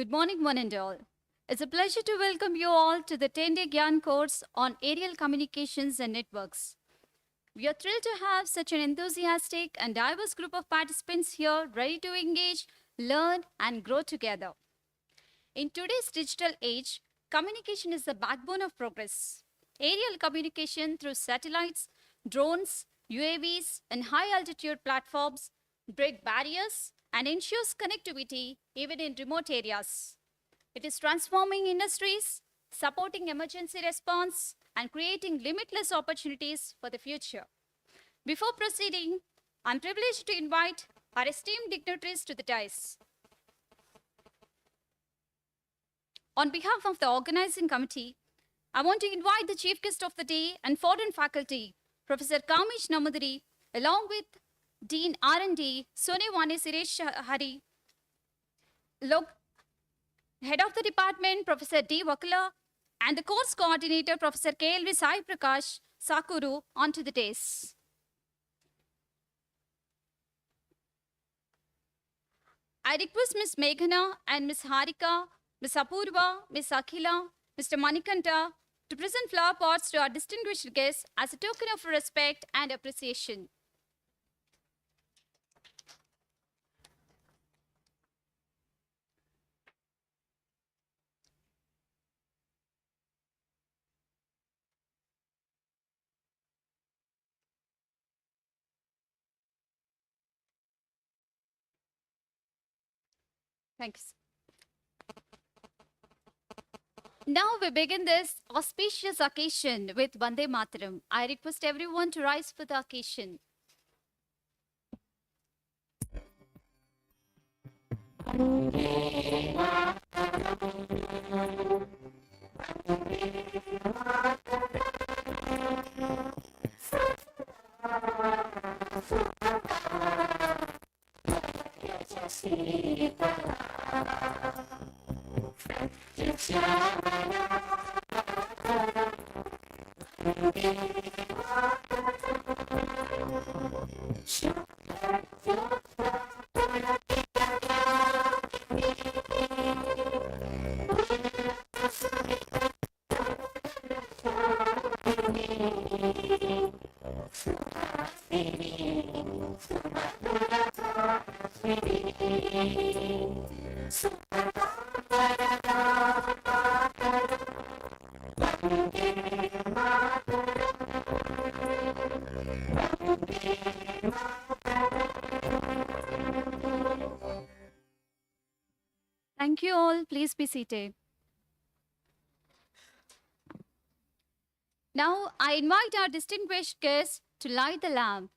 Good morning, one and all. It's a pleasure to welcome you all to the 10-day Gian course on aerial communications and networks. We are thrilled to have such an enthusiastic and diverse group of participants here ready to engage, learn, and grow together. In today's digital age, communication is the backbone of progress. Aerial communication through satellites, drones, UAVs, and high altitude platforms break barriers and ensures connectivity even in remote areas. It is transforming industries, supporting emergency response, and creating limitless opportunities for the future. Before proceeding, I'm privileged to invite our esteemed dignitaries to the dais. On behalf of the organizing committee, I want to invite the chief guest of the day and foreign faculty, Professor Kamish Namaduri, along with Dean R&D, Sonevani Siresh Hari, Head of the department, Professor D. Wakala, and the course coordinator, Professor KLV Sai Prakash Sakuru, onto the dais. I request Ms. Meghana and Ms. Harika, Ms. Apurva, Ms. Akhila, Mr. Manikanta to present flower pots to our distinguished guests as a token of respect and appreciation. Thanks. Now we begin this auspicious occasion with Vande Mataram. I request everyone to rise for the occasion. Thank you all. Please be seated. Now I invite our distinguished guests to light the lamp.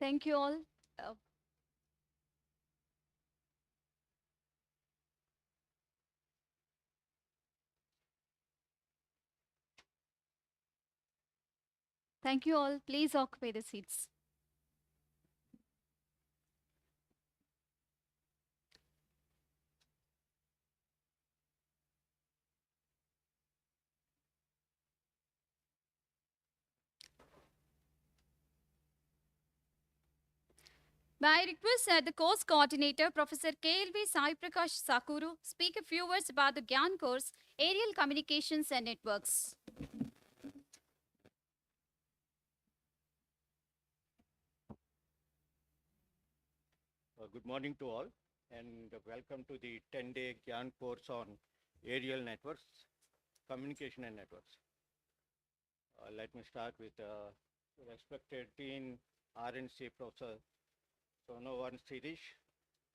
Thank you all. Uh, Thank you all. Please occupy the seats. May I request the course coordinator, Professor KLV Sai Prakash Sakuru, speak a few words about the Gyan course, Aerial Communications and Networks. Good morning to all, and welcome to the 10-day Gian course on aerial networks, communication and networks. Let me start with respected Dean RNC Professor Sonovan Sirish,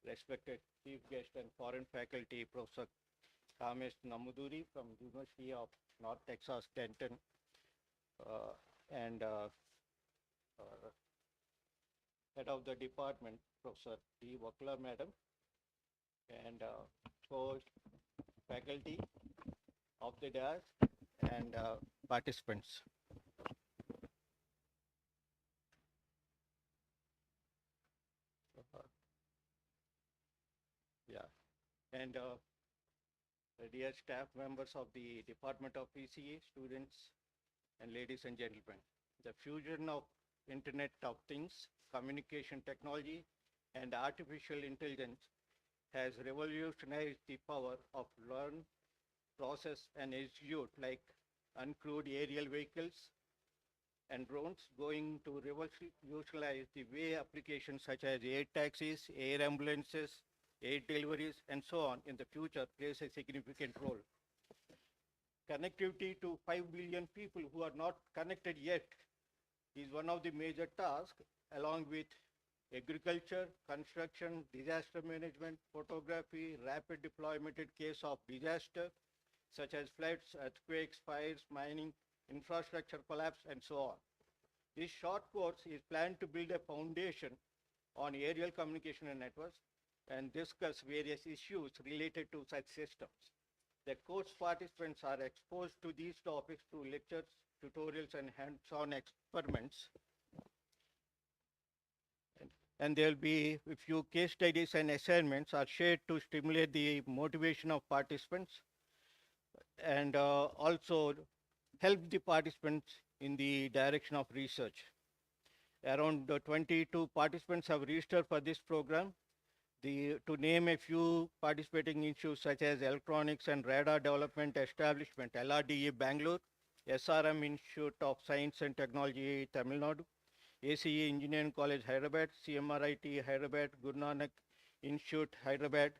respected Chief Guest and Foreign Faculty Professor Kamesh Namuduri from University of North Texas, Denton, and uh, Head of the Department, Professor D. Wakla Madam, and faculty of the dais and participants. Yeah, and dear staff members of the Department of PCA, students, and ladies and gentlemen. The fusion of Internet of Things, communication technology, and artificial intelligence has revolutionized the power of learn, process, and execute like uncrewed aerial vehicles and drones, going to revolutionize the way applications such as air taxis, air ambulances, air deliveries, and so on in the future plays a significant role. Connectivity to 5 billion people who are not connected yet is one of the major tasks, along with agriculture, construction, disaster management, photography, rapid deployment in case of disaster, such as floods, earthquakes, fires, mining, infrastructure collapse, and so on. This short course is planned to build a foundation on aerial communication and networks and discuss various issues related to such systems. The course participants are exposed to these topics through lectures, tutorials, and hands-on experiments. And there will be a few case studies and assignments are shared to stimulate the motivation of participants and also help the participants in the direction of research. Around 22 participants have registered for this program. To name a few participating institutes such as Electronics and Radar Development Establishment, LRDE Bangalore, SRM Institute of Science and Technology, Tamil Nadu, ACE Engineering College, Hyderabad, CMRIT, Hyderabad, Guru Nanak Institute, Hyderabad.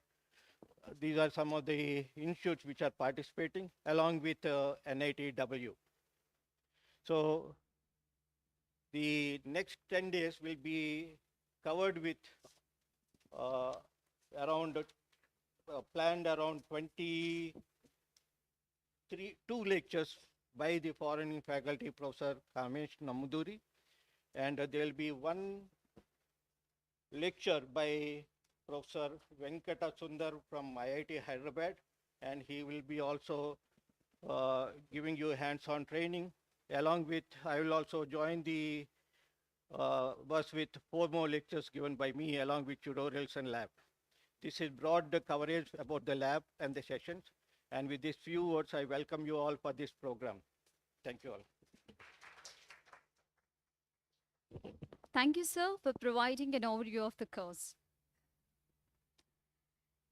These are some of the institutes which are participating along with NITW. So the next 10 days will be covered with uh, around planned around 22 lectures by the foreign faculty, Professor Kamesh Namuduri, and there will be one lecture by Professor Venkata Sundar from IIT Hyderabad, and he will be also giving you hands-on training. Along with, I will also join the bus with 4 more lectures given by me along with tutorials and lab. This is broad coverage about the lab and the sessions. And with these few words, I welcome you all for this program. Thank you all. Thank you, sir, for providing an overview of the course.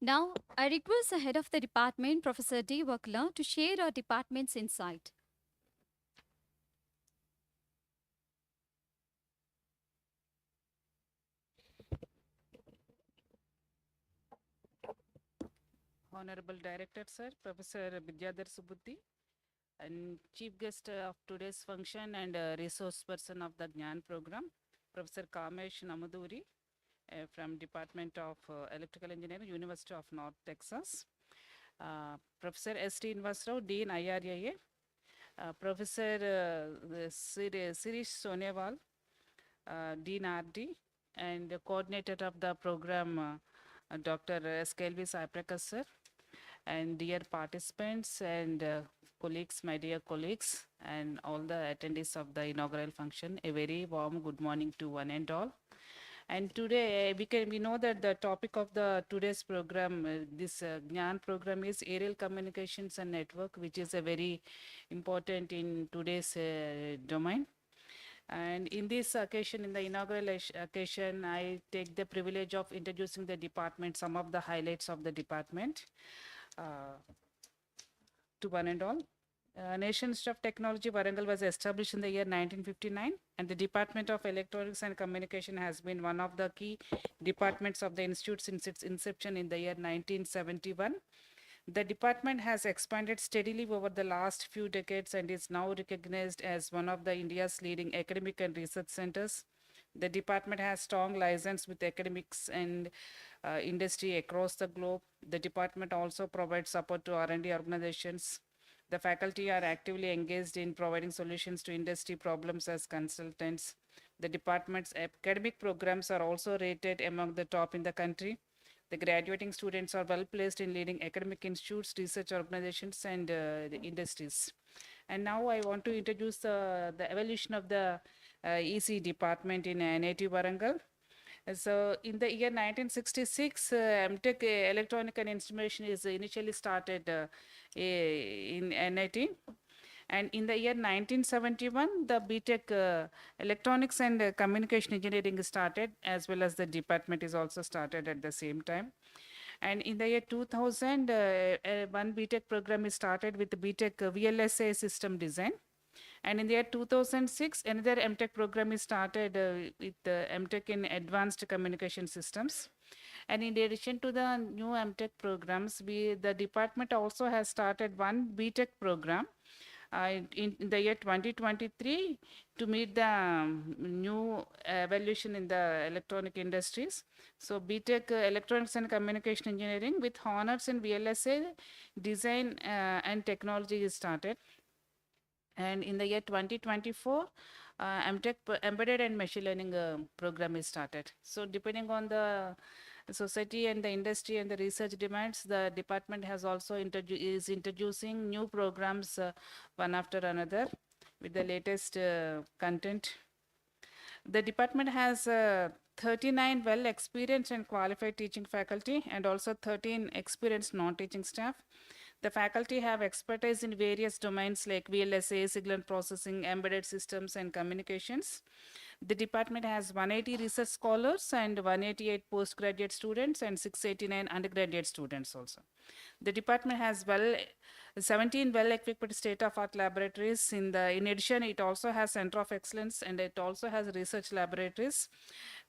Now, I request the head of the department, Professor D. Wakla, to share our department's insight. Honorable Director, Sir, Professor Vidyadhar Subudhi, and Chief Guest of today's function and resource person of the Gyan program, Professor Kamesh Namaduri from Department of Electrical Engineering, University of North Texas, Professor S.T. Invasrao, Dean IRIA, Professor Sirish Sonewal, Dean RD, and coordinator of the program, Dr. S.K.L.V. Saiprakash, sir, and dear participants and colleagues, my dear colleagues, and all the attendees of the inaugural function, a very warm good morning to one and all. And today we know that the topic of the today's program, this Gyan program, is aerial communications and network, which is a very important in today's domain. And in this occasion, in the inaugural occasion, I take the privilege of introducing the department, some of the highlights of the department uh, to one and all. Nation Institute of Technology, Warangal was established in the year 1959, and the Department of Electronics and Communication has been one of the key departments of the institute since its inception in the year 1971. The department has expanded steadily over the last few decades and is now recognized as one of the India's leading academic and research centers. The department has strong license with academics and industry across the globe. The department also provides support to R&D organizations. The faculty are actively engaged in providing solutions to industry problems as consultants. The department's academic programs are also rated among the top in the country. The graduating students are well placed in leading academic institutes, research organizations, and the industries. And now I want to introduce the evolution of the EC department in native Warangal. So in the year 1966, MTech Electronic and Instrumentation is initially started in NIT. And in the year 1971, the BTech Electronics and Communication Engineering is started, as well as the department is also started at the same time. And in the year 2000, one BTech program is started with the BTech VLSA system design. And in the year 2006, another MTech program is started with MTech in Advanced Communication Systems. And in addition to the new MTech programs, the department also has started one BTech program in the year 2023 to meet the new evolution in the electronic industries. So BTech Electronics and Communication Engineering with honors in VLSA design and technology is started. And in the year 2024, MTech Embedded and Machine Learning program is started. So depending on the society and the industry and the research demands, the department has also is introducing new programs one after another with the latest content. The department has 39 well experienced and qualified teaching faculty and also 13 experienced non-teaching staff. The faculty have expertise in various domains like VLSA, signal processing, embedded systems, and communications. The department has 180 research scholars and 188 postgraduate students and 689 undergraduate students also. The department has 17 well-equipped state-of-art laboratories. In addition, it also has Center of Excellence and it also has research laboratories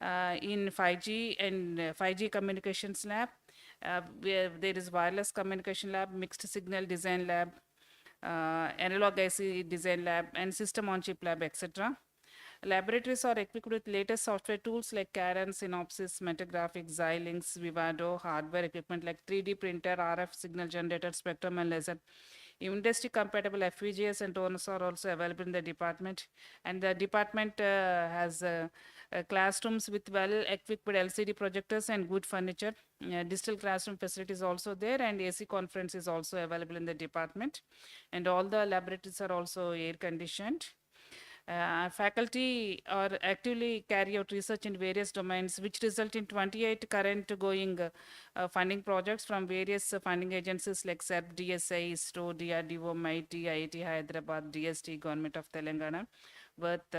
in 5G and 5G communications lab, where there is wireless communication lab, mixed signal design lab, analog IC design lab, and system on chip lab, etc. Laboratories are equipped with latest software tools like ACAN, Synopsys, Metagraphics, Xilinx, Vivado, hardware equipment like 3D printer, RF signal generator, spectrum, and laser. Industry compatible FPGAs and toners are also available in the department. And the department has classrooms with well-equipped LCD projectors and good furniture. Digital classroom facilities also there, and AC conference is also available in the department. And all the laboratories are also air-conditioned. Faculty are actively carry out research in various domains, which result in 28 current going funding projects from various funding agencies like SERP, DSI, ISRO, DRDO, MIT, IIT Hyderabad, DST, Government of Telangana, worth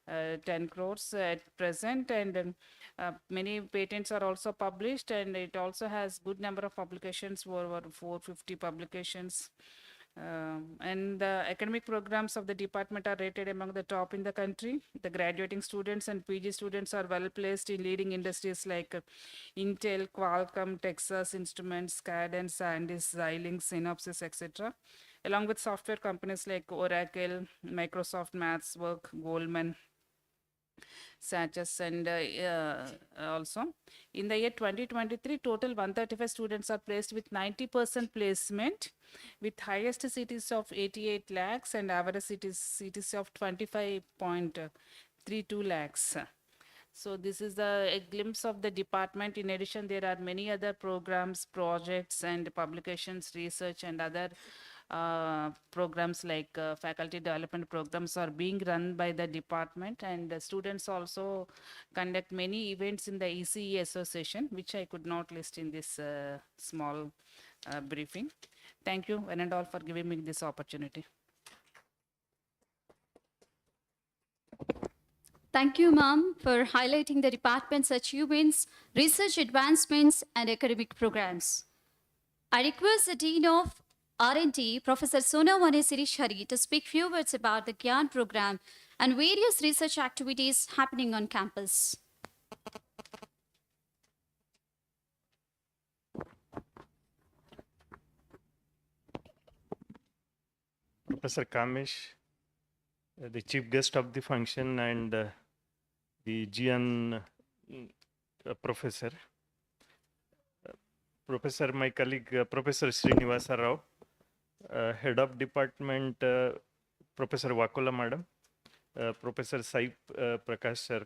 10 crores at present, and many patents are also published, and it also has good number of publications, over 450 publications. And the academic programs of the department are rated among the top in the country. The graduating students and PG students are well placed in leading industries like Intel, Qualcomm, Texas Instruments, Cadence, SanDisk, Xilinx, Synopsys, etc. Along with software companies like Oracle, Microsoft, MathsWork, Goldman, Sachs, and also in the year 2023, total 135 students are placed with 90% placement, with highest CTs of 88 lakhs and average CTs of 25.32 lakhs. So this is a glimpse of the department. In addition, there are many other programs, projects, and publications, research, and other programs like faculty development programs are being run by the department, and students also conduct many events in the ECE association, which I could not list in this small briefing. Thank you one and all for giving me this opportunity. Thank you, ma'am, for highlighting the department's achievements, research advancements, and academic programs. I request the Dean of R&D, Professor Sonavane Sirishari, to speak few words about the Gian program and various research activities happening on campus. Professor Kamesh, the chief guest of the function, and the Gian professor. Professor, my colleague, Professor Srinivasa Rao, head of department, Professor Vakula madam, Professor Sai Prakash sir,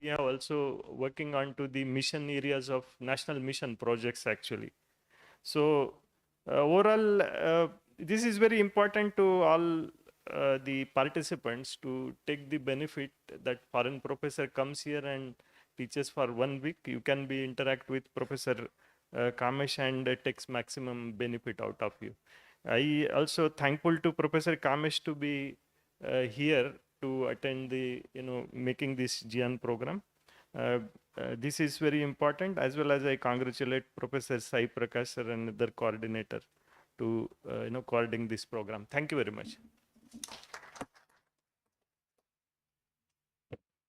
we are also working on to the mission areas of national mission projects actually. So overall, this is very important to all the participants to take the benefit that foreign professor comes here and teaches for 1 week. You can be interact with Professor Kamesh and takes maximum benefit out of you. I also thankful to Professor Kamesh to be here to attend the making this Gian program. This is very important, as well as I congratulate Professor Sai Prakash sir and other coordinator to coordinating this program. Thank you very much.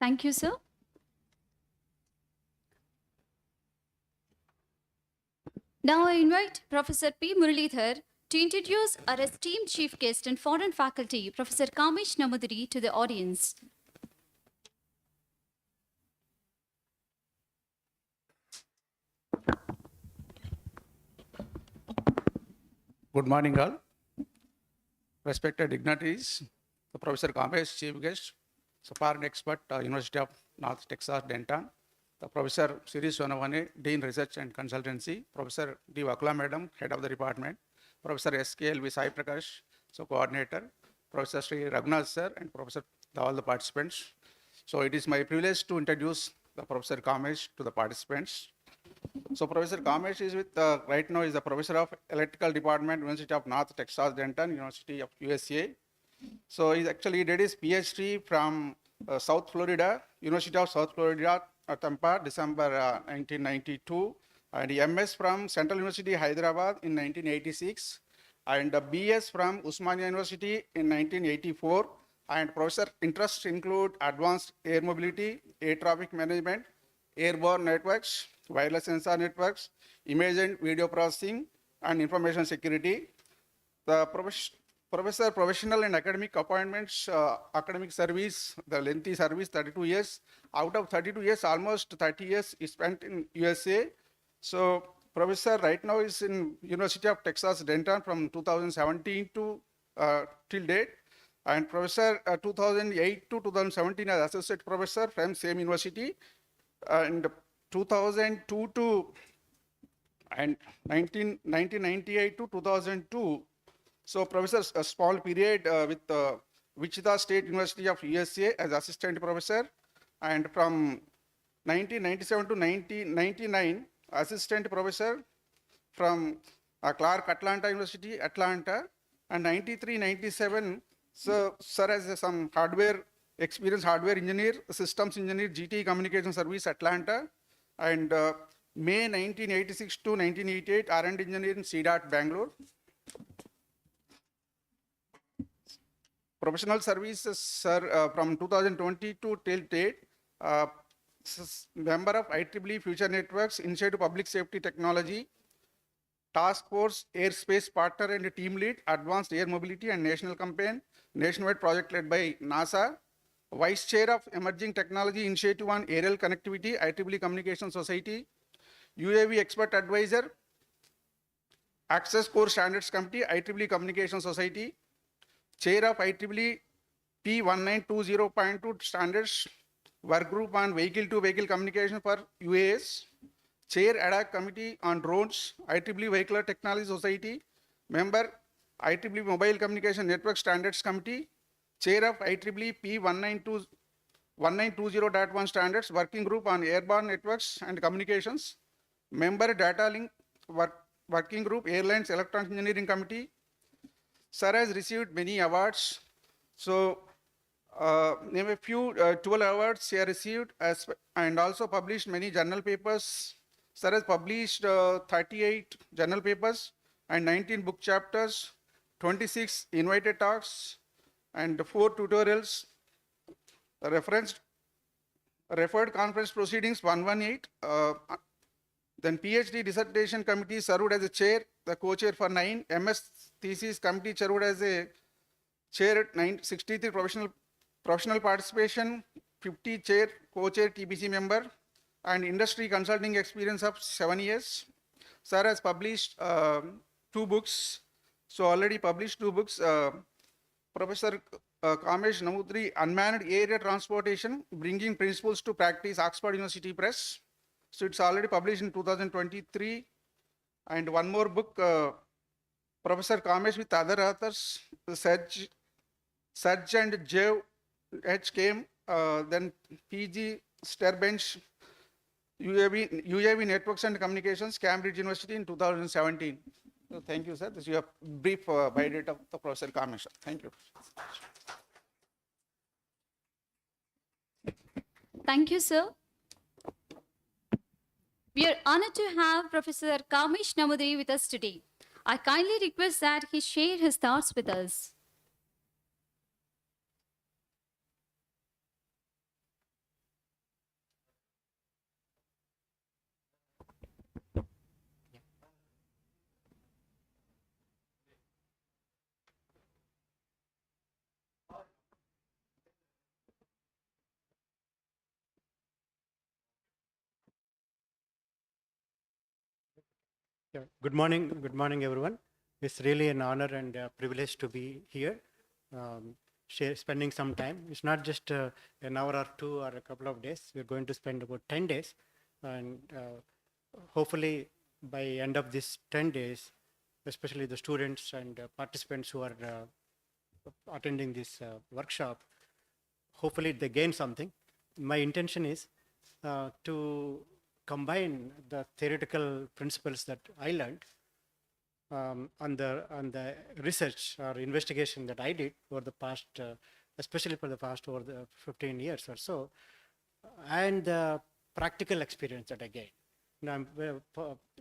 Thank you, sir. Now I invite Professor P. Muralidhar to introduce our esteemed chief guest and foreign faculty, Professor Kamesh Namudiri, to the audience. Good morning, all. Respected dignitaries, the Professor Kamesh, chief guest, so foreign expert, University of North Texas, Denton, the Professor Siri Sonavane, Dean Research and Consultancy, Professor D. Vakula Madam, Head of the Department, Professor S.K.L.V. Sai Prakash, so Coordinator, Professor Sri Raghunath Sir, and Professor all the participants. So it is my privilege to introduce the Professor Kamesh to the participants. So Professor Kamesh is with, right now is the Professor of Electrical Department, University of North Texas, Denton, University of USA. So he actually did his PhD from South Florida, University of South Florida, Tampa, December 1992. And MS from Central University, Hyderabad in 1986. And BS from Usmania University in 1984. And professor interests include advanced air mobility, air traffic management, airborne networks, wireless sensor networks, image and video processing, and information security. The Professor, professional and academic appointments, academic service, the lengthy service, 32 years. Out of 32 years, almost 30 years is spent in USA. So Professor right now is in University of Texas, Denton from 2017 to till date. And Professor 2008 to 2017 as Associate Professor from same university. And 2002 to and 1998 to 2002. So Professor, a small period with Wichita State University of USA as Assistant Professor, and from 1997 to 1999, Assistant Professor from Clark Atlanta University, Atlanta, and 93-97, so sir has some hardware experience, hardware engineer, systems engineer, GT Communication Service, Atlanta, and May 1986 to 1988, R&D engineer in CDOT, Bangalore. Professional services, sir, from 2022 till date, member of IEEE Future Networks, Initiative Public Safety Technology, Task Force, Airspace Partner and Team Lead, Advanced Air Mobility and National Campaign, nationwide project led by NASA, Vice Chair of Emerging Technology Initiative on Aerial Connectivity, IEEE Communication Society, UAV Expert Advisor, Access Core Standards Committee, IEEE Communication Society, Chair of IEEE P1920.2 Standards, Work Group on Vehicle-to-Vehicle Communication for UAS, Chair Ad hoc Committee on Drones, IEEE Vehicular Technology Society, Member IEEE Mobile Communication Network Standards Committee, Chair of IEEE P1920.1 Standards, Working Group on Airborne Networks and Communications, Member Data Link Working Group, Airlines Electronics Engineering Committee. Sir has received many awards. So name a few, 12 awards he has received and also published many journal papers. Sir has published 38 journal papers and 19 book chapters, 26 invited talks, and 4 tutorials. Referred conference proceedings 118. Then PhD dissertation committee served as a chair, the co-chair for 9. MS thesis committee served as a chair at 63 professional participation, 50 chair, co-chair, TBC member, and industry consulting experience of 7 years. Sir has published 2 books. So already published 2 books. Professor Kamesh Namudri, Unmanned Area Transportation, Bringing Principles to Practice, Oxford University Press. So it's already published in 2023. And one more book, Professor Kamesh with other authors, Serge and Jev H. came, then PG Sterbench, UAV Networks and Communications, Cambridge University in 2017. So thank you, sir. This is your brief biodata of the Professor Kamesh. Thank you. Thank you, sir. We are honored to have Professor Kamesh Namudri with us today. I kindly request that he share his thoughts with us. Yeah, good morning, everyone. It's really an honor and a privilege to be here, spending some time. It's not just an hour or 2 or a couple of days. We're going to spend about 10 days, and hopefully by end of this 10 days, especially the students and participants who are attending this workshop, hopefully they gain something. My intention is to combine the theoretical principles that I learned on the research or investigation that I did over the past, especially for the past over the 15 years or so, and the practical experience that I gained. Now,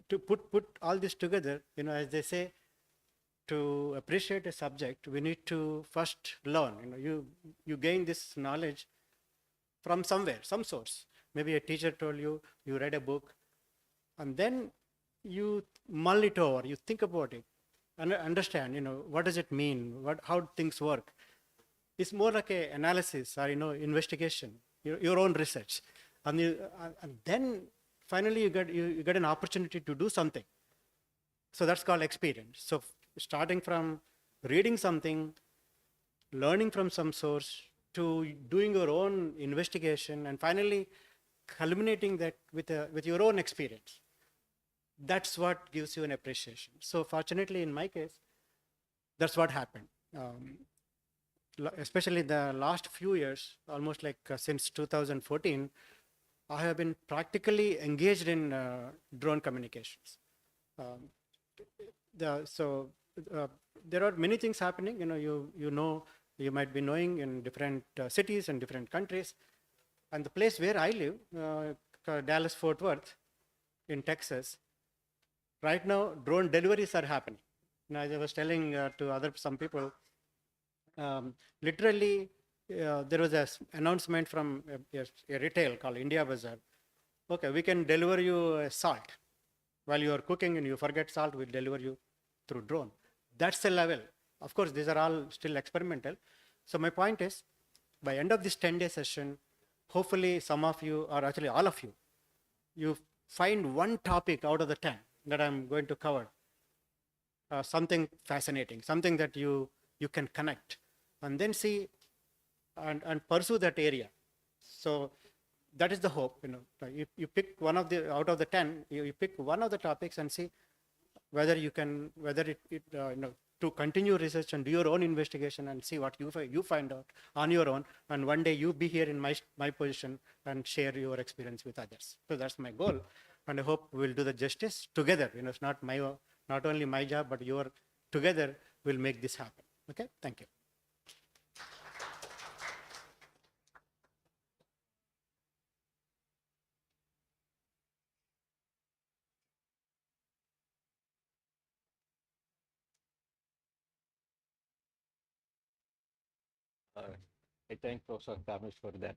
to put all this together, as they say, to appreciate a subject, we need to first learn. You gain this knowledge from somewhere, some source. Maybe a teacher told you, you read a book, and then you mull it over, you think about it, understand, what does it mean, how things work. It's more like a analysis or, investigation, your own research. And then finally you get an opportunity to do something. So that's called experience. So starting from reading something, learning from some source, to doing your own investigation, and finally culminating that with your own experience. That's what gives you an appreciation. So fortunately, in my case, that's what happened. Especially the last few years, almost like since 2014, I have been practically engaged in drone communications. Um, so there are many things happening. You might be knowing in different cities and different countries. And the place where I live, Dallas Fort Worth in Texas, right now drone deliveries are happening. As I was telling to some people, literally there was an announcement from a retail called India Bazaar. Okay, we can deliver you salt. While you are cooking and you forget salt, we'll deliver you through drone. That's the level. Of course, these are all still experimental. So my point is, by end of this 10-day session, hopefully some of you, or actually all of you, you find one topic out of the 10 that I'm going to cover, something fascinating, something that you can connect, and then see and pursue that area. So that is the hope. You pick one of the out of the 10, you pick one of the topics and see whether to continue research and do your own investigation and see what you find out on your own, and one day you be here in my position and share your experience with others. So that's my goal, and I hope we'll do the justice together. It's not only my job, but your together will make this happen. Okay, thank you. I thank Professor Kamesh for that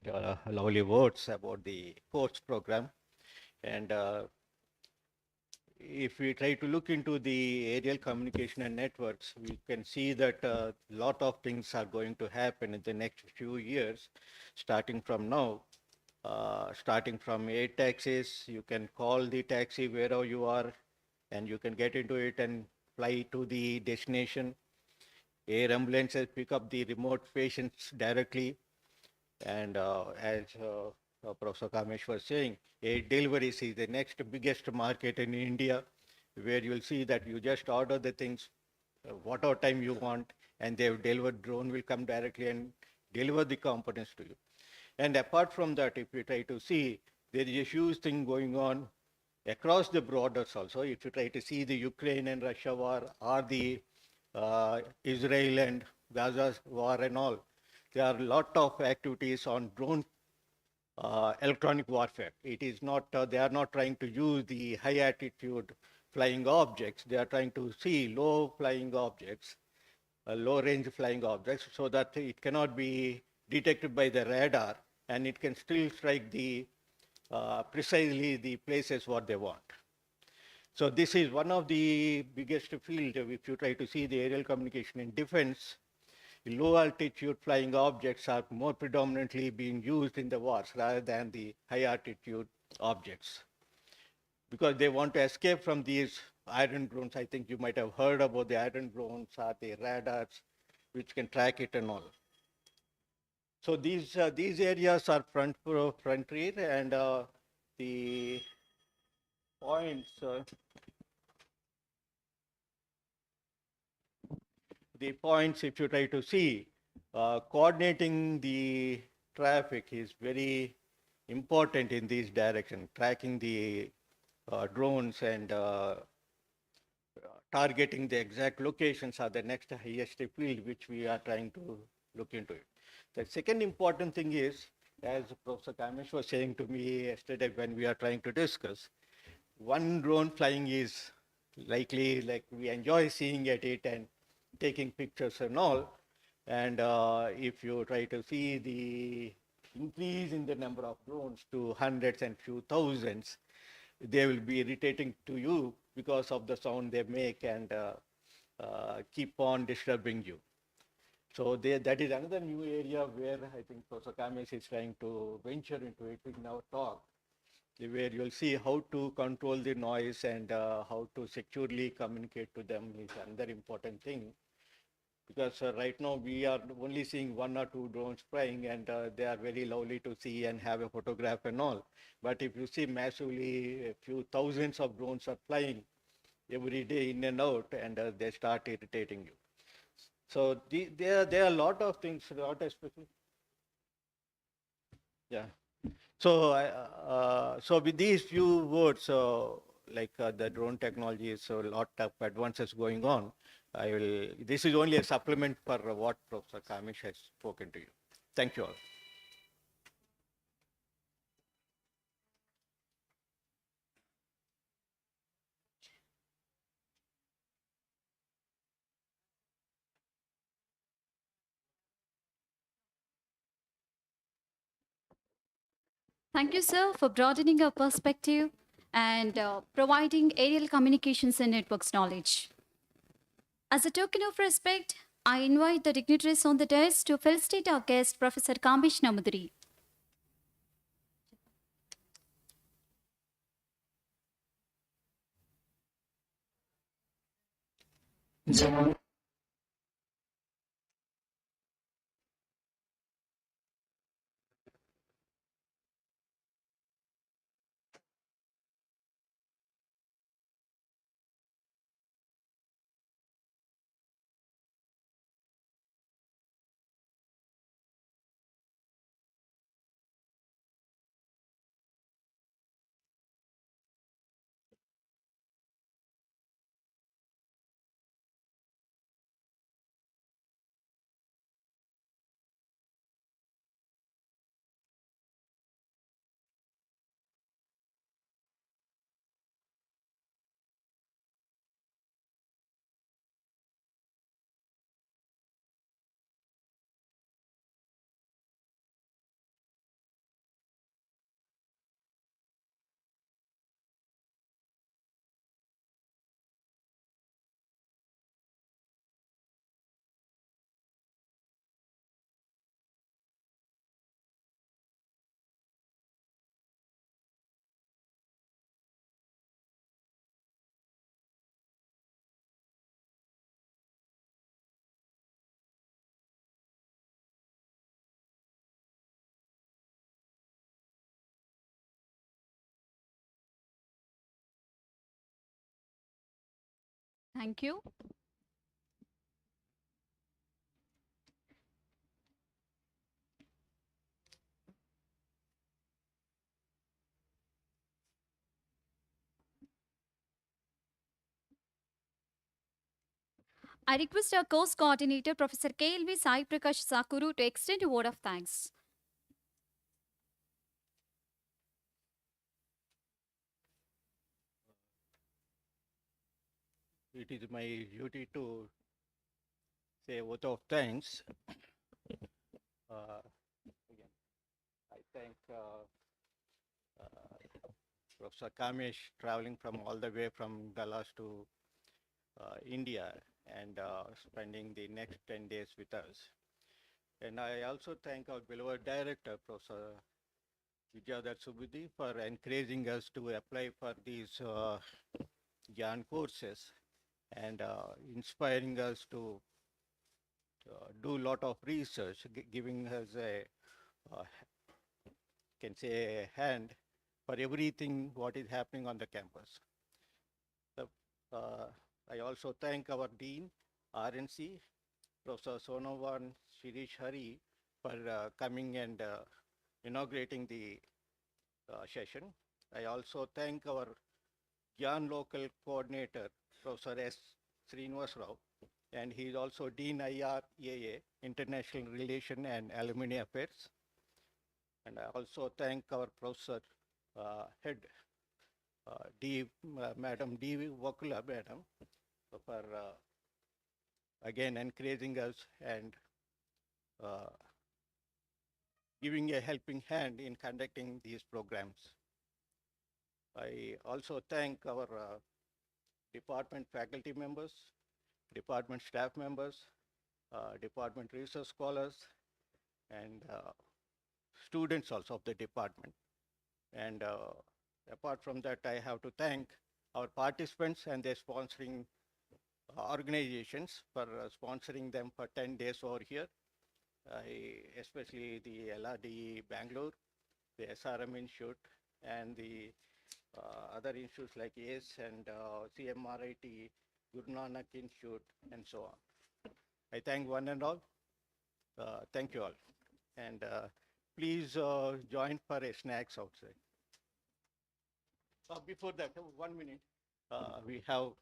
lovely words about the course program. And if we try to look into the aerial communication and networks, we can see that a lot of things are going to happen in the next few years, starting from now. Starting from air taxis, you can call the taxi wherever you are, and you can get into it and fly to the destination. Air ambulances pick up the remote patients directly. And as Professor Kamesh was saying, air deliveries is the next biggest market in India, where you'll see that you just order the things whatever time you want, and they will deliver. Drone will come directly and deliver the components to you. And apart from that, if you try to see, there is a huge thing going on across the borders also. If you try to see the Ukraine and Russia war, or the Israel and Gaza war and all, there are a lot of activities on drone electronic warfare. It is not, they are not trying to use the high altitude flying objects. They are trying to see low flying objects, low range flying objects, so that it cannot be detected by the radar, and it can still strike the precisely the places what they want. So this is one of the biggest field. If you try to see the aerial communication in defense, low altitude flying objects are more predominantly being used in the wars rather than the high altitude objects, because they want to escape from these iron drones. I think you might have heard about the iron drones or the radars which can track it and all. So these areas are frontier, and the points if you try to see, coordinating the traffic is very important in this direction. Tracking the drones and targeting the exact locations are the next highest field which we are trying to look into it. The second important thing is, as Professor Kamesh was saying to me yesterday when we are trying to discuss, one drone flying is likely, like, we enjoy seeing at it and taking pictures and all. And if you try to see the increase in the number of drones to hundreds and few thousands, they will be irritating to you because of the sound they make, and keep on disturbing you. So that is another new area where I think Professor Kamesh is trying to venture into it in our talk, where you'll see how to control the noise and how to securely communicate to them is another important thing. Because right now we are only seeing 1 or 2 drones flying, and they are very lovely to see and have a photograph and all. But if you see massively a few thousands of drones are flying every day in and out, and they start irritating you. So there are a lot of things, lot especially. Yeah. So so with these few words, like the drone technology is a lot of advances going on. I will. This is only a supplement for what Professor Kamish has spoken to you. Thank you all. Thank you, sir, for broadening our perspective and providing aerial communications and networks knowledge. As a token of respect, I invite the dignitaries on the desk to felicitate our guest, Professor Kambish Namudri. Thank you. I request our course coordinator, Professor KLV Sai Prakash Sakuru, to extend a word of thanks. It is my duty to say a vote of thanks. Again, I thank Professor Kamesh traveling from all the way from Dallas to India and spending the next 10 days with us. And I also thank our beloved director, Professor Vidyadhar Subudhi, for encouraging us to apply for these Gian courses and inspiring us to do a lot of research, giving us a, can say, a hand for everything what is happening on the campus. So, I also thank our Dean, RNC, Professor Sonovan Shirish Hari, for coming and inaugurating the session. I also thank our Gian local coordinator, Professor S. Srinivas Rao, and he is also Dean IRAA, International Relation and Alumni Affairs. And I also thank our Professor Head, Madam D. Vakula, Madam, for again encouraging us and uh, giving a helping hand in conducting these programs. I also thank our department faculty members, department staff members, department research scholars, and students also of the department. And apart from that, I have to thank our participants and their sponsoring organizations for sponsoring them for 10 days over here. Especially the LRD Bangalore, the SRM Institute, and the other institutes like ACE and CMRIT, Guru Nanak Institute, and so on. I thank one and all. Thank you all. And please join for a snacks outside. Before that, 1 minute. We have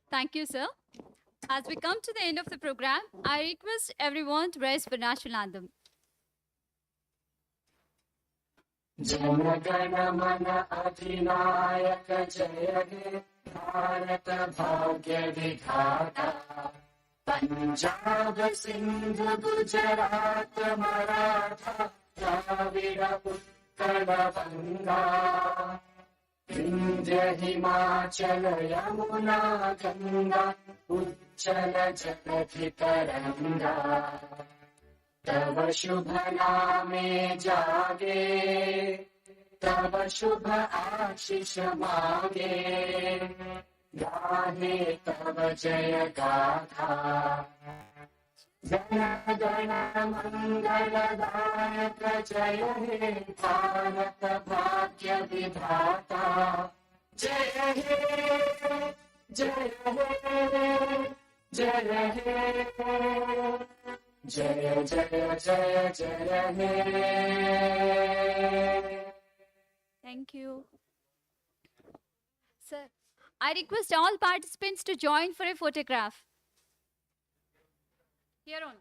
Thank you, sir. As we come to the end of the program, I request everyone to rise for national anthem. Jana Gana Mana अधिनायक जय हे भारत भाग्य विधाता पंजाब सिंध गुजरात मराठा द्राविड उत्कल गंगा विंध्य हिमाचल यमुना गंगा उज्जल जगति तरंगा तव शुभ नामे जागे तव शुभ आशीष मागे गाहे तव जय गाथा जन गण मंगलदायक जय हे भारत भाग्य विधाता जय हे जय हे जय हे जय जय जय जय हे Thank you. Sir, I request all participants to join for a photograph. Here on.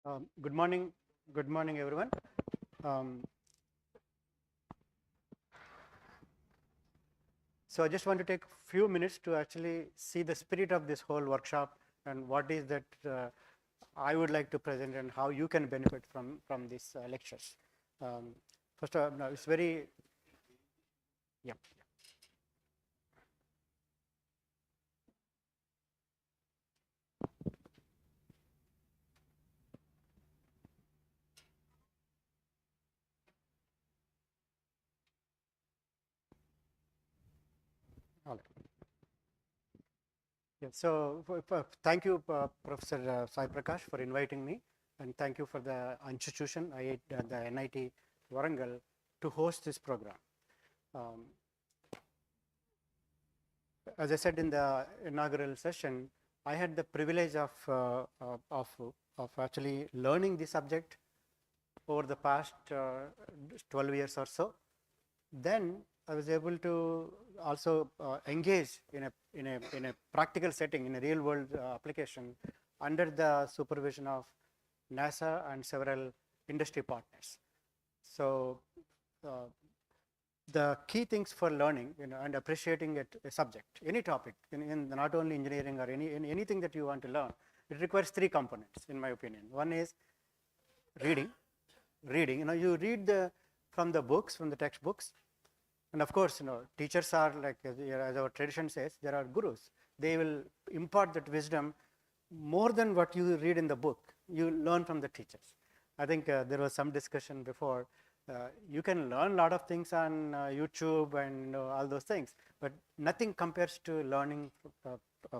Good morning. Good morning, everyone. Um, so I just want to take a few minutes to actually see the spirit of this whole workshop and what is that I would like to present and how you can benefit from these lectures. First of all, no, it's very, yeah. All right. Yeah, so thank you, Professor Sai Prakash, for inviting me, and thank you for the institution, the NIT Warangal, to host this program. Um, as I said in the inaugural session, I had the privilege of actually learning the subject over the past 12 years or so. Then I was able to also engage in a practical setting, in a real world application, under the supervision of NASA and several industry partners. So the key things for learning, and appreciating a subject, any topic, in not only engineering or anything that you want to learn, it requires three components, in my opinion. One is reading. You read from the books, from the textbooks, and of course, teachers are like, as our tradition says, there are gurus. They will impart that wisdom more than what you read in the book. You learn from the teachers. I think there was some discussion before. You can learn a lot of things on YouTube and all those things, but nothing compares to learning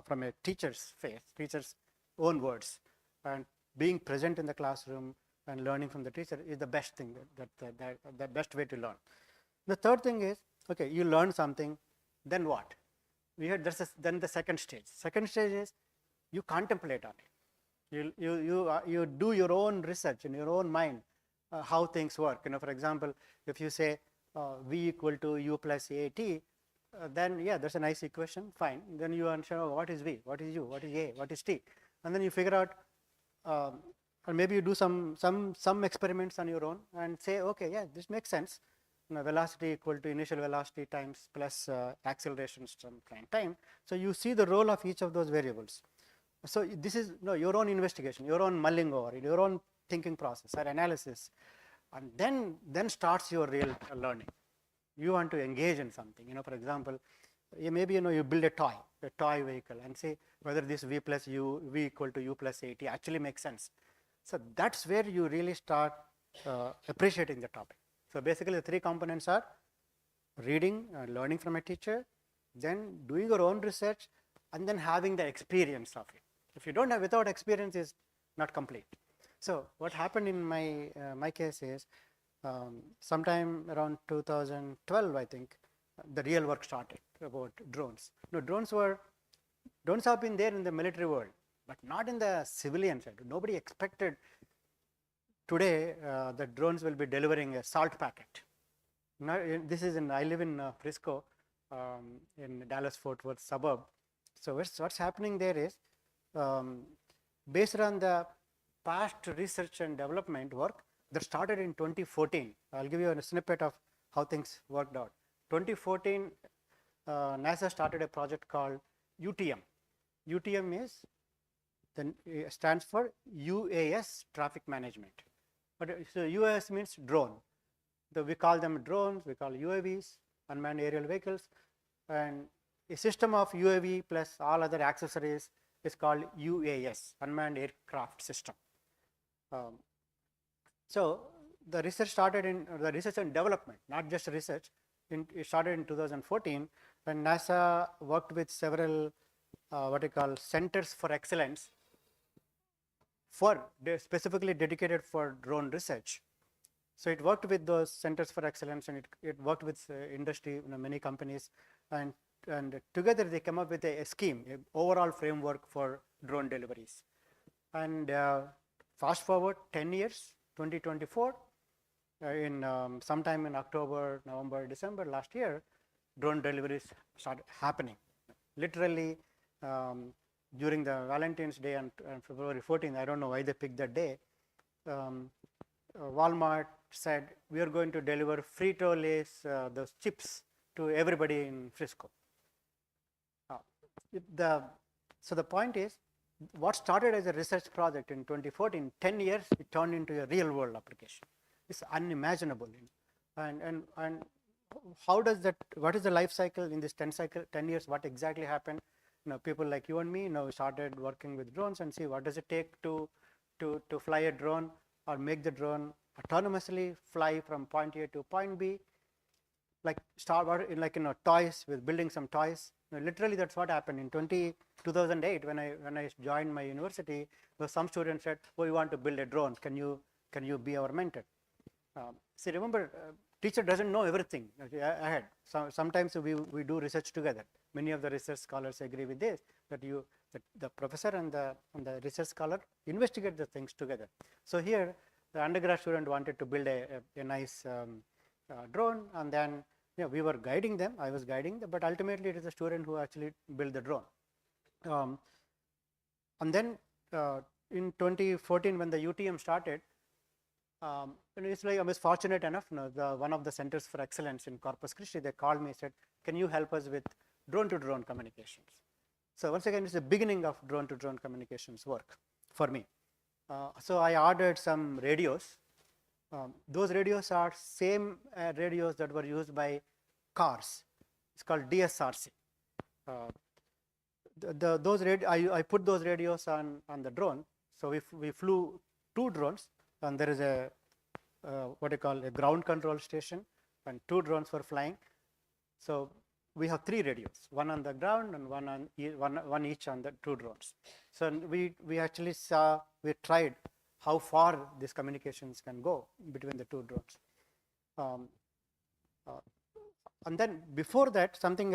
from a teacher's face, teacher's own words, and being present in the classroom and learning from the teacher is the best thing, the best way to learn. The third thing is, okay, you learn something, then what? Then the second stage. Second stage is you contemplate on it. You do your own research in your own mind, how things work. For example, if you say V equal to U plus AT, then yeah, that's a nice equation, fine. Then you understand, oh, what is V, what is U, what is A, what is T, and then you figure out, or maybe you do some experiments on your own and say, okay, yeah, this makes sense. Velocity equal to initial velocity times plus acceleration some time. So you see the role of each of those variables. So this is your own investigation, your own mulling over, your own thinking process or analysis, and then starts your real learning. You want to engage in something. For example, maybe you build a toy vehicle, and say whether this V equal to U plus AT actually makes sense. So that's where you really start appreciating the topic. So basically, the three components are reading, learning from a teacher, then doing your own research, and then having the experience of it. If you don't have, without experience, is not complete. So what happened in my case is, sometime around 2012, I think, the real work started about drones. Drones have been there in the military world, but not in the civilian side. Nobody expected today the drones will be delivering a salt packet. Now, I live in Frisco, in Dallas-Fort Worth suburb. So what's happening there is, based on the past research and development work that started in 2014. I'll give you a snippet of how things worked out. 2014, NASA started a project called UTM. UTM stands for UAS traffic management. But so UAS means drone. We call them drones, we call UAVs, unmanned aerial vehicles, and a system of UAV plus all other accessories is called UAS, unmanned aircraft system. So the research and development, not just research. It started in 2014 when NASA worked with several what we call centers for excellence specifically dedicated for drone research. So it worked with those centers for excellence, and it worked with industry, many companies, and together they came up with a scheme, an overall framework for drone deliveries. And fast forward 10 years, 2024, in sometime in October, November, December last year, drone deliveries started happening. Literally, during the Valentine's Day and February 14th, I don't know why they picked that day, Walmart said, we are going to deliver Frito-Lay's, those chips to everybody in Frisco. So the point is, what started as a research project in 2014, 10 years, it turned into a real world application. It's unimaginable. And how does that, what is the life cycle in this 10 years, what exactly happened? People like you and me, started working with drones and see what does it take to fly a drone or make the drone autonomously fly from point A to point B, like toys, with building some toys. Literally, that's what happened in 2008 when I joined my university. Some students said, "Oh, we want to build a drone. Can you be our mentor?" See, remember, teacher doesn't know everything ahead. Sometimes we do research together. Many of the research scholars agree with this, that the professor and the research scholar investigate the things together. So here, the undergrad student wanted to build a nice drone, and then we were guiding them. I was guiding them, but ultimately it is the student who actually built the drone. And then in 2014, when the UTM started, it's like I was fortunate enough. One of the centers for excellence in Corpus Christi, they called me and said, "Can you help us with drone-to-drone communications?" So once again, it's the beginning of drone-to-drone communications work for me. So I ordered some radios. Those radios are same radios that were used by cars. It's called DSRC. I put those radios on the drone. So we flew 2 drones, and there is a what I call a ground control station, and 2 drones were flying. So we have 3 radios, one on the ground and one each on the 2 drones. So we actually tried how far these communications can go between the 2 drones. And then before that, something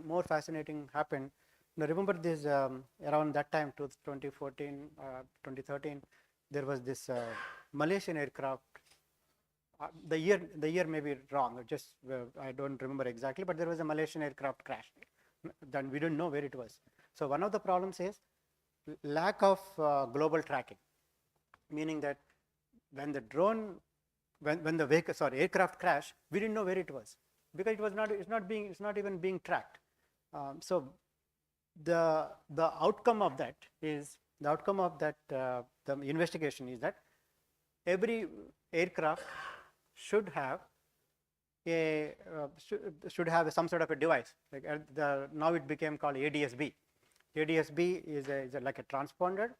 more fascinating happened. Now remember this, around that time, 2014, 2013, there was this Malaysian aircraft. The year may be wrong. Just I don't remember exactly, but there was a Malaysian aircraft crash. Then we didn't know where it was. So one of the problems is lack of global tracking, meaning that when the drone, when the vehicle, aircraft crashed, we didn't know where it was because it's not even being tracked. So the outcome of that the investigation is that every aircraft should have some sort of a device. Like now it became called ADSB. ADSB is like a transponder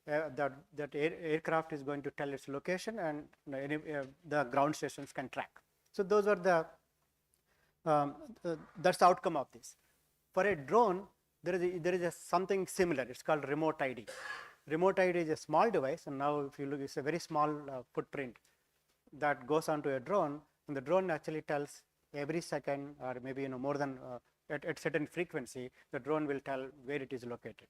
that aircraft is going to tell its location, and the ground stations can track. So those are that's the outcome of this. For a drone, there is something similar. It's called remote ID. Remote ID is a small device, and now if you look, it's a very small footprint that goes onto a drone, and the drone actually tells every second, or maybe more than at certain frequency, the drone will tell where it is located.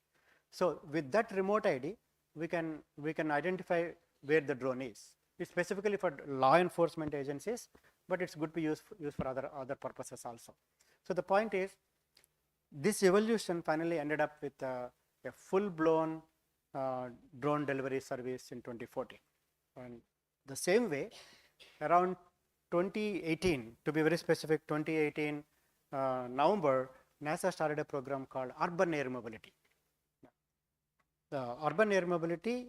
So with that remote ID, we can identify where the drone is. It's specifically for law enforcement agencies, but it's good to use for other purposes also. So the point is, this evolution finally ended up with a full-blown drone delivery service in 2014. And the same way, around 2018, to be very specific, 2018 November, NASA started a program called Urban Air Mobility. The Urban Air Mobility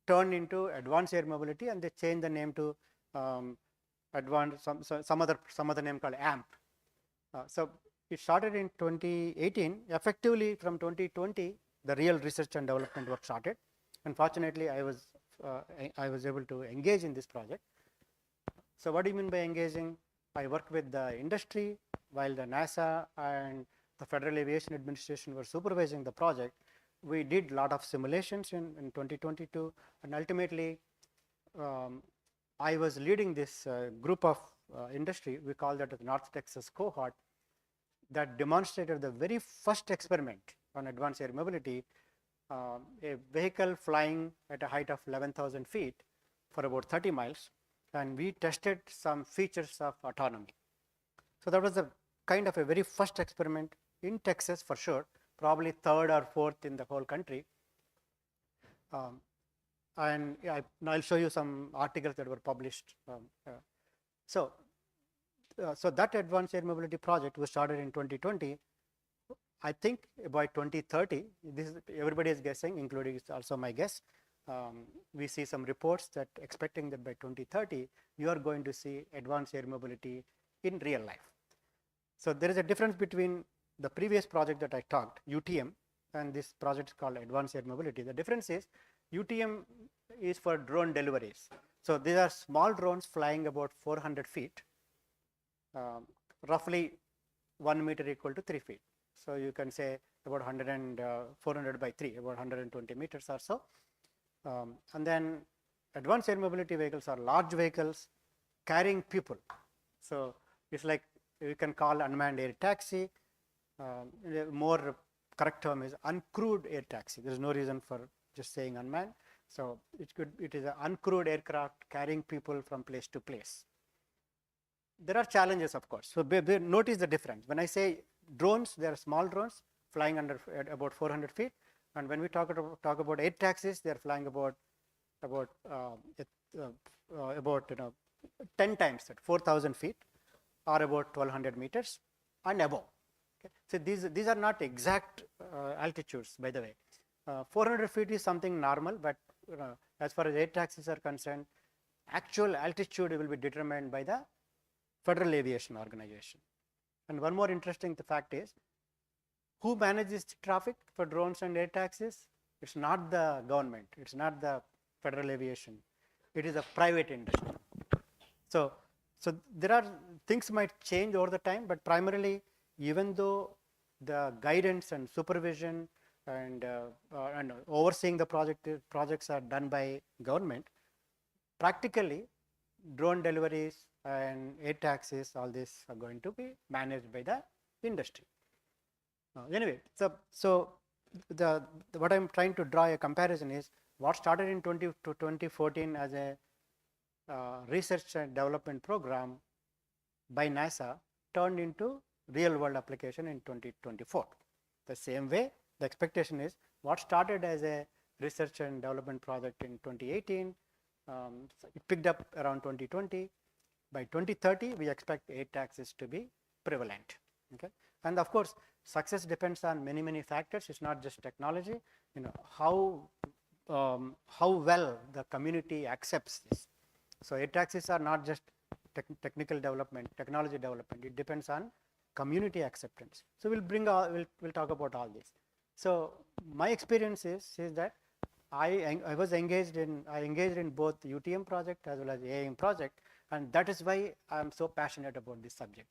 turned into Advanced Air Mobility, and they changed the name to some other name called AMP. So it started in 2018. Effectively, from 2020, the real research and development work started. Unfortunately, I was able to engage in this project. So what do you mean by engaging? I worked with the industry while the NASA and the Federal Aviation Administration were supervising the project. We did a lot of simulations in 2022, and ultimately I was leading this group of industry. We call that the North Texas cohort, that demonstrated the very first experiment on advanced air mobility, a vehicle flying at a height of 11,000 feet for about 30 miles, and we tested some features of autonomy. So that was a kind of a very first experiment in Texas for sure, probably 3rd or 4th in the whole country. And yeah, I'll show you some articles that were published. So, so that advanced air mobility project was started in 2020. I think by 2030, this is, everybody is guessing, including also my guess. We see some reports that expecting that by 2030, you are going to see advanced air mobility in real life. So there is a difference between the previous project that I talked, UTM, and this project is called advanced air mobility. The difference is UTM is for drone deliveries. So these are small drones flying about 400 feet, roughly 1 meter equal to 3 feet. So you can say about 400 by 3, about 120 meters or so. And then advanced air mobility vehicles are large vehicles carrying people. So it's like you can call unmanned air taxi. The more correct term is uncrewed air taxi. There is no reason for just saying unmanned. So it is an uncrewed aircraft carrying people from place to place. There are challenges, of course. So notice the difference. When I say drones, they are small drones flying under about 400 feet. And when we talk about air taxis, they are flying about 10 times that, 4,000 feet, or about 1,200 meters and above. Okay. So these are not exact altitudes, by the way. 400 feet is something normal, but as far as air taxis are concerned, actual altitude will be determined by the Federal Aviation Organization. And one more interesting fact is, who manages the traffic for drones and air taxis? It's not the government, it's not the Federal Aviation, it is a private industry. So there are things might change over the time, but primarily, even though the guidance and supervision and overseeing the projects are done by government, practically drone deliveries and air taxis, all this are going to be managed by the industry. Anyway, so what I'm trying to draw a comparison is what started in 2014 as a research and development program by NASA turned into real world application in 2024. The same way, the expectation is what started as a research and development project in 2018, it picked up around 2020. By 2030, we expect air taxis to be prevalent. Okay, and of course, success depends on many factors. It's not just technology. How well the community accepts this. So air taxis are not just technical development, technology development. It depends on community acceptance. So we'll talk about all this. So my experience is that I engaged in both UTM project as well as AIM project, and that is why I am so passionate about this subject.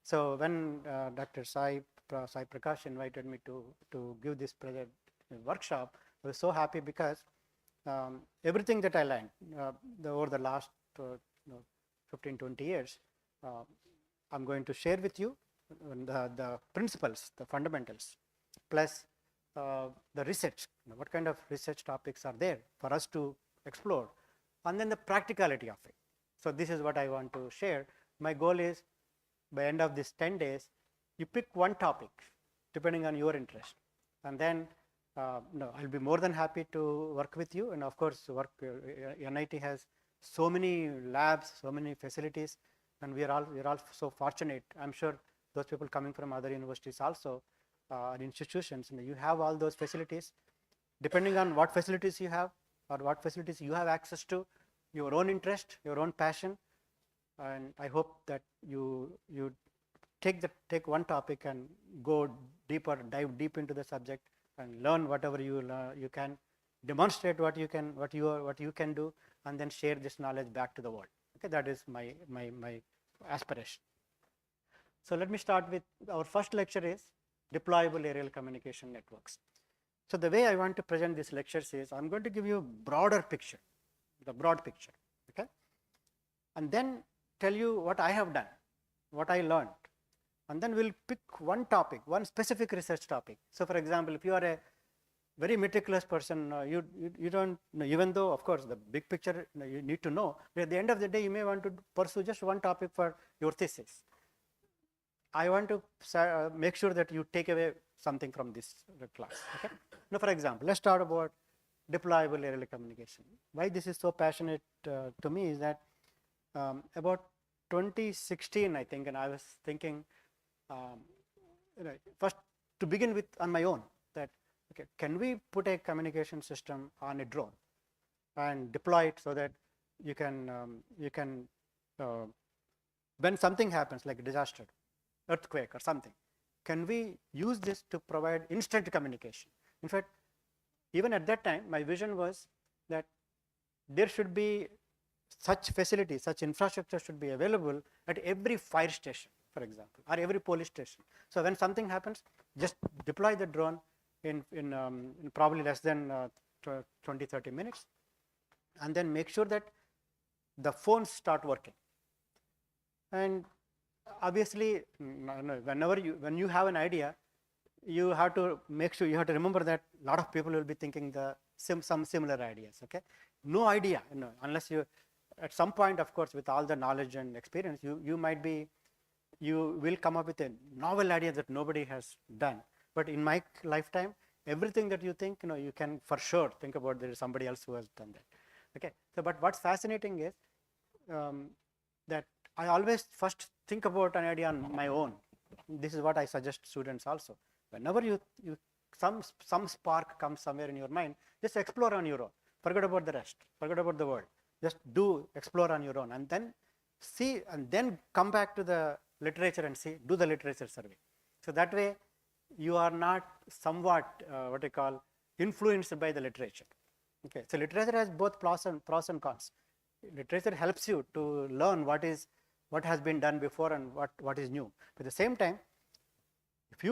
So when Dr. Sai Prakash invited me to give this workshop, I was so happy because everything that I learned over the last 15-20 years, I'm going to share with you the principles, the fundamentals, plus the research, what kind of research topics are there for us to explore, and then the practicality of it. So this is what I want to share. My goal is by end of this 10 days, you pick one topic depending on your interest, and then I'll be more than happy to work with you. And of course, NIT has so many labs, so many facilities, and we are all so fortunate. I'm sure those people coming from other universities also, institutions, you have all those facilities. Depending on what facilities you have or what facilities you have access to, your own interest, your own passion, and I hope that you take one topic and go deeper, dive deep into the subject and learn whatever you can, demonstrate what you can do, and then share this knowledge back to the world. Okay, that is my aspiration. So let me start with our first lecture is deployable aerial communication networks. So the way I want to present this lecture is I'm going to give you a broader picture, the broad picture, okay, and then tell you what I have done, what I learned, and then we'll pick one topic, one specific research topic. So for example, if you are a very meticulous person, you don't, even though of course the big picture you need to know, but at the end of the day you may want to pursue just one topic for your thesis. I want to make sure that you take away something from this class. Okay? Now, for example, let's talk about deployable aerial communication. Why this is so passionate to me is that about 2016, I think, and I was thinking, first to begin with on my own, that okay, can we put a communication system on a drone and deploy it so that you can when something happens like a disaster, earthquake or something, can we use this to provide instant communication? In fact, even at that time, my vision was that there should be such facilities, such infrastructure should be available at every fire station, for example, or every police station. So when something happens, just deploy the drone in probably less than 20, 30 minutes, and then make sure that the phones start working. And obviously, when you have an idea, you have to make sure, you have to remember that a lot of people will be thinking some similar ideas. Okay, no idea, unless you, at some point, of course, with all the knowledge and experience, you will come up with a novel idea that nobody has done. But in my lifetime, everything that you think, you can for sure think about there is somebody else who has done that. Okay, so but what's fascinating is that I always first think about an idea on my own. This is what I suggest students also. Whenever some spark comes somewhere in your mind, just explore on your own. Forget about the rest. Forget about the world. Just explore on your own, and then see, and then come back to the literature and see, do the literature survey. So that way, you are not somewhat what I call influenced by the literature. Okay, so literature has both pros and cons. Literature helps you to learn what has been done before and what is new. At the same time, if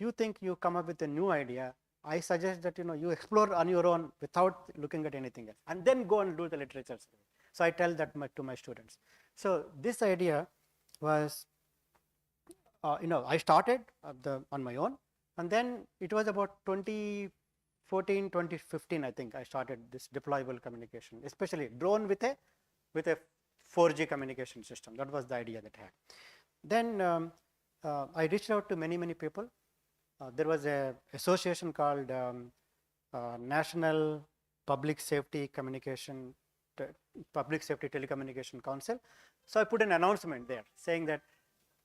you think you come up with a new idea, I suggest that you explore on your own without looking at anything else, and then go and do the literature survey. So I tell that to my students. So this idea was, I started on my own, and then it was about 2014, 2015, I think I started this deployable communication, especially drone with a 4G communication system. That was the idea that I had. Then I reached out to many people. There was a association called National Public Safety Telecommunication Council. So I put an announcement there saying that,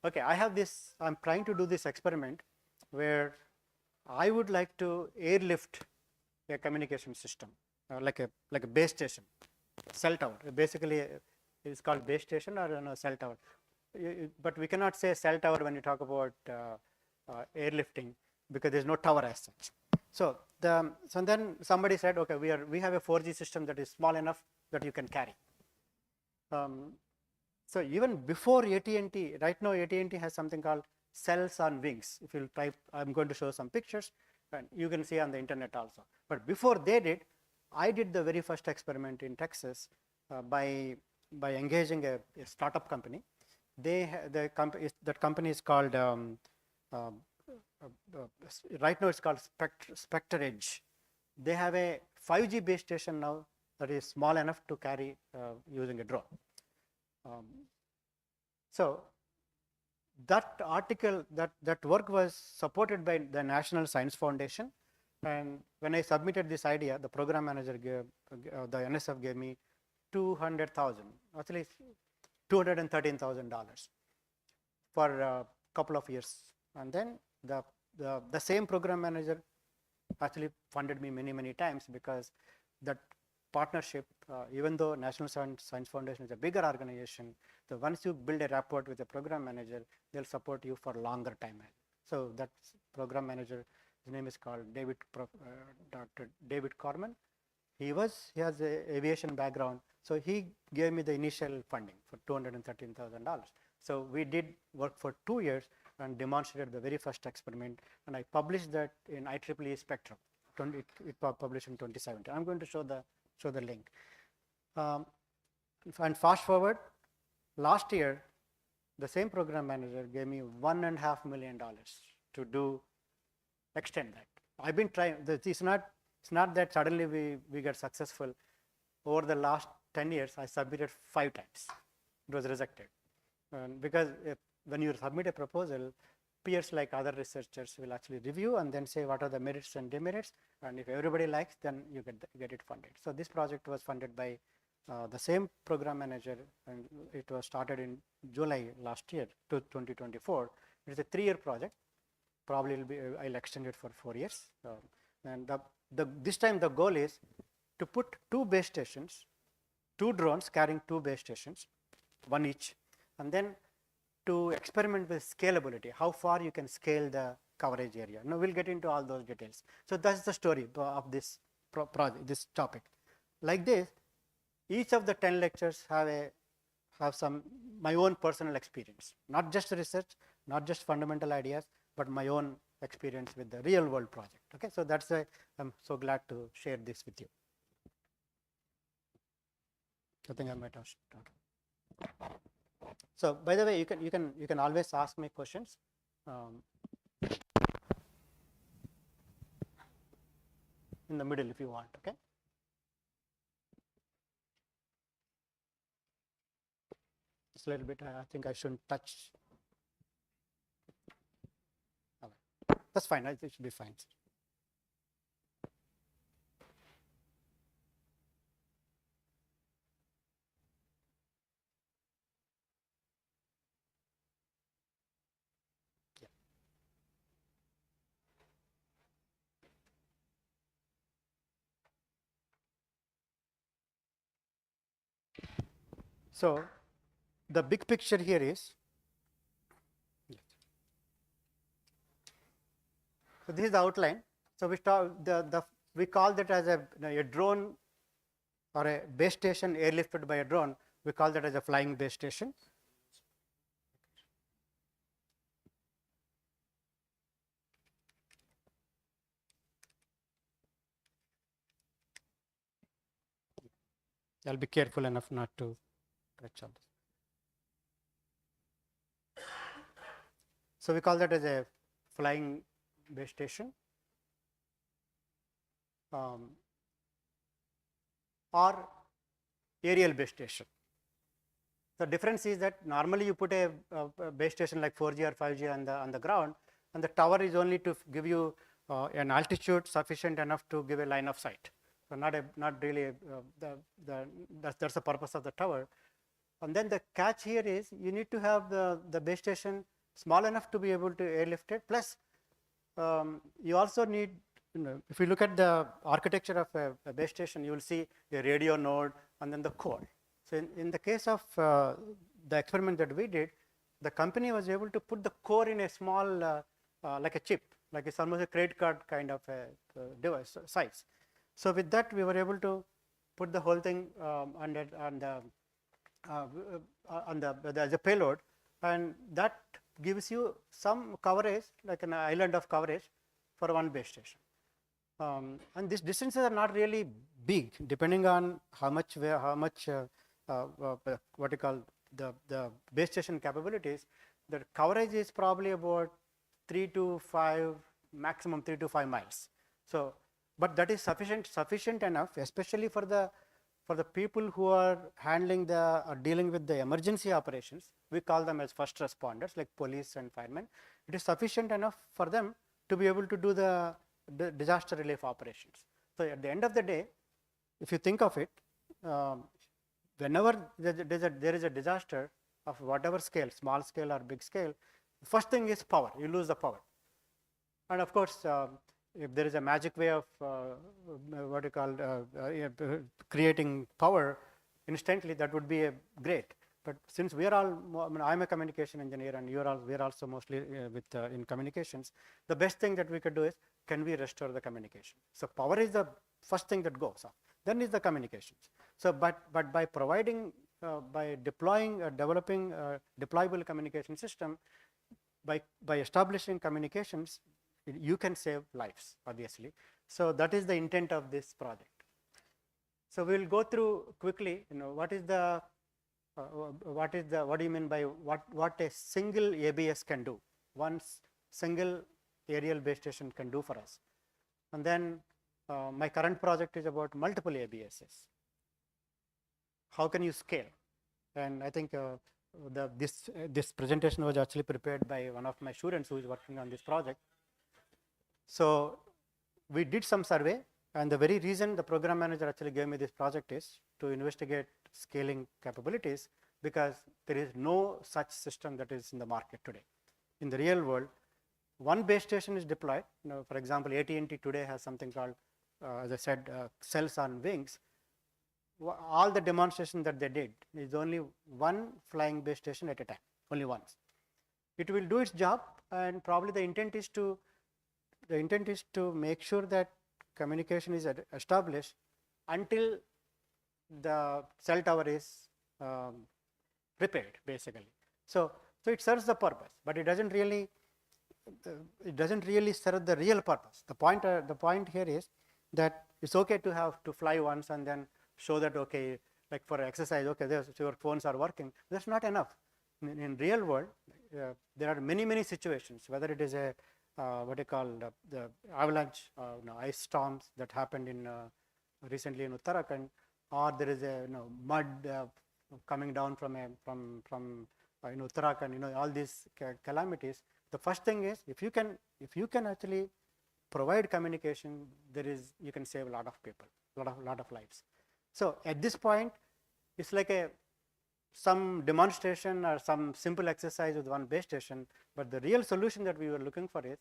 okay, I'm trying to do this experiment where I would like to airlift a communication system, like a base station, cell tower. Basically, it's called base station or cell tower. But we cannot say cell tower when you talk about airlifting, because there's no tower as such. So then somebody said, okay, we have a 4G system that is small enough that you can carry. So even before AT&T, right now AT&T has something called cells on wings. If you type, I'm going to show some pictures, and you can see on the internet also. But before they did, I did the very first experiment in Texas by engaging a startup company. That company is called right now it's called Spectre Edge. They have a 5G base station now that is small enough to carry using a drone. So that article, that work was supported by the National Science Foundation, and when I submitted this idea, the program manager the NSF gave me $200,000, actually $213,000 for a couple of years, and then the same program manager actually funded me many times, because that partnership, even though National Science Foundation is a bigger organization, so once you build a rapport with the program manager, they'll support you for longer time. So that program manager, his name is called Dr. David Corman. He has an aviation background, so he gave me the initial funding for $213,000. So we did work for 2 years and demonstrated the very first experiment, and I published that in IEEE Spectrum. It published in 2017. I'm going to show the link. And fast forward, last year, the same program manager gave me $1.5 million to extend that. I've been trying. It's not that suddenly we get successful. Over the last 10 years, I submitted 5 times. It was rejected. Because when you submit a proposal, peers like other researchers will actually review and then say what are the merits and demerits, and if everybody likes, then you get it funded. So this project was funded by the same program manager, and it was started in July last year to 2024. It's a 3-year project. Probably will be I'll extend it for 4 years. And this time the goal is to put 2 base stations, 2 drones carrying 2 base stations, 1 each, and then to experiment with scalability, how far you can scale the coverage area. Now we'll get into all those details. So that's the story of this project, this topic. Like this, each of the 10 lectures have some my own personal experience, not just research, not just fundamental ideas, but my own experience with the real world project. Okay, so that's why I'm so glad to share this with you. I think I might have started. So by the way, you can always ask me questions. In the middle if you want. Okay. Just a little bit. I think I shouldn't touch. All right. That's fine. It should be fine. So the big picture here is, so this is the outline. So we we call that as a drone or a base station airlifted by a drone. We call that as a flying base station. I'll be careful enough not to touch on this. So we call that as a flying base station, or aerial base station. The difference is that normally you put a base station like 4G or 5G on the ground, and the tower is only to give you an altitude sufficient enough to give a line of sight. So not really that's the purpose of the tower. And then the catch here is you need to have the base station small enough to be able to airlift it. Plus, you also need, if you look at the architecture of a base station, you will see a radio node and then the core. So in the case of the experiment that we did, the company was able to put the core in a small, like a chip, like it's almost a credit card kind of a device size. So with that, we were able to put the whole thing as a payload, and that gives you some coverage, like an island of coverage for one base station. And these distances are not really big, depending on how much what you call the base station capabilities. The coverage is probably about 3 to 5, maximum 3 to 5 miles. So, but that is sufficient enough, especially for the people who are handling dealing with the emergency operations. We call them as first responders, like police and firemen. It is sufficient enough for them to be able to do the disaster relief operations. So at the end of the day, if you think of it, whenever there is a disaster of whatever scale, small scale or big scale, the first thing is power. You lose the power. And of course, if there is a magic way of what you call creating power instantly, that would be great. But since we are all, I'm a communication engineer, and we are also mostly in communications. The best thing that we could do is, can we restore the communication? So power is the first thing that goes off. Then is the communications. So, but by providing, by deploying, developing a deployable communication system, by establishing communications, you can save lives, obviously. So that is the intent of this project. So we will go through quickly, what do you mean by what a single ABS can do? One single aerial base station can do for us. And then my current project is about multiple ABSs. How can you scale? And I think this presentation was actually prepared by one of my students who is working on this project. So we did some survey, and the very reason the program manager actually gave me this project is to investigate scaling capabilities, because there is no such system that is in the market today. In the real world, one base station is deployed. For example, AT&T today has something called, as I said, cells on wings. All the demonstration that they did is only one flying base station at a time, only once. It will do its job, and probably the intent is to make sure that communication is established until the cell tower is prepared, basically. So it serves the purpose, but it doesn't really serve the real purpose. The point here is that it's okay to fly once and then show that, okay, like for exercise, okay, your phones are working. That's not enough. In real world, there are many situations, whether it is a what you call the avalanche, ice storms that happened in recently in Uttarakhand, or there is a mud coming down from Uttarakhand. All these calamities. The first thing is, if you can actually provide communication, you can save a lot of people, lot of lives. So at this point, it's like some demonstration or some simple exercise with one base station, but the real solution that we were looking for is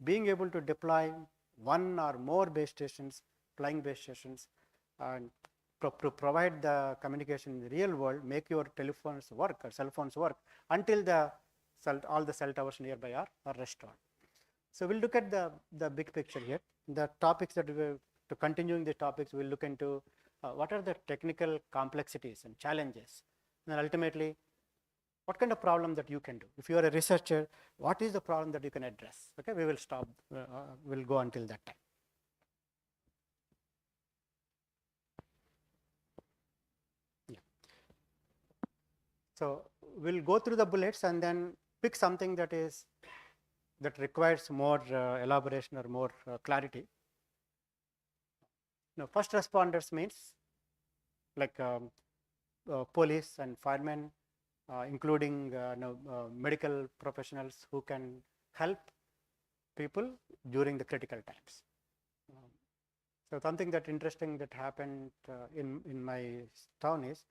being able to deploy one or more base stations, flying base stations, and to provide the communication in the real world, make your telephones work or cell phones work until all the cell towers nearby are restored. So we'll look at the big picture here. The topics that to continuing the topics, we'll look into what are the technical complexities and challenges, and ultimately, what kind of problem that you can do. If you are a researcher, what is the problem that you can address? Okay, we will stop, we'll go until that time. Yeah. So we'll go through the bullets and then pick something that requires more elaboration or more clarity. Now, first responders means like police and firemen, including medical professionals who can help people during the critical times. So something that interesting that happened in my town is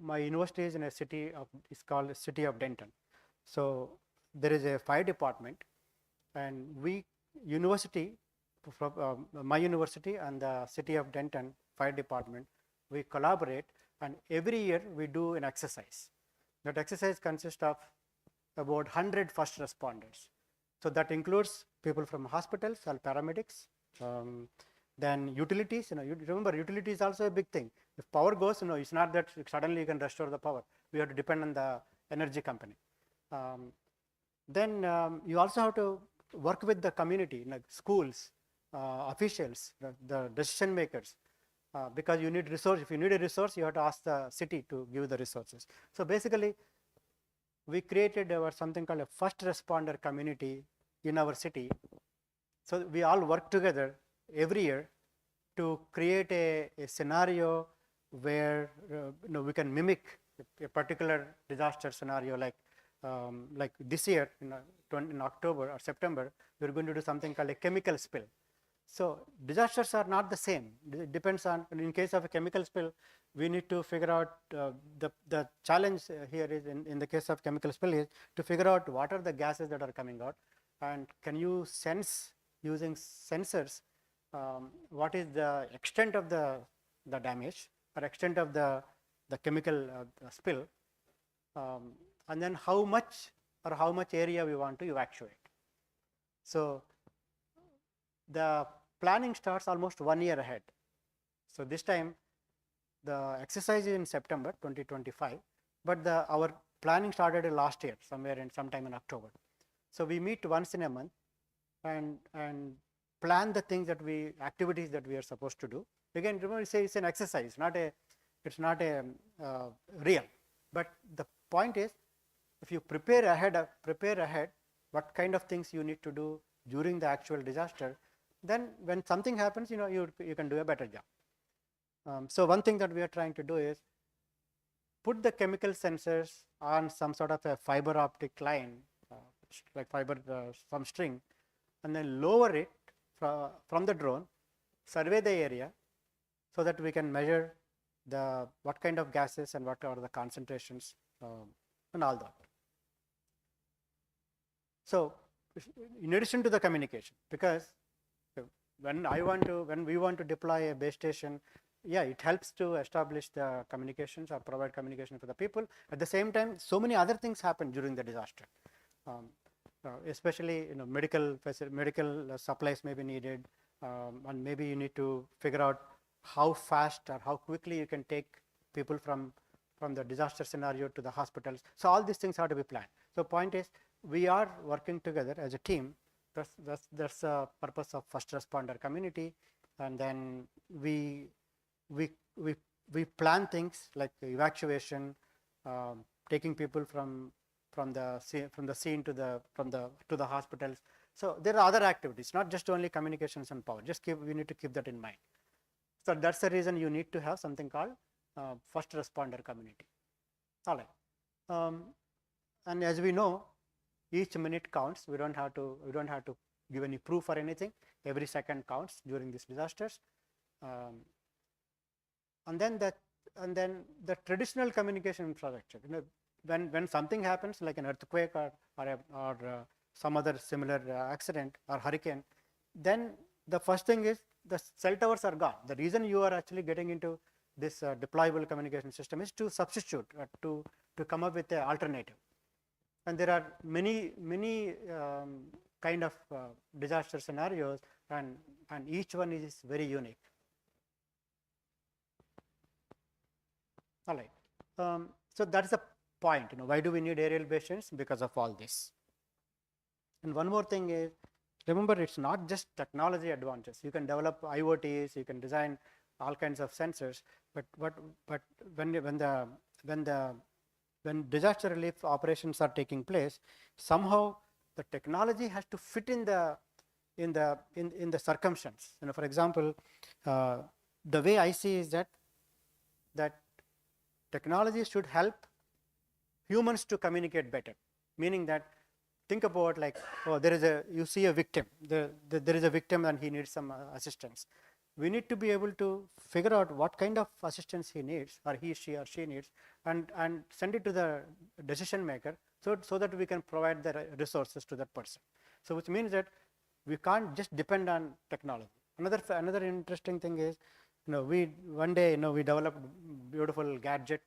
my university is in a city it's called City of Denton. So there is a fire department, and my university and the City of Denton fire department, we collaborate, and every year we do an exercise. That exercise consists of about 100 first responders. So that includes people from hospitals or paramedics, then utilities. You remember, utility is also a big thing. If power goes, it's not that suddenly you can restore the power. We have to depend on the energy company. Then you also have to work with the community, like schools, officials, the decision makers, because you need resource. If you need a resource, you have to ask the city to give the resources. So basically, we created something called a first responder community in our city. So we all work together every year to create a scenario where we can mimic a particular disaster scenario, like this year in October or September, we're going to do something called a chemical spill. So disasters are not the same. It depends on, in case of a chemical spill, we need to figure out the challenge here is in the case of chemical spill is to figure out what are the gases that are coming out, and can you sense using sensors what is the extent of the damage or extent of the chemical spill, and then how much area we want to evacuate. So the planning starts almost 1 year ahead. So this time the exercise is in September 2025, but our planning started last year, sometime in October. So we meet once in a month and plan the things activities that we are supposed to do. Again, remember, it's an exercise, it's not a real. But the point is, if you prepare ahead what kind of things you need to do during the actual disaster, then when something happens, you can do a better job. So one thing that we are trying to do is put the chemical sensors on some sort of a fiber optic line, like some string, and then lower it from the drone, survey the area, so that we can measure what kind of gases and what are the concentrations and all that. So, in addition to the communication, because when we want to deploy a base station, yeah, it helps to establish the communications or provide communication for the people. At the same time, so many other things happen during the disaster. Especially, medical supplies may be needed, and maybe you need to figure out how fast or how quickly you can take people from the disaster scenario to the hospitals. So all these things have to be planned. So point is, we are working together as a team. That's the purpose of first responder community, and then we plan things like evacuation, taking people from the scene to the hospitals. So there are other activities, not just only communications and power. We need to keep that in mind. So that's the reason you need to have something called first responder community. All right, and as we know, each minute counts. We don't have to give any proof or anything. Every second counts during these disasters. And then the traditional communication infrastructure. When something happens, like an earthquake or some other similar accident or hurricane, then the first thing is the cell towers are gone. The reason you are actually getting into this deployable communication system is to substitute, to come up with an alternative. And there are many kind of disaster scenarios, and each one is very unique. All right. So that's the point. Why do we need aerial base stations? Because of all this. And one more thing is, remember, it's not just technology advances. You can develop IoTs, you can design all kinds of sensors, but when disaster relief operations are taking place, somehow the technology has to fit in the circumstance. For example, the way I see is that technology should help humans to communicate better. Meaning that, think about, like, you see a victim. There is a victim and he needs some assistance. We need to be able to figure out what kind of assistance he needs, or she needs, and send it to the decision maker, so that we can provide the resources to that person. So which means that we can't just depend on technology. Another interesting thing is, one day we developed a beautiful gadget,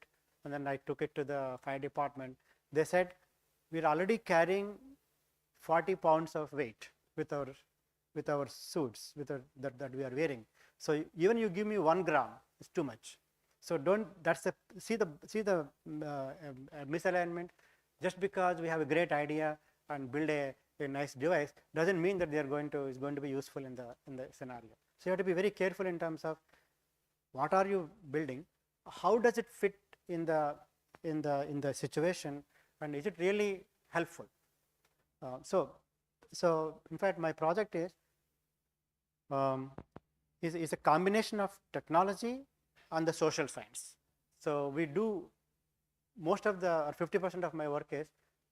and then I took it to the fire department. They said, we're already carrying 40 pounds of weight with our suits that we are wearing. So even you give me 1 gram, it's too much. So see the misalignment. Just because we have a great idea and build a nice device doesn't mean that it's going to be useful in the scenario. So you have to be very careful in terms of what are you building, how does it fit in the situation, and is it really helpful? So in fact, my project is a combination of technology and the social science. So we do most of 50% of my work is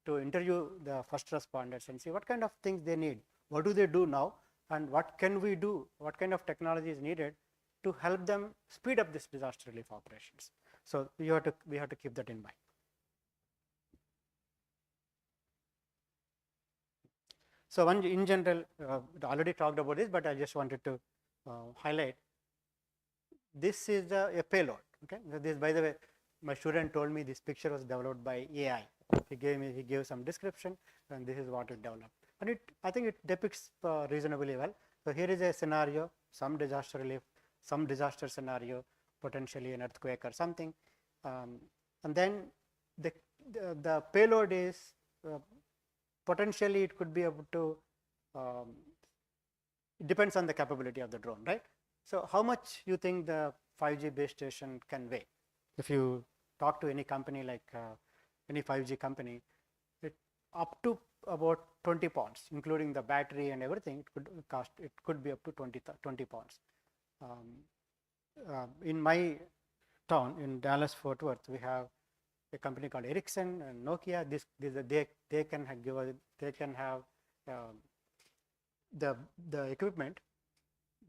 to interview the first responders and see what kind of things they need, what do they do now, and what can we do, what kind of technology is needed to help them speed up this disaster relief operations. So we have to keep that in mind. So in general, I already talked about this, but I just wanted to highlight. This is a payload. Okay, this, by the way, my student told me this picture was developed by AI. He gave some description, and this is what it developed. And I think it depicts reasonably well. So here is a scenario, some disaster relief, some disaster scenario, potentially an earthquake or something, and then the payload is potentially it could be able to. It depends on the capability of the drone, right? So how much you think the 5G base station can weigh? If you talk to any company, like any 5G company, up to about 20 pounds, including the battery and everything, it could be up to 20 pounds. In my town, in Dallas Fort Worth, we have a company called Ericsson and Nokia. They can have the equipment,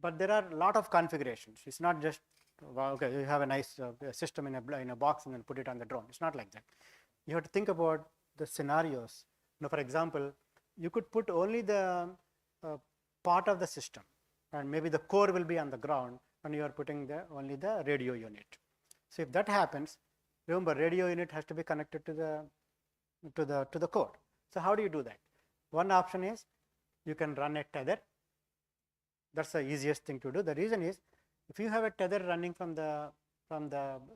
but there are a lot of configurations. It's not just okay, you have a nice system in a box and then put it on the drone. It's not like that. You have to think about the scenarios. For example, you could put only the part of the system, and maybe the core will be on the ground, and you are putting only the radio unit. So if that happens, remember, radio unit has to be connected to the core. So how do you do that? One option is you can run a tether. That's the easiest thing to do. The reason is, if you have a tether running from the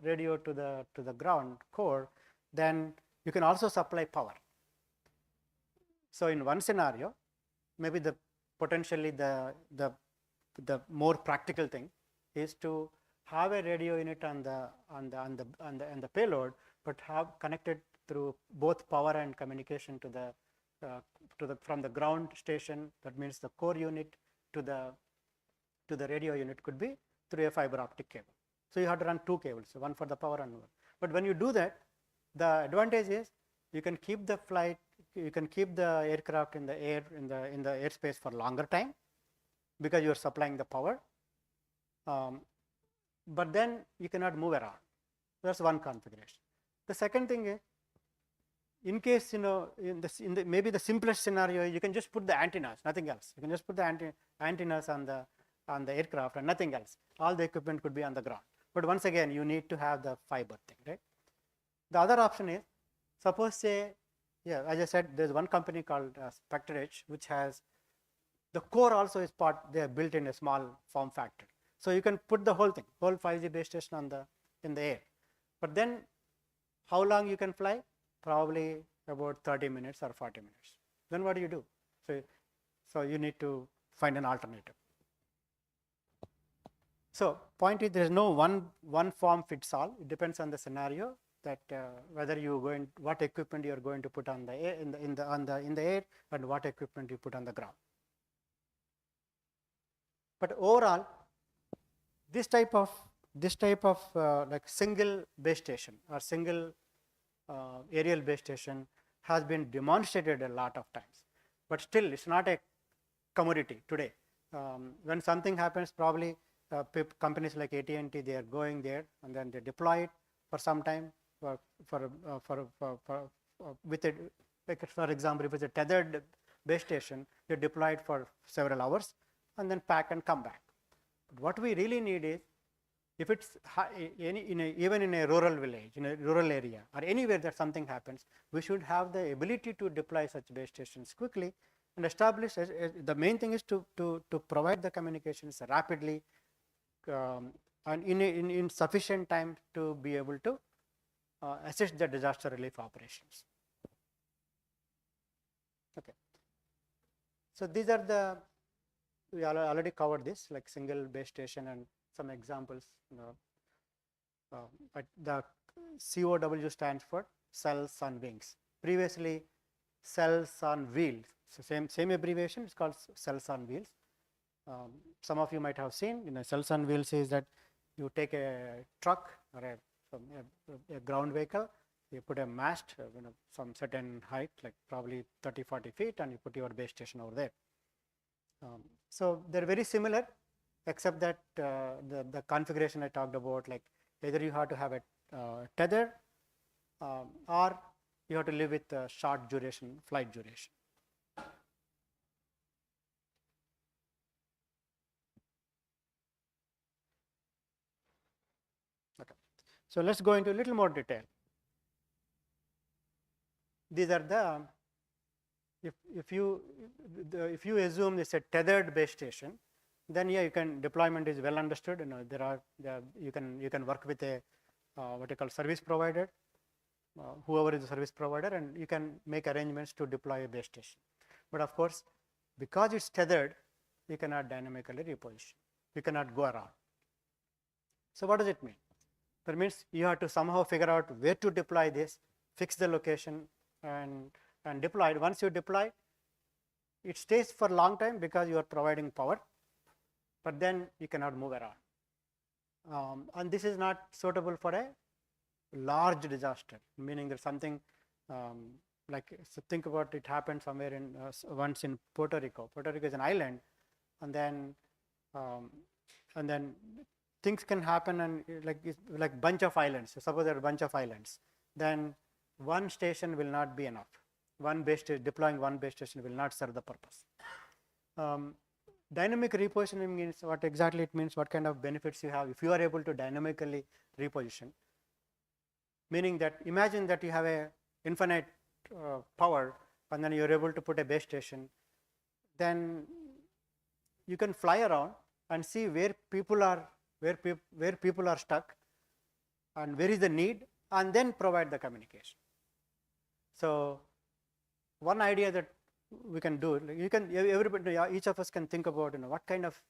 radio to the ground core, then you can also supply power. So in one scenario, maybe potentially the more practical thing is to have a radio unit on the payload, but have connected through both power and communication from the ground station. That means the core unit to the radio unit could be through a fiber optic cable. So you have to run two cables, one for the power and one. But when you do that, the advantage is you can keep the flight, you can keep the aircraft in the air in the airspace for longer time because you are supplying the power. But then you cannot move around. That's one configuration. The second thing is, in case maybe the simplest scenario, you can just put the antennas, nothing else. You can just put the antennas on the aircraft and nothing else. All the equipment could be on the ground. But once again, you need to have the fiber thing, right? The other option is, suppose as I said, there's one company called Spectre Edge, which has the core also is they are built in a small form factor. So you can put the whole 5G base station in the air. But then how long you can fly? Probably about 30 minutes or 40 minutes. Then what do you do? So you need to find an alternative. So point is, there is no one form fits all. It depends on the scenario, that whether what equipment you are going to put on the air in the air, and what equipment you put on the ground. But overall, this type of like single base station or single aerial base station has been demonstrated a lot of times, but still it's not a commodity today. When something happens, probably companies like AT&T, they are going there and then they deploy it for some time with it. Like for example, if it's a tethered base station, they deploy it for several hours and then pack and come back. But what we really need is, if it's even in a rural village, in a rural area, or anywhere that something happens, we should have the ability to deploy such base stations quickly and establish. The main thing is to provide the communications rapidly and in sufficient time to be able to assist the disaster relief operations. Okay. So these are we already covered this, like single base station and some examples. The COW stands for cells on wings. Previously, cells on wheels. So same abbreviation. It's called cells on wheels. Some of you might have seen. Cells on wheels is that you take a truck or a ground vehicle. You put a mast, some certain height, like probably 30-40 feet, and you put your base station over there. So they're very similar, except that the configuration I talked about, like either you have to have a tether or you have to live with short duration, flight duration. Okay. So let's go into a little more detail. These are if you assume it's a tethered base station, then you can deployment is well understood. You can work with a what you call service provider, whoever is the service provider, and you can make arrangements to deploy a base station. But of course, because it's tethered, you cannot dynamically reposition. You cannot go around. So what does it mean? That means you have to somehow figure out where to deploy this, fix the location, and deploy it. Once you deploy, it stays for a long time because you are providing power, but then you cannot move around. And this is not suitable for a large disaster, meaning that something so think about it happened somewhere in once in Puerto Rico. Puerto Rico is an island, and then things can happen, and it's like bunch of islands. So suppose there are a bunch of islands, then one station will not be enough. Deploying one base station will not serve the purpose. Dynamic repositioning means what exactly it means, what kind of benefits you have if you are able to dynamically reposition. Meaning that imagine that you have a infinite power, and then you're able to put a base station, then you can fly around and see where people are stuck and where is the need, and then provide the communication. So one idea that we can do, everybody, each of us can think about what kind of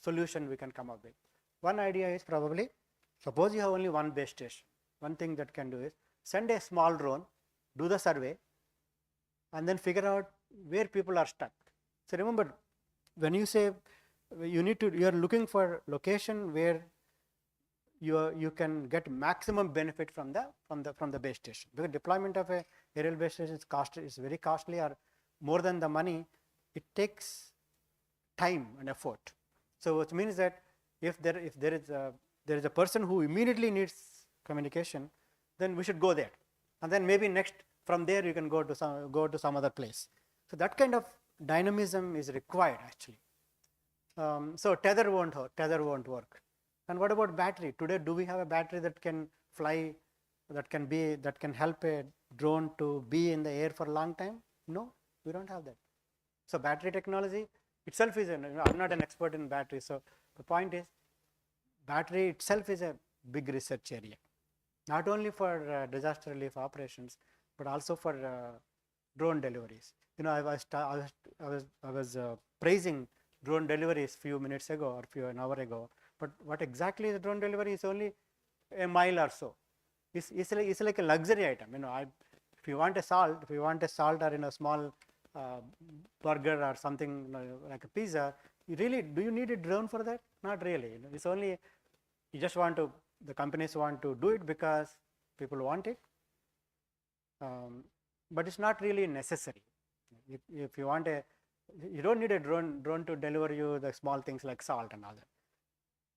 solution we can come up with. One idea is probably, suppose you have only one base station, one thing that can do is send a small drone, do the survey, and then figure out where people are stuck. So remember, when you say you are looking for location where you can get maximum benefit from the base station, because deployment of a aerial base station is very costly, or more than the money, it takes time and effort. So it means that if there is a person who immediately needs communication, then we should go there, and then maybe next from there you can go to some other place. So that kind of dynamism is required actually. So tether won't work. And what about battery? Today, do we have a battery that can fly, that can help a drone to be in the air for a long time? No, we don't have that. So battery technology itself is I'm not an expert in battery, so the point is battery itself is a big research area, not only for disaster relief operations, but also for drone deliveries. I was praising drone deliveries few minutes ago or an hour ago, but what exactly is drone delivery is only a mile or so. It's like a luxury item. If you want a salt or in a small burger or something like a pizza, do you need a drone for that? Not really. It's only the companies want to do it because people want it, but it's not really necessary. If you want you don't need a drone to deliver you the small things like salt and all that.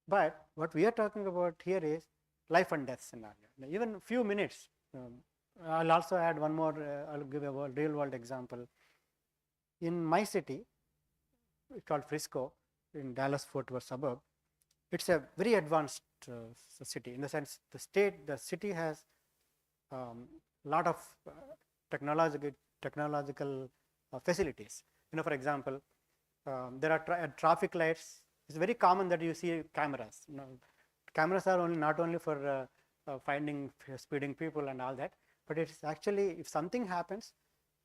But what we are talking about here is life and death scenario. Even a few minutes. I'll also add one more. I'll give a real world example. In my city, it's called Frisco, in Dallas-Fort Worth suburb. It's a very advanced city in the sense the city has lot of technological facilities. For example, there are traffic lights. It's very common that you see cameras. Cameras are not only for finding speeding people and all that, but it's actually, if something happens,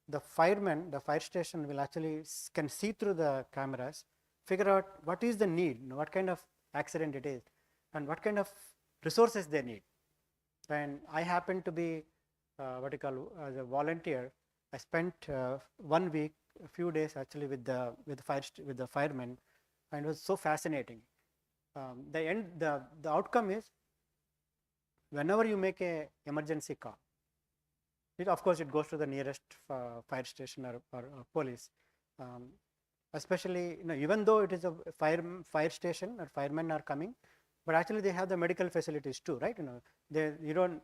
the fire station will actually can see through the cameras, figure out what is the need, what kind of accident it is, and what kind of resources they need. And I happen to be as a volunteer. I spent 1 week, a few days actually with the firemen, and it was so fascinating. The outcome is, whenever you make a emergency call, of course it goes to the nearest fire station or police. Especially, even though it is a fire station or firemen are coming, but actually they have the medical facilities too, right? You don't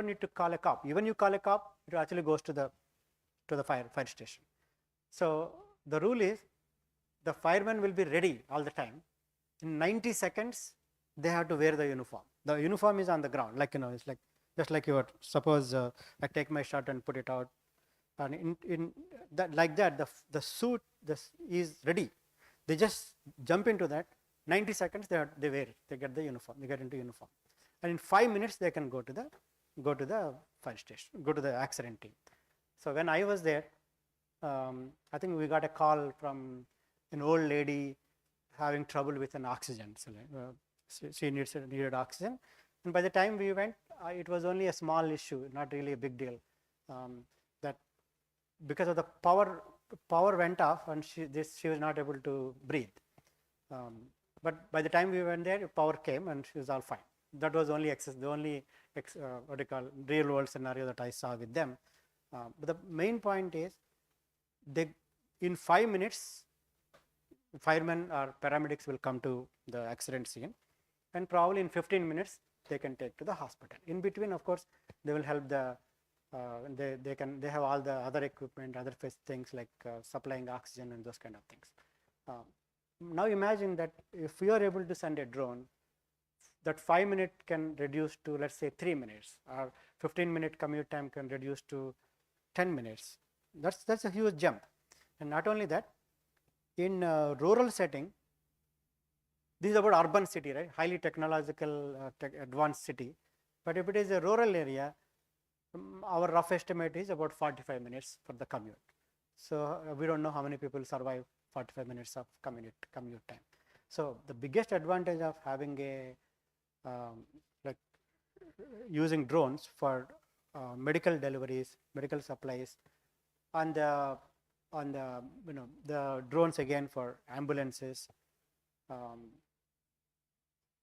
need to call a cop. Even you call a cop, it actually goes to the fire station. So the rule is, the firemen will be ready all the time. In 90 seconds, they have to wear the uniform. The uniform is on the ground, it's like just like suppose I take my shirt and put it out, and in that, like that, the suit is ready. They just jump into that. 90 seconds they wear it. They get the uniform. They get into uniform, and in 5 minutes they can go to the fire station, go to the accident team. So when I was there, I think we got a call from an old lady having trouble with an oxygen. So she needed oxygen, and by the time we went, it was only a small issue, not really a big deal. That because of the power went off, and she was not able to breathe. But by the time we went there, power came and she was all fine. that was only the only what do you call real world scenario that I saw with them. But the main point is, in 5 minutes, firemen or paramedics will come to the accident scene, and probably in 15 minutes they can take to the hospital. In between, of course, they will help the they have all the other equipment, other things like supplying oxygen and those kind of things. Now imagine that if we are able to send a drone, that 5 minute can reduce to, let's say, 3 minutes, or 15-minute commute time can reduce to 10 minutes. That's a huge jump. And not only that, in rural setting, this is about urban city, right? Highly technological, advanced city. But if it is a rural area, our rough estimate is about 45 minutes for the commute. So we don't know how many people survive 45 minutes of commute time. So the biggest advantage of having a like using drones for medical deliveries, medical supplies, and the drones again for ambulances,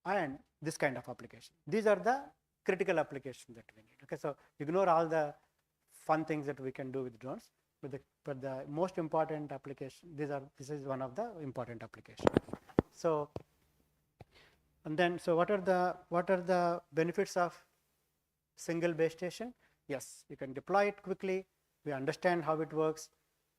and this kind of application. These are the critical applications that we need. Okay, so ignore all the fun things that we can do with drones, but the most important application, this is one of the important applications. So, and then, so what are the benefits of single base station? Yes, you can deploy it quickly. We understand how it works.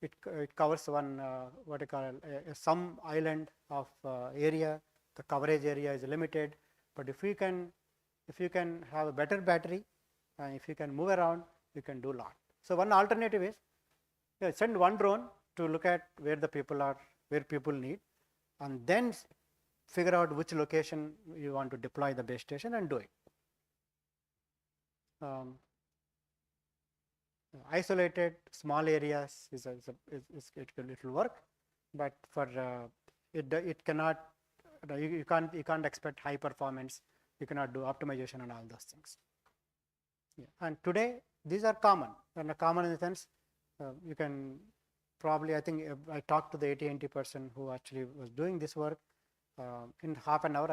It covers one what you call some island of area. The coverage area is limited, but if you can have a better battery, and if you can move around, you can do a lot. So one alternative is send one drone to look at where the people are, where people need, and then figure out which location you want to deploy the base station and do it. Isolated small areas it will work, but for it cannot, you can't expect high performance. You cannot do optimization and all those things. Yeah. And today these are common, and common in the sense you can probably, I think I talked to the AT&T person who actually was doing this work. In half an hour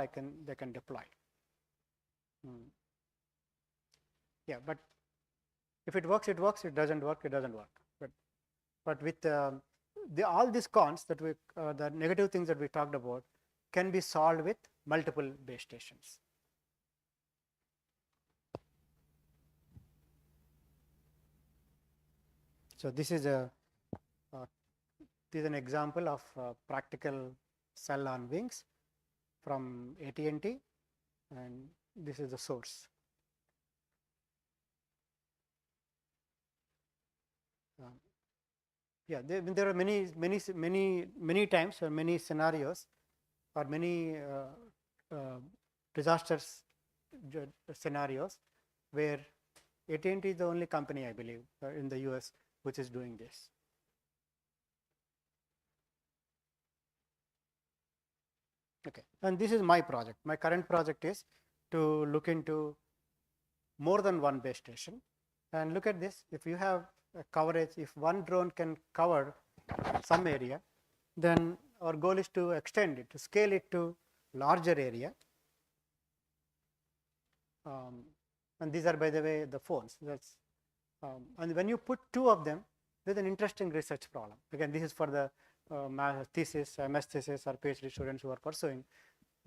they can deploy. Yeah, but if it works, it works. It doesn't work, it doesn't work. But with all these cons that the negative things that we talked about can be solved with multiple base stations. So this is an example of practical cell on wings from AT&T, and this is the source. Yeah, there are many times or many scenarios or many disasters scenarios where AT&T is the only company, I believe, in the US which is doing this. Okay, and this is my project. My current project is to look into more than one base station, and look at this. If you have a coverage, if one drone can cover some area, then our goal is to extend it, to scale it to larger area. And these are, by the way, the phones. That's and when you put two of them, there's an interesting research problem. Again, this is for the thesis, MS thesis, or PhD students who are pursuing.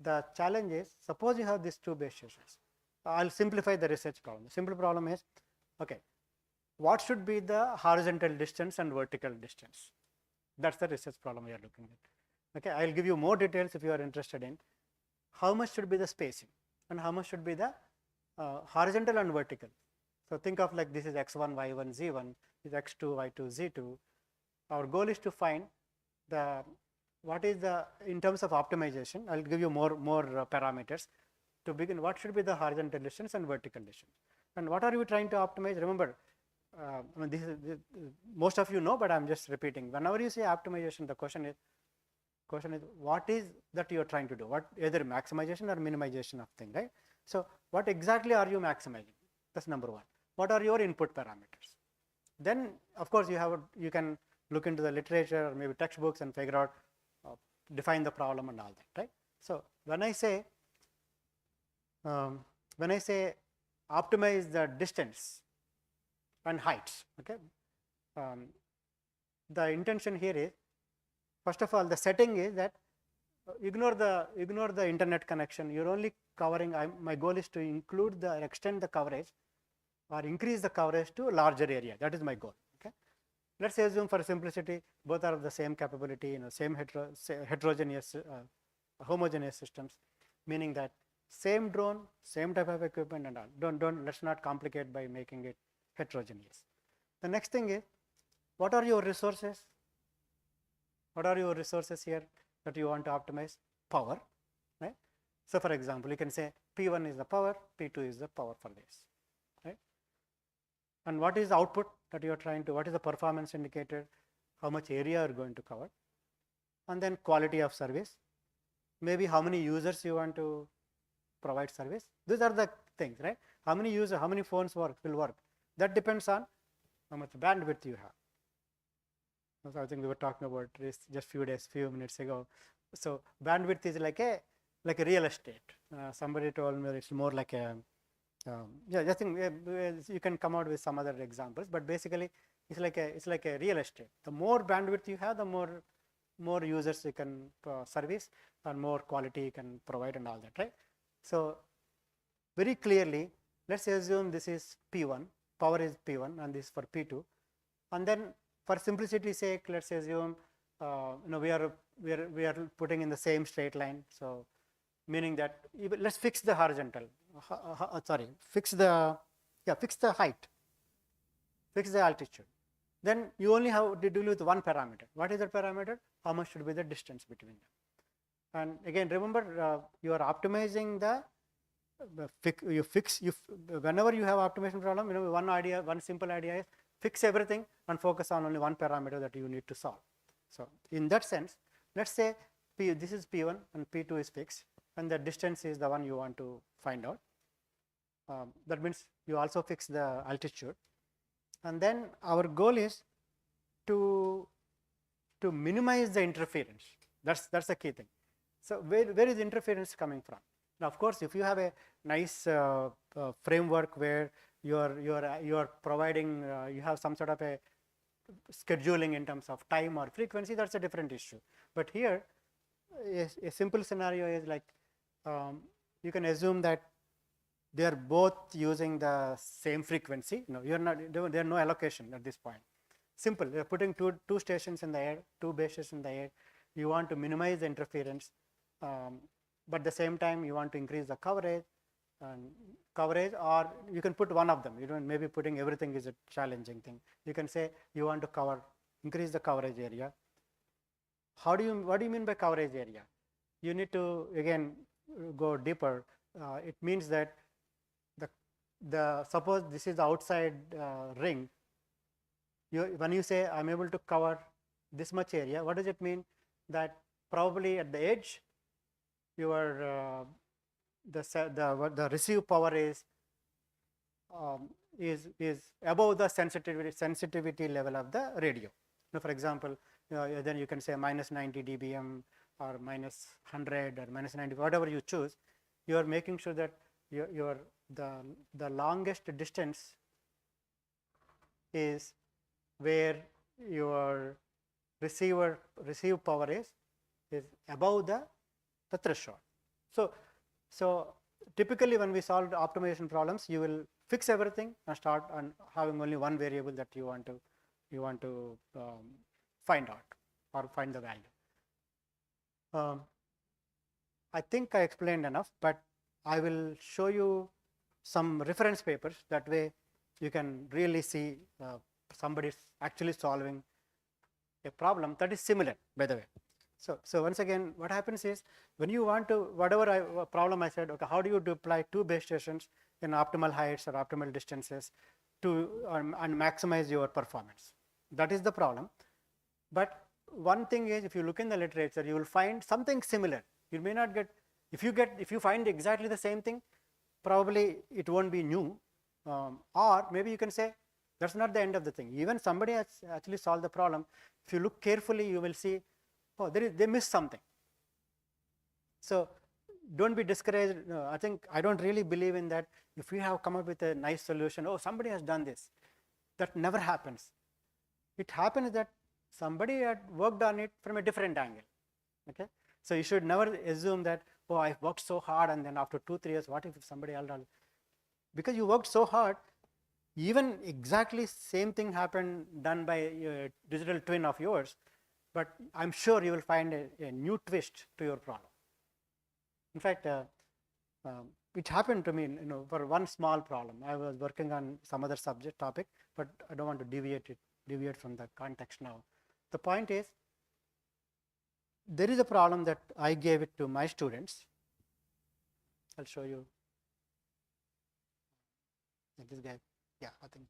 The challenge is, suppose you have these two base stations. I'll simplify the research problem. The simple problem is, okay, what should be the horizontal distance and vertical distance? That's the research problem we are looking at. Okay, I'll give you more details if you are interested in. How much should be the spacing, and how much should be the horizontal and vertical? So think of like this is x1, y1, z1, this is x2, y2, z2. Our goal is to find what is the, in terms of optimization, I'll give you more parameters. To begin, what should be the horizontal distance and vertical distance? And what are you trying to optimize? Remember, I mean, this most of you know, but I'm just repeating. Whenever you say optimization, the question is what is that you are trying to do? What, either maximization or minimization of thing, right? So what exactly are you maximizing? That's number one. What are your input parameters? Then, of course, you can look into the literature or maybe textbooks and figure out, define the problem and all that, right? So when I say when I say optimize the distance and heights, okay, the intention here is, first of all, the setting is that ignore the internet connection. You're only covering. My goal is to extend the coverage or increase the coverage to a larger area. That is my goal. Okay, let's assume for simplicity both are of the same capability, same heterogeneous, homogeneous systems, meaning that same drone, same type of equipment and all. Let's not complicate by making it heterogeneous. The next thing is, what are your resources? What are your resources here that you want to optimize? Power, right? So for example, you can say P1 is the power, P2 is the power for this, right? And what is the output that you are trying to, what is the performance indicator, how much area you are going to cover, and then quality of service, maybe how many users you want to provide service. These are the things, right? How many users, how many phones will work. That depends on how much bandwidth you have. So I think we were talking about this just few minutes ago. So bandwidth is like a real estate. Somebody told me it's more like a yeah. I think you can come out with some other examples, but basically it's like a real estate. The more bandwidth you have, the more users you can service and more quality you can provide and all that, right? So very clearly, let's assume this is P1, power is P1, and this is for P2, and then for simplicity's sake, let's assume we are putting in the same straight line. So meaning that let's fix the horizontal. Fix the height, fix the altitude. Then you only have to deal with one parameter. What is that parameter? How much should be the distance between them? And again, remember, you are optimizing whenever you have optimization problem, one simple idea is fix everything and focus on only one parameter that you need to solve. So in that sense, let's say this is P1 and P2 is fixed, and the distance is the one you want to find out. That means you also fix the altitude, and then our goal is to minimize the interference. That's the key thing. So where is interference coming from? Now, of course, if you have a nice framework where you are providing, you have some sort of a scheduling in terms of time or frequency, that's a different issue. But here, a simple scenario is like you can assume that they are both using the same frequency. There are no allocation at this point. Simple. You are putting two stations in the air, two base stations in the air. You want to minimize the interference, but at the same time you want to increase the coverage. Or you can put one of them. Maybe putting everything is a challenging thing. You can say you want to increase the coverage area. What do you mean by coverage area? You need to again go deeper. It means that suppose this is the outside ring. When you say I'm able to cover this much area, what does it mean? That probably at the edge, the receive power is above the sensitivity level of the radio. For example, then you can say minus 90 dBm or minus 100 or minus 90, whatever you choose. You are making sure that the longest distance is where your receive power is above the threshold. So typically when we solve optimization problems, you will fix everything and start on having only one variable that you want to find out or find the value. I think I explained enough, but I will show you some reference papers. That way you can really see somebody is actually solving a problem that is similar, by the way. So once again, what happens is when you want to, whatever problem I said, okay, how do you deploy two base stations in optimal heights or optimal distances to and maximize your performance? That is the problem. But one thing is, if you look in the literature, you will find something similar. You may not get, if you find exactly the same thing, probably it won't be new, or maybe you can say that's not the end of the thing. Even somebody has actually solved the problem. If you look carefully, you will see, oh, they missed something. So don't be discouraged. No, I don't really believe in that. If we have come up with a nice solution, oh, somebody has done this. That never happens. It happens that somebody had worked on it from a different angle. Okay, so you should never assume that, oh, I worked so hard, and then after 2-3 years, what if somebody else done? Because you worked so hard, even exactly same thing happened done by a digital twin of yours, but I'm sure you will find a new twist to your problem. In fact, it happened to me, for one small problem. I was working on some other subject topic, but I don't want to deviate from the context now. The point is, there is a problem that I gave it to my students. I'll show you. This guy, yeah, I think.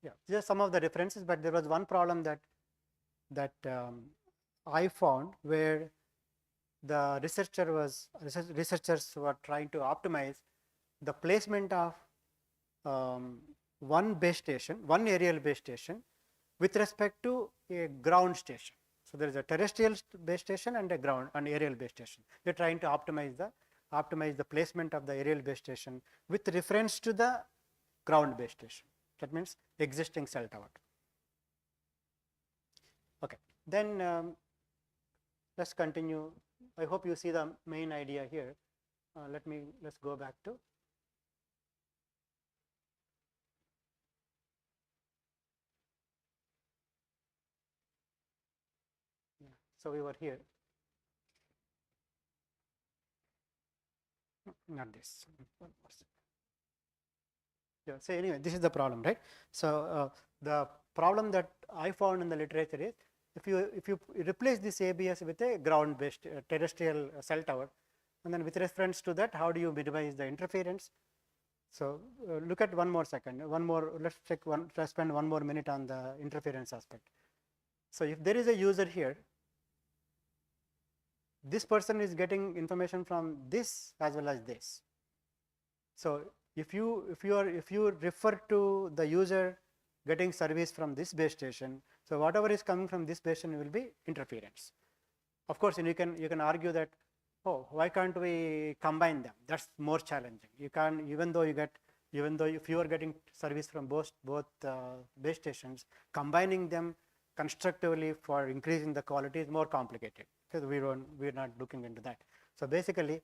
Yeah, these are some of the references, but there was one problem that I found where the researchers were trying to optimize the placement of one base station, one aerial base station, with respect to a ground station. So there is a terrestrial base station and an aerial base station. They're trying to optimize the placement of the aerial base station with reference to the ground base station. That means existing cell tower. Okay, then let's continue. I hope you see the main idea here. Let's go back to. Yeah, so we were here. Not this. Yeah, so anyway, this is the problem, right? So the problem that I found in the literature is, if you replace this ABS with a ground-based terrestrial cell tower, and then with reference to that, how do you minimize the interference? So look at one more second. Let's spend one more minute on the interference aspect. So if there is a user here, this person is getting information from this as well as this. So if you refer to the user getting service from this base station, so whatever is coming from this base station will be interference. Of course, you can argue that, oh, why can't we combine them? That's more challenging. You can't, even though if you are getting service from both base stations, combining them constructively for increasing the quality is more complicated, because we're not looking into that. So basically,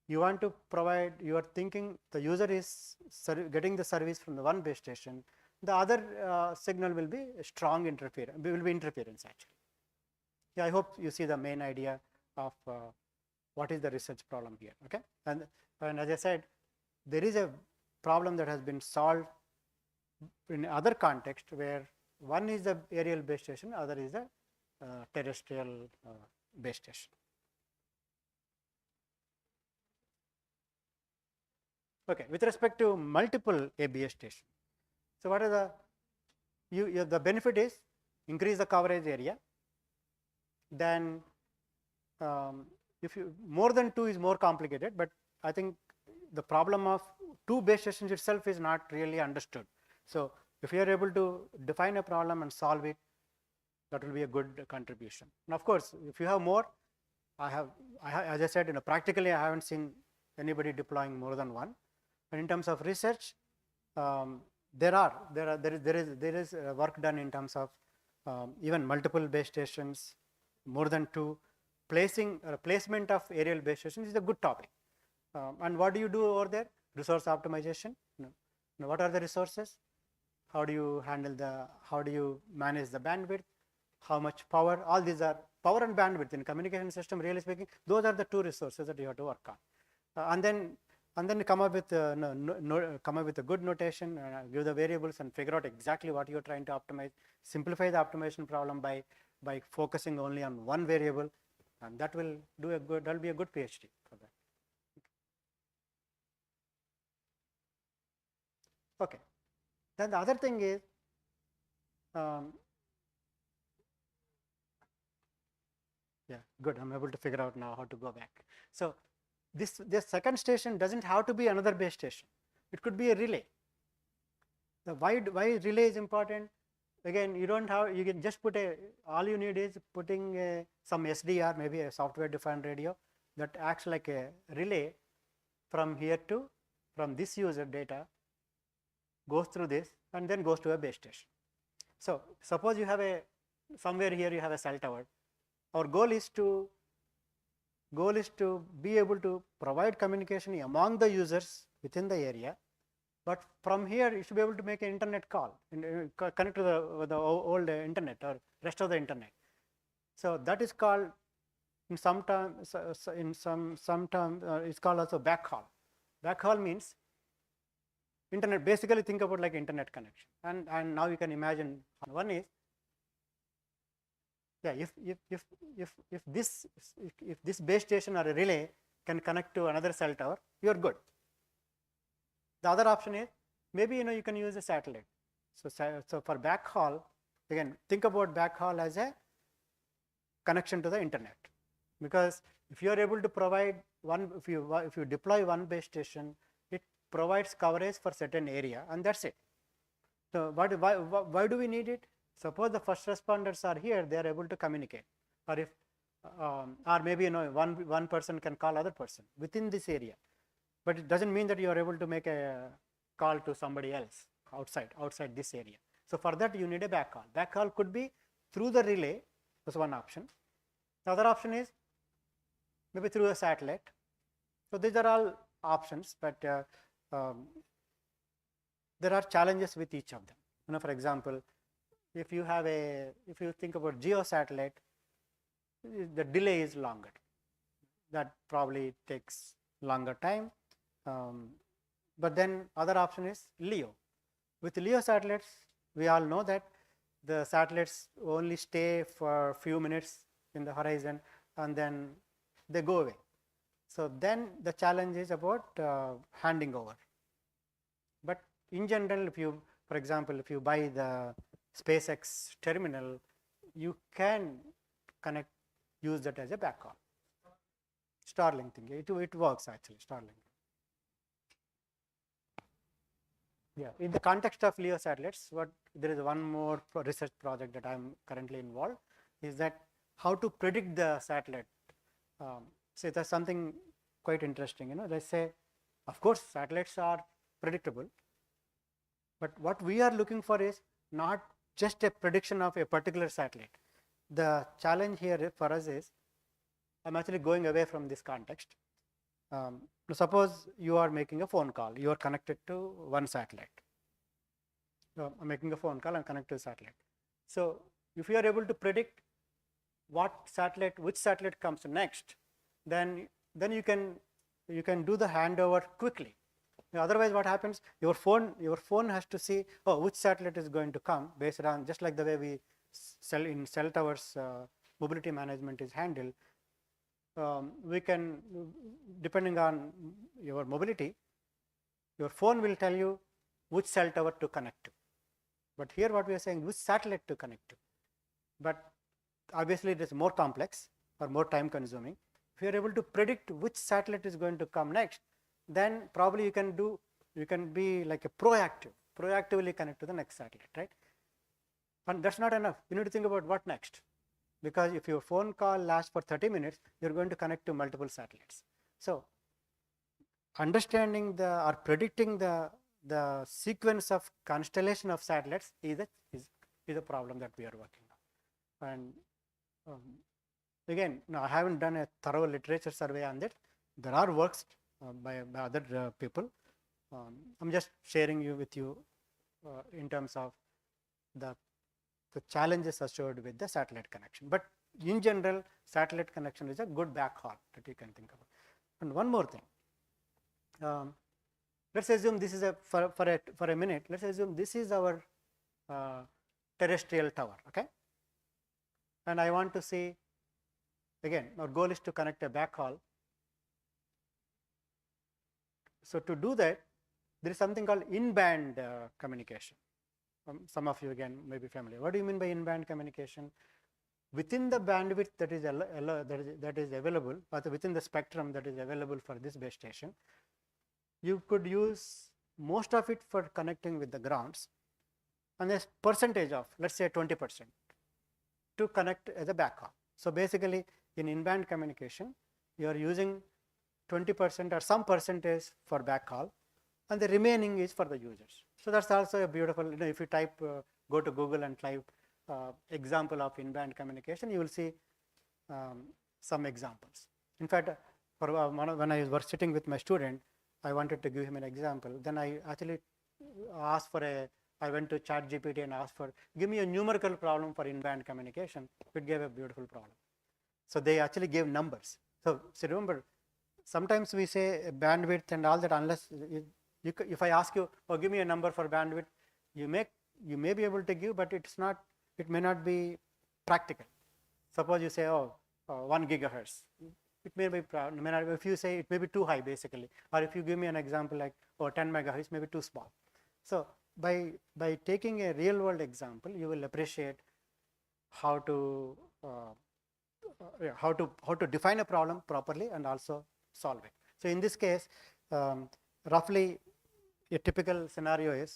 you want to provide, you are thinking the user is getting the service from the one base station, the other signal will be strong interference, will be interference actually. Yeah, I hope you see the main idea of what is the research problem here. Okay, and as I said, there is a problem that has been solved in other context where one is the aerial base station, other is the terrestrial base station. Okay, with respect to multiple ABS stations, so what are the benefit is increase the coverage area. Then if you more than two is more complicated, but I think the problem of two base stations itself is not really understood. So if you are able to define a problem and solve it, that will be a good contribution. And of course, if you have more, as I said, practically I haven't seen anybody deploying more than one. And in terms of research, there is work done in terms of even multiple base stations, more than two. Placement of aerial base stations is a good topic. And what do you do over there? Resource optimization. Now, what are the resources? How do you how do you manage the bandwidth? How much power? All these are power and bandwidth in communication system, really speaking, those are the two resources that you have to work on. And then come up with a good notation, give the variables and figure out exactly what you're trying to optimize. Simplify the optimization problem by focusing only on one variable, and that will be a good PhD for that. Okay. Then the other thing is, yeah, good. I'm able to figure out now how to go back. So this second station doesn't have to be another base station. It could be a relay. The why relay is important? Again, you don't have, you can just put all you need is putting some SDR, maybe a software defined radio that acts like a relay from here to, from this user data, goes through this and then goes to a base station. So suppose you have somewhere here you have a cell tower. Our goal is to be able to provide communication among the users within the area, but from here you should be able to make an internet call, connect to the old internet or rest of the internet. So that is called in some term, in some term it's called also backhaul. Backhaul means internet, basically think about like internet connection, and now you can imagine one is, yeah, if this base station or a relay can connect to another cell tower, you are good. The other option is maybe you can use a satellite. So for backhaul, again think about backhaul as a connection to the internet, because if you are able to provide one, if you deploy one base station, it provides coverage for certain area and that's it. So why do we need it? Suppose the first responders are here, they are able to communicate, or if or maybe one person can call other person within this area, but it doesn't mean that you are able to make a call to somebody else outside this area. So for that you need a backhaul. Backhaul could be through the relay, that's one option. The other option is maybe through a satellite. So these are all options, but there are challenges with each of them. For example, if you think about geo satellite, the delay is longer. That probably takes longer time. But then other option is LEO. With LEO satellites, we all know that the satellites only stay for a few minutes in the horizon and then they go away. So then the challenge is about handing over. But in general, for example, if you buy the SpaceX terminal, you can use that as a backhaul. Starlink thing, it works actually, Starlink. Yeah, in the context of LEO satellites, there is one more research project that I am currently involved, is that how to predict the satellite. So that's something quite interesting. They say, of course, satellites are predictable, but what we are looking for is not just a prediction of a particular satellite. The challenge here for us is, I'm actually going away from this context. Suppose you are making a phone call, you are connected to one satellite. So I'm making a phone call and connected to a satellite. So if you are able to predict which satellite comes next, then you can do the handover quickly. Otherwise, what happens? Your phone has to see, which satellite is going to come, based on just like the way we in cell towers mobility management is handled. We can, depending on your mobility, your phone will tell you which cell tower to connect to. But here what we are saying, which satellite to connect to. But obviously it is more complex or more time consuming. If you are able to predict which satellite is going to come next, then probably you can be like a proactively connect to the next satellite, right? And that's not enough. You need to think about what next. Because if your phone call lasts for 30 minutes, you're going to connect to multiple satellites. So understanding or predicting the sequence of constellation of satellites is a problem that we are working on. And again, I haven't done a thorough literature survey on that. There are works by other people. I'm just sharing with you in terms of the challenges associated with the satellite connection. But in general, satellite connection is a good backhaul that you can think about. And one more thing. Let's assume this is for a minute. Let's assume this is our terrestrial tower, okay? And I want to see, again, our goal is to connect a backhaul. So to do that, there is something called in-band communication. Some of you again may be familiar. What do you mean by in-band communication? Within the bandwidth that is available, or within the spectrum that is available for this base station, you could use most of it for connecting with the grounds, and there's percentage of, let's say 20%, to connect as a backhaul. So basically, in band communication, you are using 20% or some percentage for backhaul, and the remaining is for the users. So that's also a beautiful, if you type, go to Google and type example of in-band communication, you will see some examples. In fact, when I was sitting with my student, I wanted to give him an example. Then I actually asked for I went to ChatGPT and asked for, give me a numerical problem for in-band communication. It gave a beautiful problem. So they actually gave numbers. So remember, sometimes we say bandwidth and all that, unless if I ask you, oh, give me a number for bandwidth, you may be able to give, but it may not be practical. Suppose you say, 1 gigahertz. It may be, if you say it may be too high basically, or if you give me an example like 10 megahertz, may be too small. So by taking a real world example, you will appreciate how to define a problem properly and also solve it. So in this case, roughly a typical scenario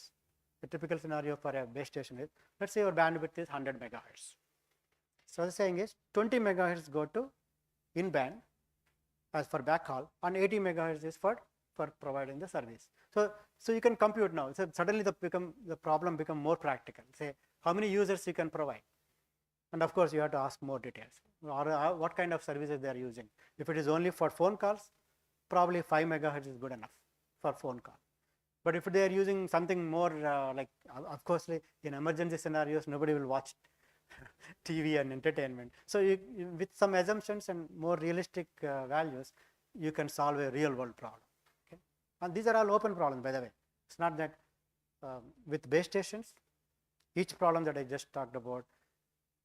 for a base station is, let's say your bandwidth is 100 megahertz. So the saying is 20 megahertz go to in band as for backhaul, and 80 megahertz is for providing the service. So you can compute now. So suddenly the problem become more practical. Say how many users you can provide, and of course you have to ask more details, or what kind of services they are using. If it is only for phone calls, probably 5 megahertz is good enough for phone call. But if they are using something more like, of course, in emergency scenarios, nobody will watch TV and entertainment. So with some assumptions and more realistic values, you can solve a real world problem. Okay? And these are all open problems, by the way. It's not that with base stations, each problem that I just talked about,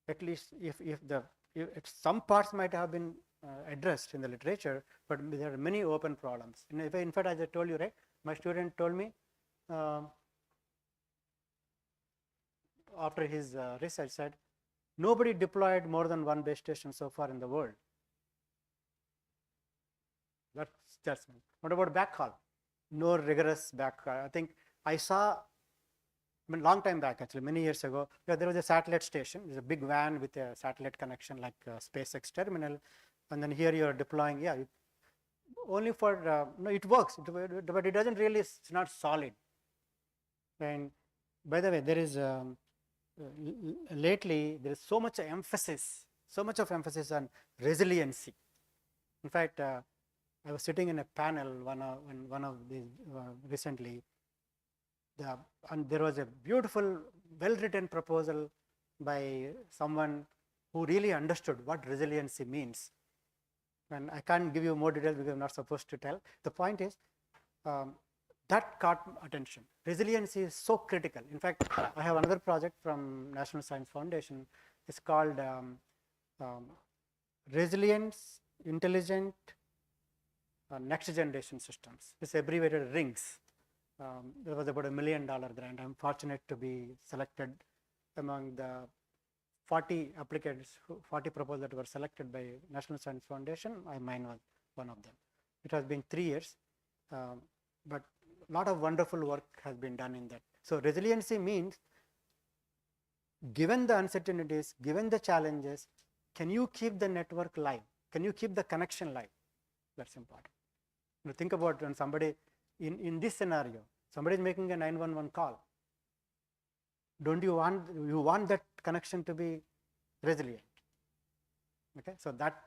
at least if some parts might have been addressed in the literature, but there are many open problems. And in fact, as I told you, right, my student told me after his research said, nobody deployed more than one base station so far in the world. That's what about backhaul? No rigorous backhaul. I think I saw, long time back actually, many years ago, there was a satellite station. There's a big van with a satellite connection like SpaceX terminal, and then here you are deploying. Yeah, only for no, it works, but it doesn't really. It's not solid. And by the way, there is lately there is so much emphasis on resiliency. In fact, I was sitting in a panel one of these recently, and there was a beautiful, well-written proposal by someone who really understood what resiliency means. And I can't give you more details because I'm not supposed to tell. The point is, that caught attention. Resiliency is so critical. In fact, I have another project from National Science Foundation. It's called Resilience Intelligent Next Generation Systems. It's abbreviated RINGS. There was about $1 million grant. I'm fortunate to be selected among the 40 applicants, 40 proposals that were selected by National Science Foundation. Mine was one of them. It has been 3 years, but a lot of wonderful work has been done in that. So resiliency means, given the uncertainties, given the challenges, can you keep the network live? Can you keep the connection live? That's important. Now think about when somebody, in this scenario, somebody is making a 911 call. Don't you want that connection to be resilient? Okay, so that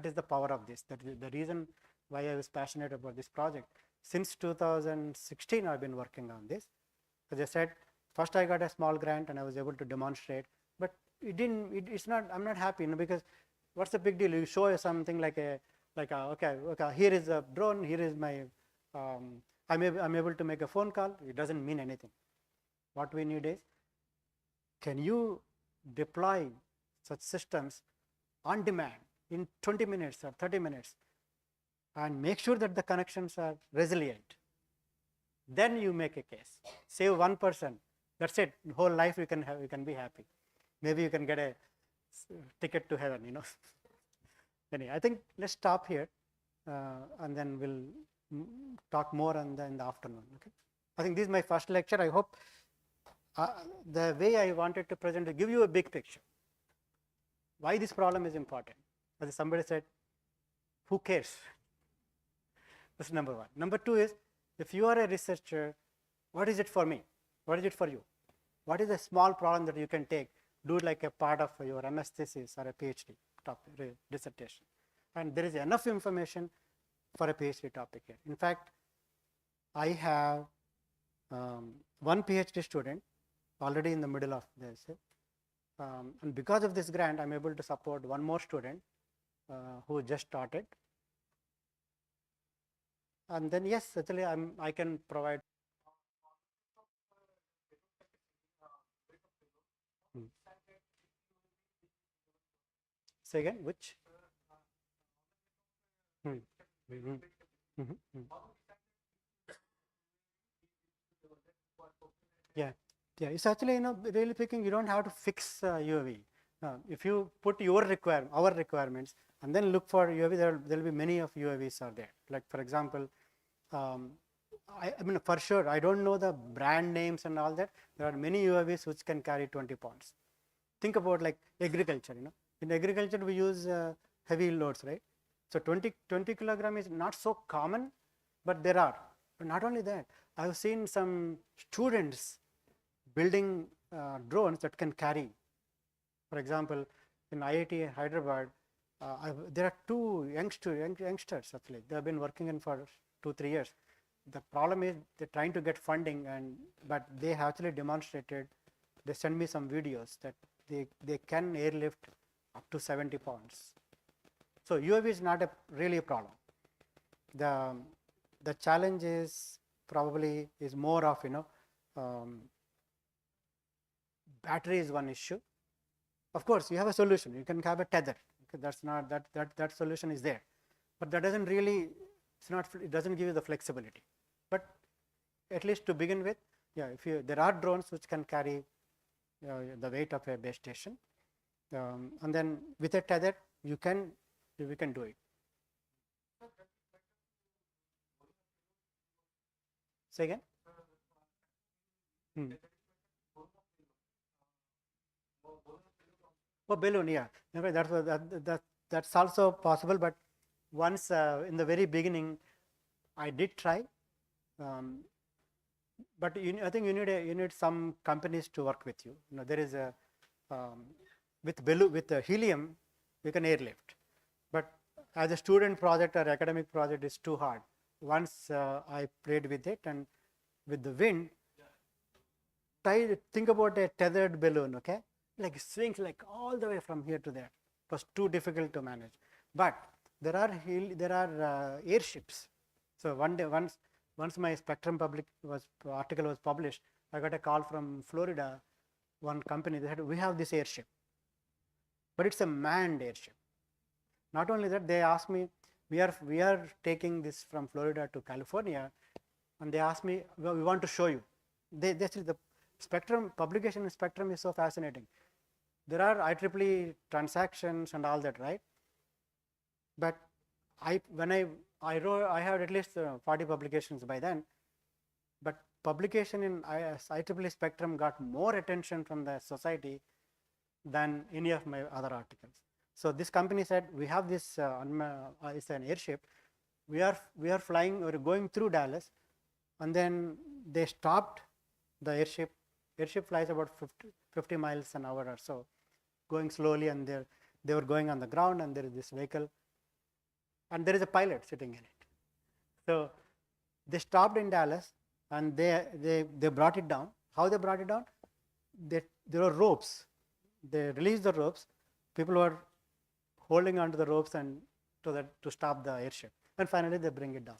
is the power of this. That is the reason why I was passionate about this project. Since 2016, I've been working on this. As I said, first I got a small grant and I was able to demonstrate, but it's not. I'm not happy, because what's the big deal? You show something like okay, here is a drone. Here is my. I'm able to make a phone call. It doesn't mean anything. What we need is, can you deploy such systems on demand in 20 minutes or 30 minutes and make sure that the connections are resilient? Then you make a case. Save one person. That's it. Whole life you can be happy. Maybe you can get a ticket to heaven, Anyway, I think let's stop here, and then we'll talk more in the afternoon. Okay. I think this is my first lecture. I hope the way I wanted to present to give you a big picture. Why this problem is important. As somebody said, who cares? That's number one. Number two is, if you are a researcher, what is it for me? What is it for you? What is a small problem that you can take, do like a part of your MS thesis or a PhD topic, dissertation? And there is enough information for a PhD topic here. In fact, I have one PhD student already in the middle of this. And because of this grant, I'm able to support one more student who just started. And then, yes, actually, I can provide. Say again, which? Yeah, yeah. It's actually, really speaking, you don't have to fix UAV. If you put our requirements, and then look for UAV, there will be many of UAVs are there. Like for example, I mean, for sure, I don't know the brand names and all that. There are many UAVs which can carry 20 pounds. Think about like agriculture, In agriculture, we use heavy loads, right? So 20 kilogram is not so common, but there are. But not only that, I have seen some students building drones that can carry. For example, in IIT Hyderabad, there are two youngsters actually. They have been working in for 2-3 years. The problem is they're trying to get funding, but they actually demonstrated. They sent me some videos that they can airlift up to 70 pounds. So UAV is not really a problem. The challenge is probably is more of battery is one issue. Of course, you have a solution. You can have a tether. Okay, that's not that solution is there, but that doesn't really it doesn't give you the flexibility. But at least to begin with, yeah, there are drones which can carry the weight of a base station, and then with a tether we can do it. Say again. Oh, balloon, yeah. That's also possible. But once in the very beginning, I did try. But I think you need some companies to work with you. There is a with balloon with helium, you can airlift. But as a student project or academic project, it's too hard. Once I played with it and with the wind, think about a tethered balloon, okay? Like swings like all the way from here to there. It was too difficult to manage. But there are airships. So one day, once my Spectrum article was published, I got a call from Florida, one company. They said, we have this airship, but it's a manned airship. Not only that, they asked me, we are taking this from Florida to California, and they asked me, well, we want to show you. They said the Spectrum publication in Spectrum is so fascinating. There are IEEE transactions and all that, right? But when I wrote, I had at least 40 publications by then. But publication in IEEE Spectrum got more attention from the society than any of my other articles. So this company said, we have this it's an airship. We are flying or going through Dallas, and then they stopped the airship. Airship flies about 50 miles an hour or so, going slowly, and they were going on the ground, and there is this vehicle, and there is a pilot sitting in it. So they stopped in Dallas, and they brought it down. How they brought it down? There were ropes. They released the ropes. People were holding onto the ropes and to stop the airship, and finally they bring it down.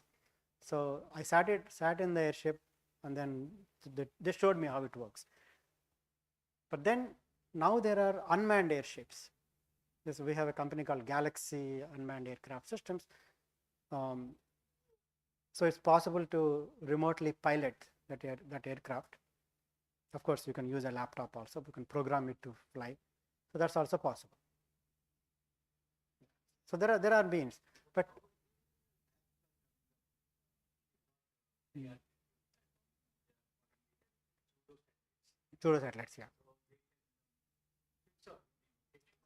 So I sat in the airship, and then they showed me how it works. But then now there are unmanned airships. We have a company called Galaxy Unmanned Aircraft Systems. So it's possible to remotely pilot that aircraft. Of course, you can use a laptop also. You can program it to fly. So that's also possible. So there are means, but pseudo satellites, yeah.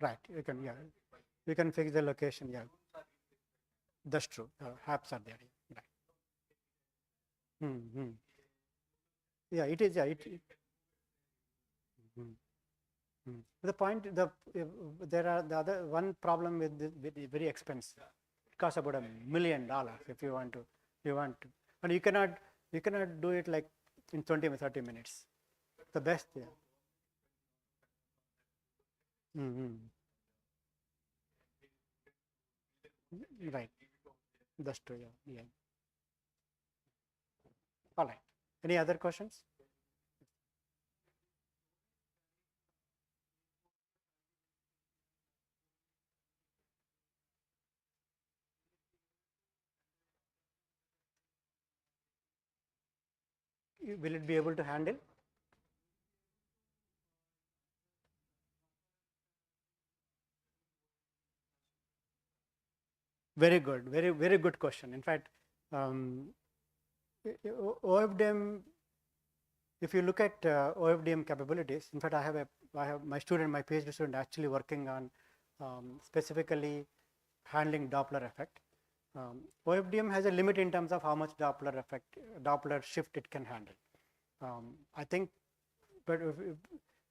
Right, you can fix the location, yeah. That's true. Apps are there, yeah. Right. Yeah, it is. Yeah, mm, the point, there are the other one problem with this, with the very expensive. It costs about $1 million if you want to, and you cannot do it like in 20 or 30 minutes. The best, yeah. Right. That's true. Yeah. All right. Any other questions? Will it be able to handle? Very good. Very good question. In fact, OFDM. If you look at OFDM capabilities, in fact, I have my PhD student actually working on specifically handling Doppler effect. OFDM has a limit in terms of how much Doppler shift it can handle. I think, but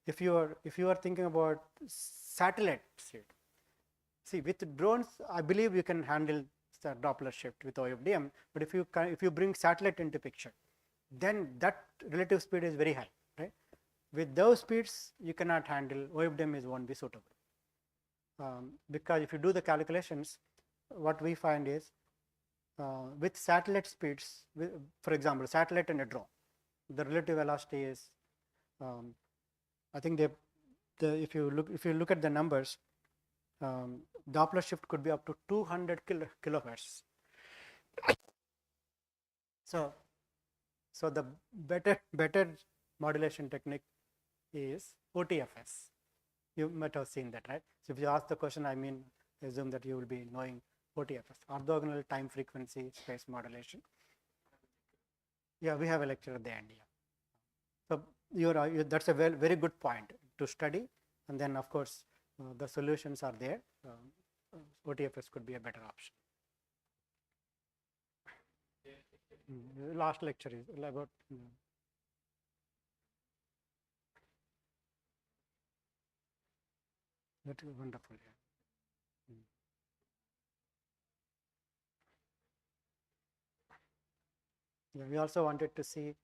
if you are thinking about satellite shift, see with drones, I believe you can handle the Doppler shift with OFDM. But if you bring satellite into picture, then that relative speed is very high, right? With those speeds, you cannot handle OFDM won't be suitable, because if you do the calculations, what we find is with satellite speeds, for example, satellite and a drone, the relative velocity is, I think if you look at the numbers, Doppler shift could be up to 200 kilohertz. So the better modulation technique is OTFS. You might have seen that, right? So if you ask the question, I assume that you will be knowing OTFS, orthogonal time frequency space modulation. Yeah, we have a lecture at the end. Yeah. So that's a very good point to study, and then of course the solutions are there. OTFS could be a better option. Last lecture is about. That is wonderful. Yeah. Yeah, we also wanted to see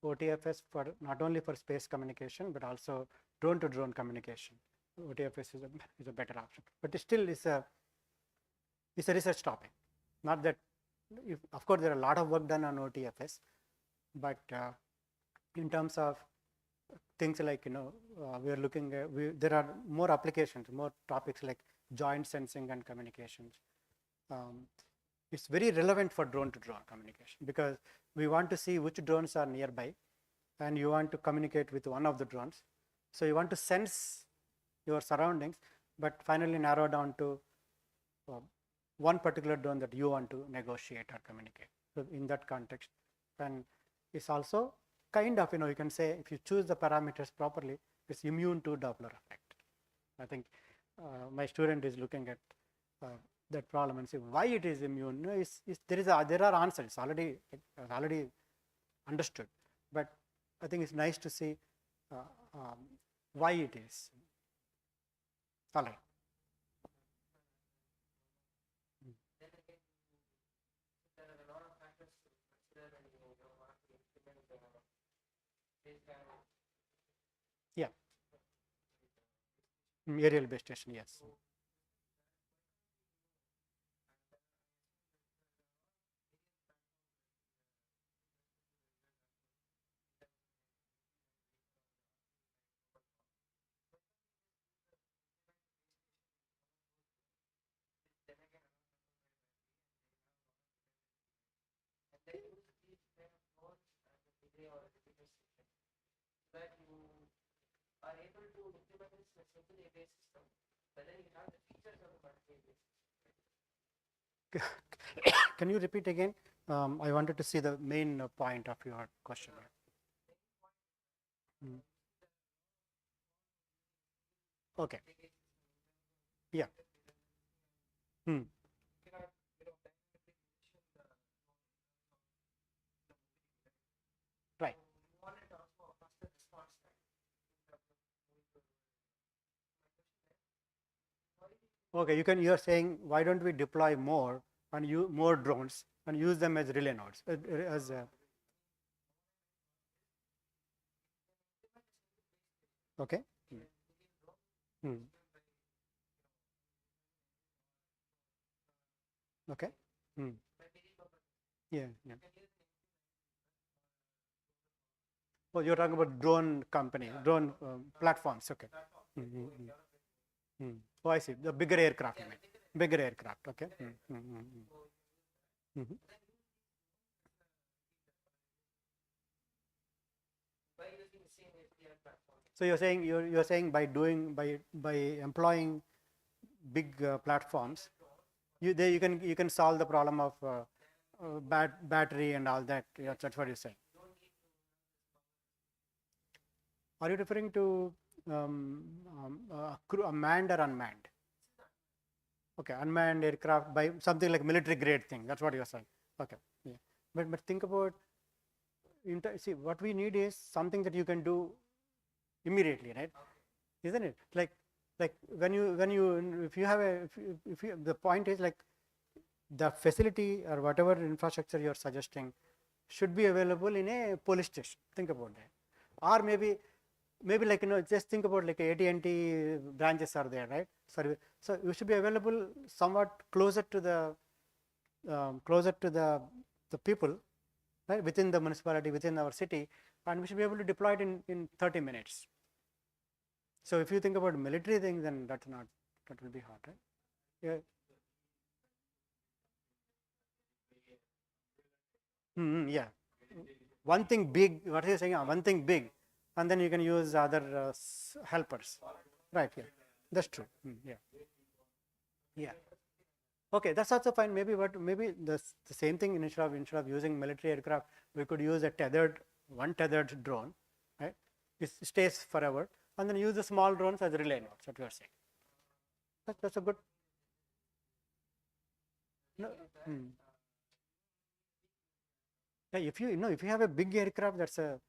OTFS for not only for space communication but also drone to drone communication. OTFS is a better option, but it still is a research topic. Not that, of course, there are a lot of work done on OTFS, but in terms of things like we are looking at, there are more applications, more topics like joint sensing and communications. It's very relevant for drone to drone communication, because we want to see which drones are nearby, and you want to communicate with one of the drones. So you want to sense your surroundings, but finally narrow down to one particular drone that you want to negotiate or communicate. So in that context, and it's also kind of, you can say, if you choose the parameters properly, it's immune to Doppler effect. I think my student is looking at that problem and say why it is immune. There are answers. It's already understood, but I think it's nice to see why it is. All right. Yeah. Aerial base station, yes. Can you repeat again? I wanted to see the main point of your question. Okay. Yeah. Hmm. Right. Okay, you're saying why don't we deploy more and use more drones and use them as relay nodes as okay. Hmm. Okay. Hmm. Yeah, yeah. Oh, you're talking about drone company, drone platforms. Okay. Hmm, hmm, hmm. Hmm. Oh, I see. The bigger aircraft, you mean. Bigger aircraft. Okay. Hmm, hmm, hmm, hmm. Mhm. So you're saying by employing big platforms, you can solve the problem of battery and all that. Yeah, that's what you're saying. Are you referring to manned or unmanned? Okay, unmanned aircraft by something like military grade thing. That's what you're saying. Okay, yeah. But think about see what we need is something that you can do immediately, right? Isn't it? Like when you if you have a if you the point is like the facility or whatever infrastructure you're suggesting should be available in a police station. Think about that. Or maybe like just think about like AT&T branches are there, right? So you should be available somewhat closer to the people, right, within the municipality, within our city, and we should be able to deploy it in 30 minutes. So if you think about military things, then that will be hard, right? Yeah. Yeah. One thing big, what are you saying? One thing big, and then you can use other helpers. Right, yeah. That's true. Yeah. Yeah. Okay, that's also fine. Maybe the same thing instead of using military aircraft, we could use one tethered drone, right? It stays forever, and then use the small drones as relay nodes. What you are saying. That's a good. No, yeah, if you have a big aircraft, that's a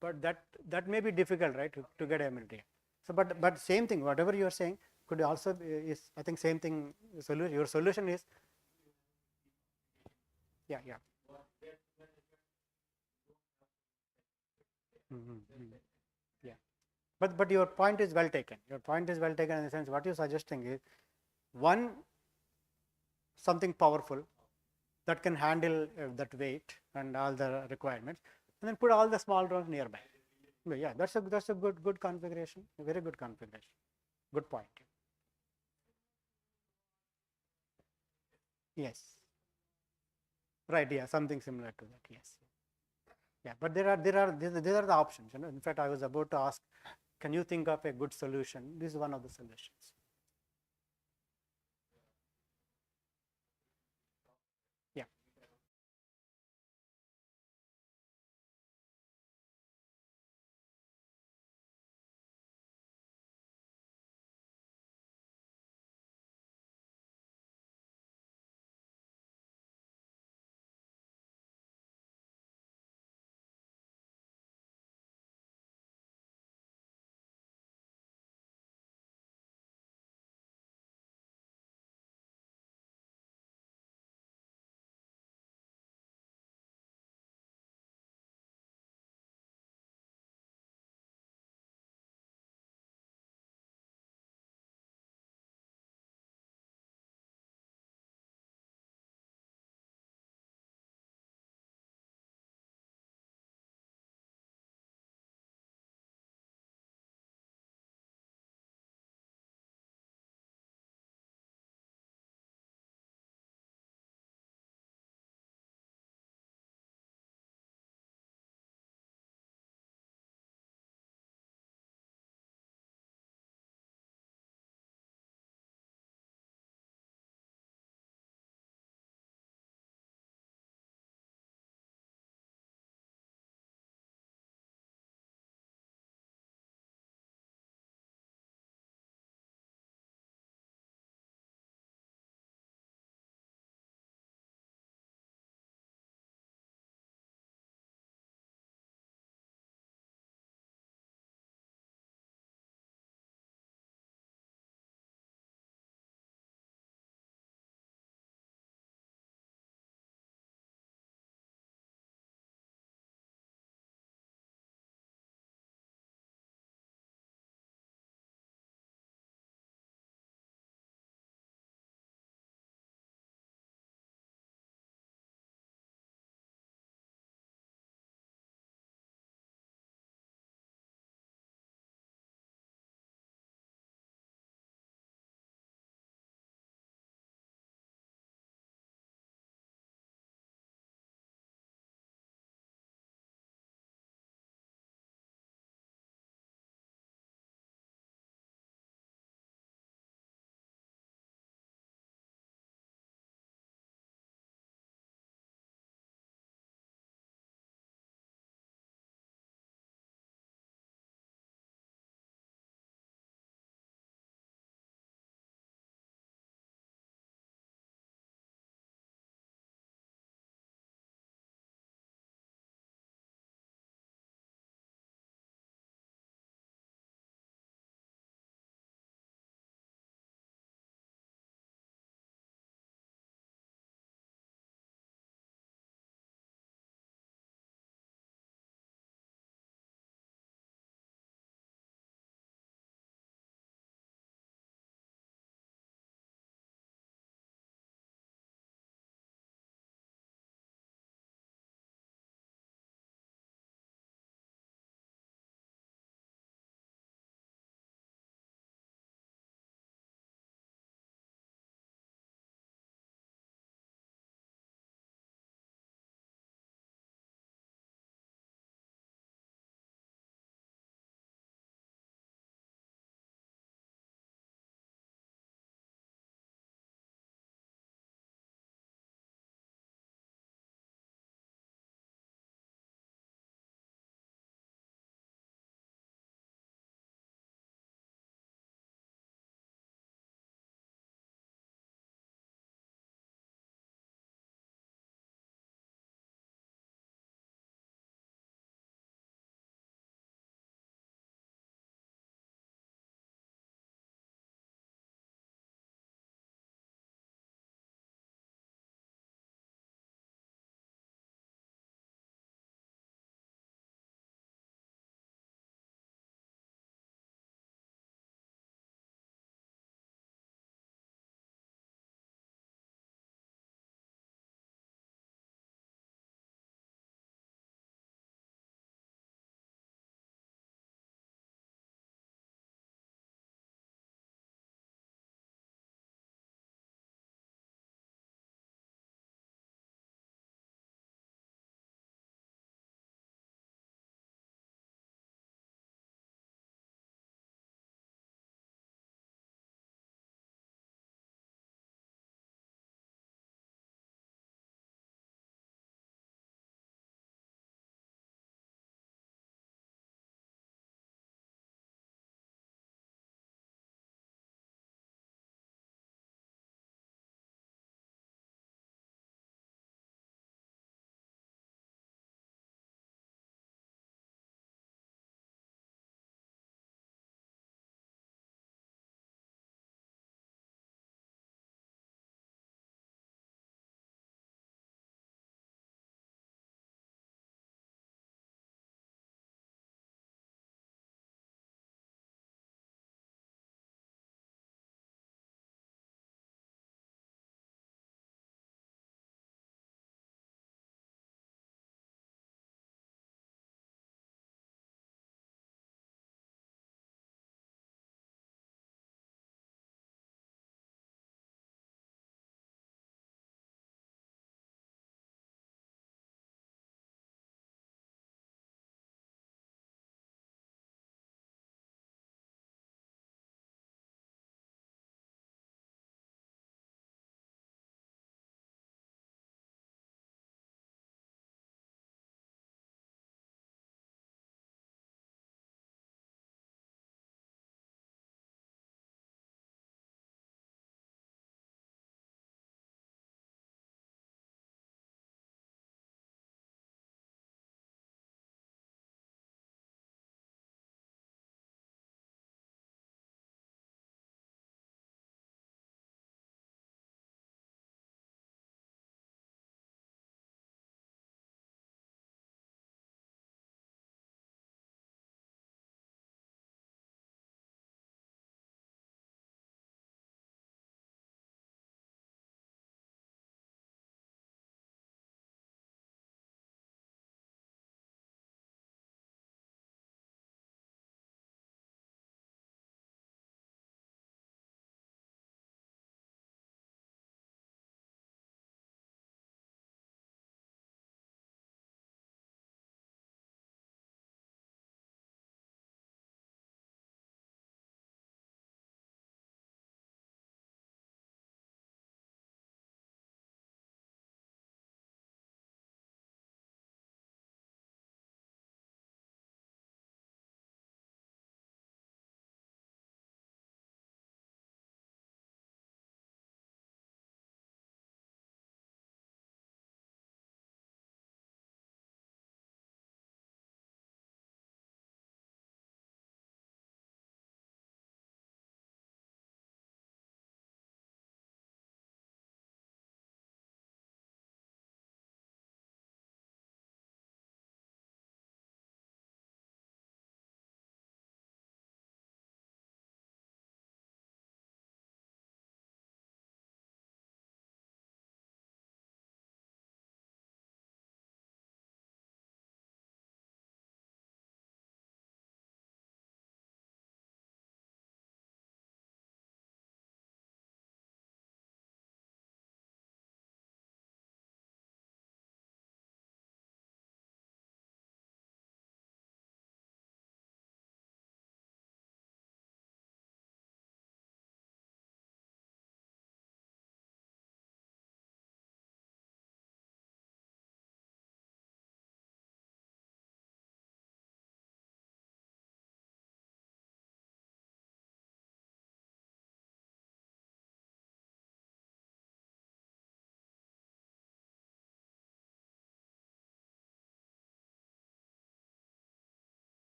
but that may be difficult, right, to get a military. So, but same thing, whatever you are saying could also is I think same thing. Solution. Your solution is yeah, yeah. Yeah. But your point is well taken. Your point is well taken in the sense what you're suggesting is one something powerful that can handle that weight and all the requirements, and then put all the small drones nearby. Yeah, that's a good configuration, a very good configuration. Good point. Yes. Right. Yeah. Something similar to that. Yes. Yeah. But these are the options. In fact, I was about to ask, can you think of a good solution? This is one of the solutions.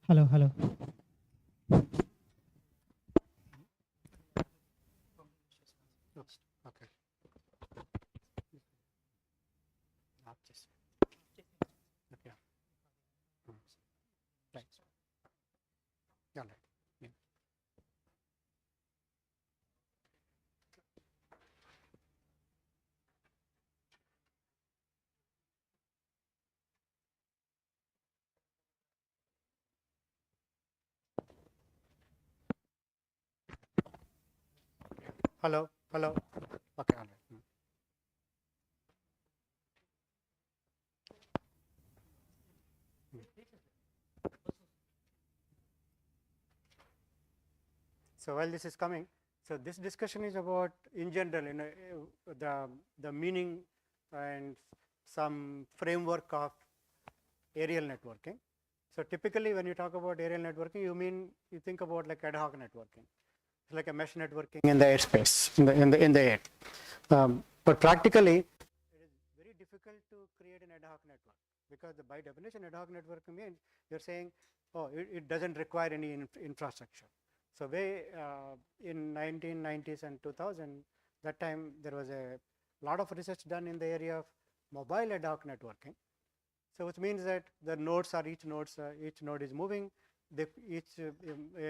Hello, hello. Oops, okay. Not just. Okay. Hmm. Right. Yeah, right. Yeah. Hello, hello. Okay, all right. Hmm. So while this is coming, so this discussion is about, in general, the meaning and some framework of aerial networking. So typically, when you talk about aerial networking, you think about like ad hoc networking. It's like a mesh networking in the airspace, in the air. But practically, it is very difficult to create an ad hoc network, because by definition, ad hoc network means you're saying, oh, it doesn't require any infrastructure. So in 1990s and 2000, that time there was a lot of research done in the area of mobile ad hoc networking. So which means that the nodes are each node is moving. Each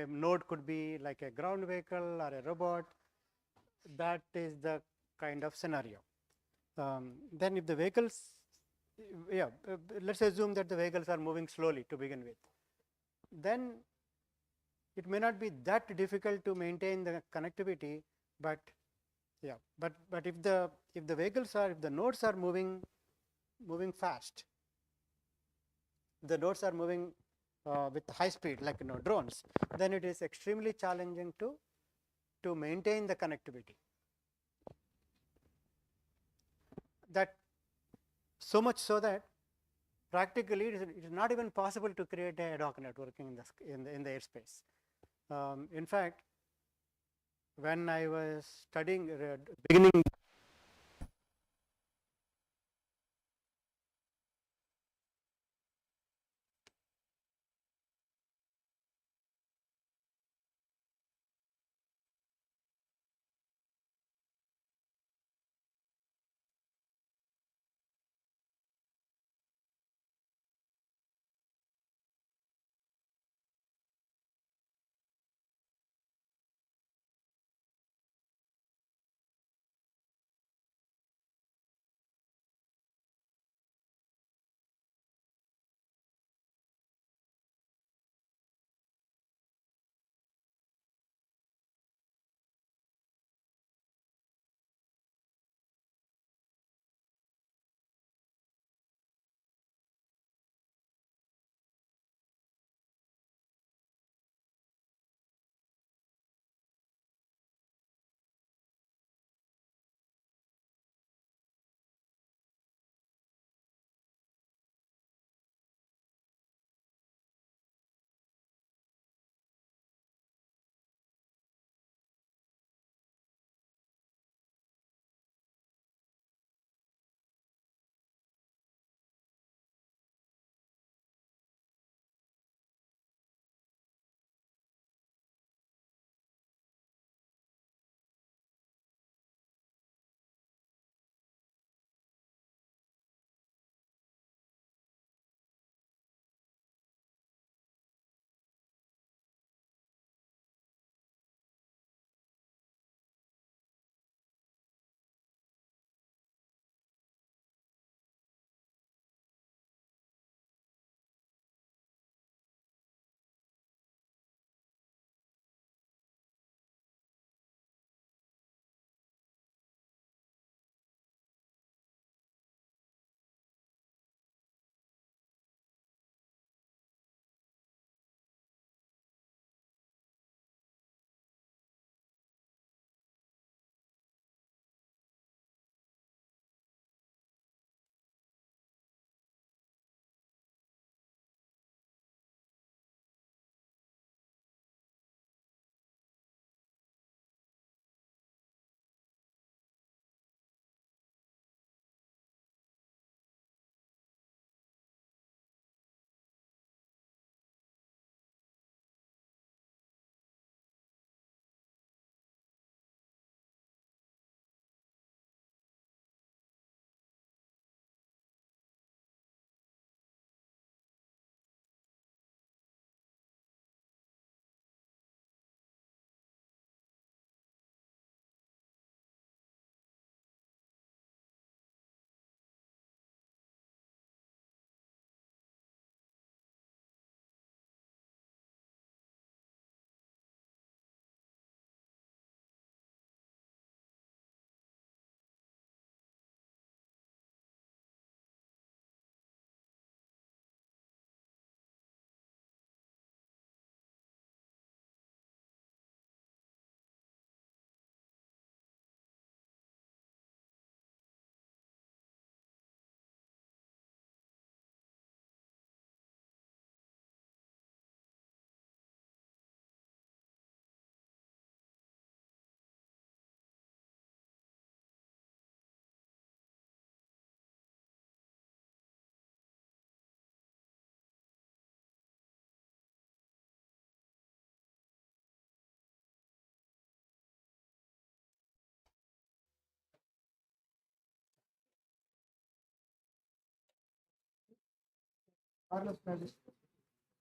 node could be like a ground vehicle or a robot. That is the kind of scenario. Then if the vehicles, yeah, let's assume that the vehicles are moving slowly to begin with, then it may not be that difficult to maintain the connectivity, but yeah, but if the nodes are moving fast, the nodes are moving with high speed, like drones, then it is extremely challenging to maintain the connectivity. That so much so that practically it is not even possible to create a ad hoc networking in the airspace. In fact, when I was studying beginning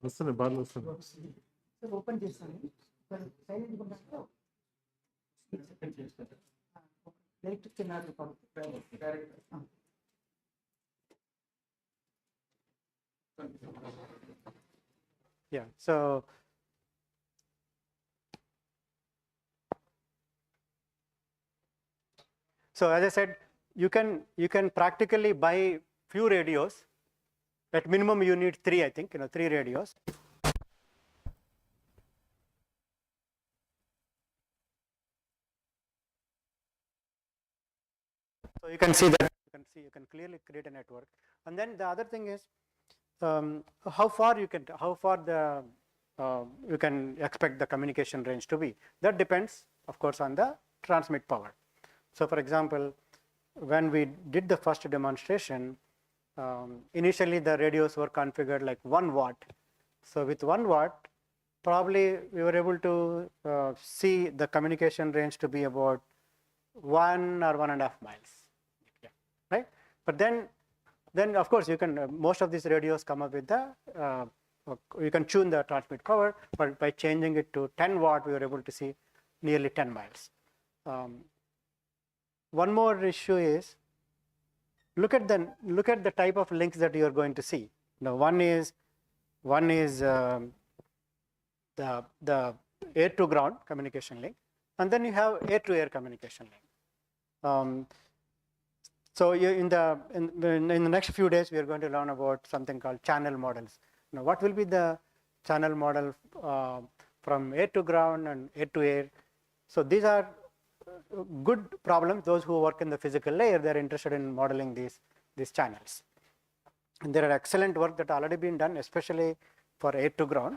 వస్తుంది బాగా వస్తుంది open చేస్తాను silent ఉంటాను light చిన్న Yeah. So as I said, you can practically buy few radios. At minimum, you need 3. I think 3 radios. So you can see that you can clearly create a network. And then the other thing is how far you can you can expect the communication range to be. That depends, of course, on the transmit power. So, for example, when we did the first demonstration, initially the radios were configured like 1 watt. So, with 1 watt, probably we were able to see the communication range to be about 1 or 1.5 miles, right? But then of course you can most of these radios come up with the you can tune the transmit power, but by changing it to 10 watt, we were able to see nearly 10 miles. One more issue is look at the type of links that you are going to see. Now, one is the air to ground communication link, and then you have air to air communication link. So in the next few days, we are going to learn about something called channel models. Now, what will be the channel model from air to ground and air to air? So these are good problems. Those who work in the physical layer, they are interested in modeling these channels. And there are excellent work that already been done, especially for air to ground.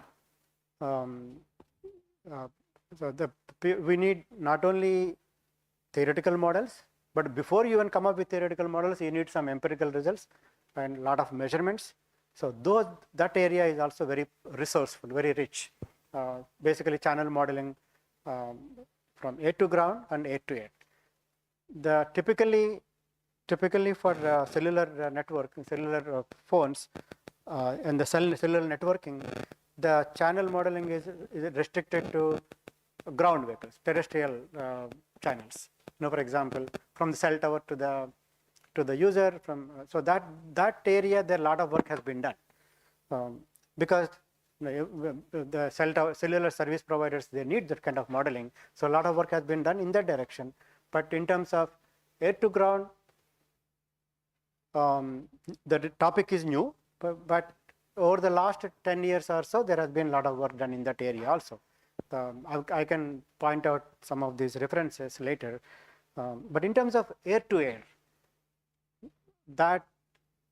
So we need not only theoretical models, but before you even come up with theoretical models, you need some empirical results and a lot of measurements. So that area is also very resourceful, very rich. Basically, channel modeling from air to ground and air to air. The typically for cellular network, cellular phones, and the cellular networking, the channel modeling is restricted to ground vehicles, terrestrial channels. For example, from the cell tower to the user, so that area, there a lot of work has been done because the cellular service providers, they need that kind of modeling. So a lot of work has been done in that direction. But in terms of air to ground, the topic is new, but over the last 10 years or so, there has been a lot of work done in that area also. I can point out some of these references later. But in terms of air to air, that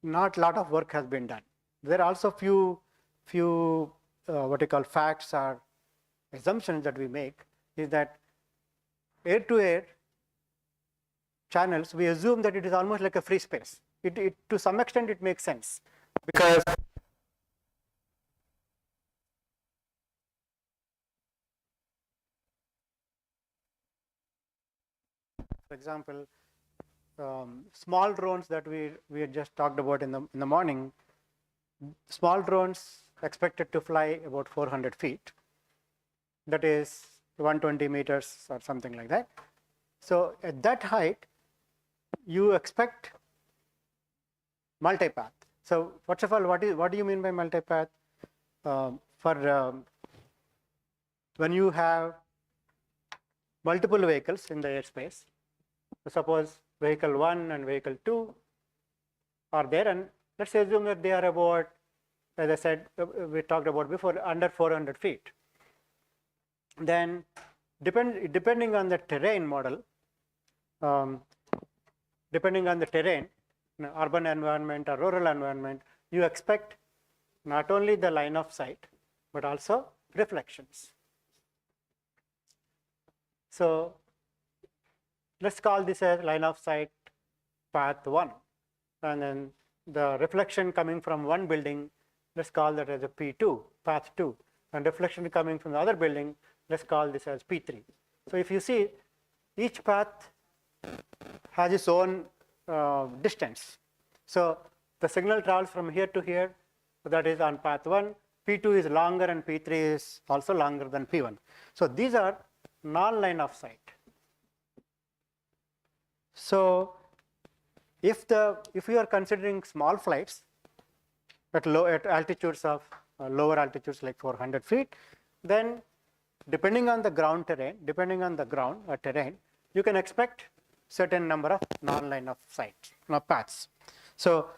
not a lot of work has been done. There are also few what you call facts or assumptions that we make is that air to air channels, we assume that it is almost like a free space. It to some extent it makes sense because for example, small drones that we had just talked about in the morning, small drones expected to fly about 400 feet. That is 120 meters or something like that. So at that height, you expect multipath. So first of all, what do you mean by multipath? When you have multiple vehicles in the airspace, suppose vehicle 1 and vehicle 2 are there, and let's assume that they are about, as I said, we talked about before, under 400 feet. Then depending on the terrain model, depending on the terrain, urban environment or rural environment, you expect not only the line of sight, but also reflections. So let's call this a line of sight path 1, and then the reflection coming from one building, let's call that as a P2, path 2, and reflection coming from the other building, let's call this as P3. So if you see, each path has its own distance. So the signal travels from here to here, So that is on path 1, P2 is longer and P3 is also longer than P1. So these are non-line of sight. So if you are considering small flights at altitudes of lower altitudes like 400 feet, then depending on the ground terrain, terrain, you can expect certain number of non-line of sight paths. So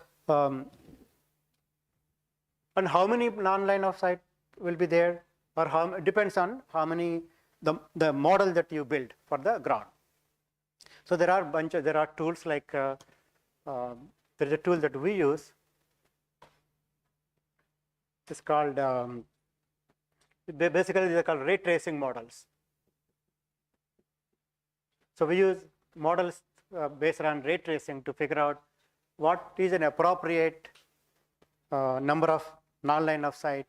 and how many non-line of sight will be there, or how depends on how many the model that you build for the ground. So there are tools like there is a tool that we use. It's called basically they're called ray tracing models. So we use models based on ray tracing to figure out what is an appropriate number of non-line of sight,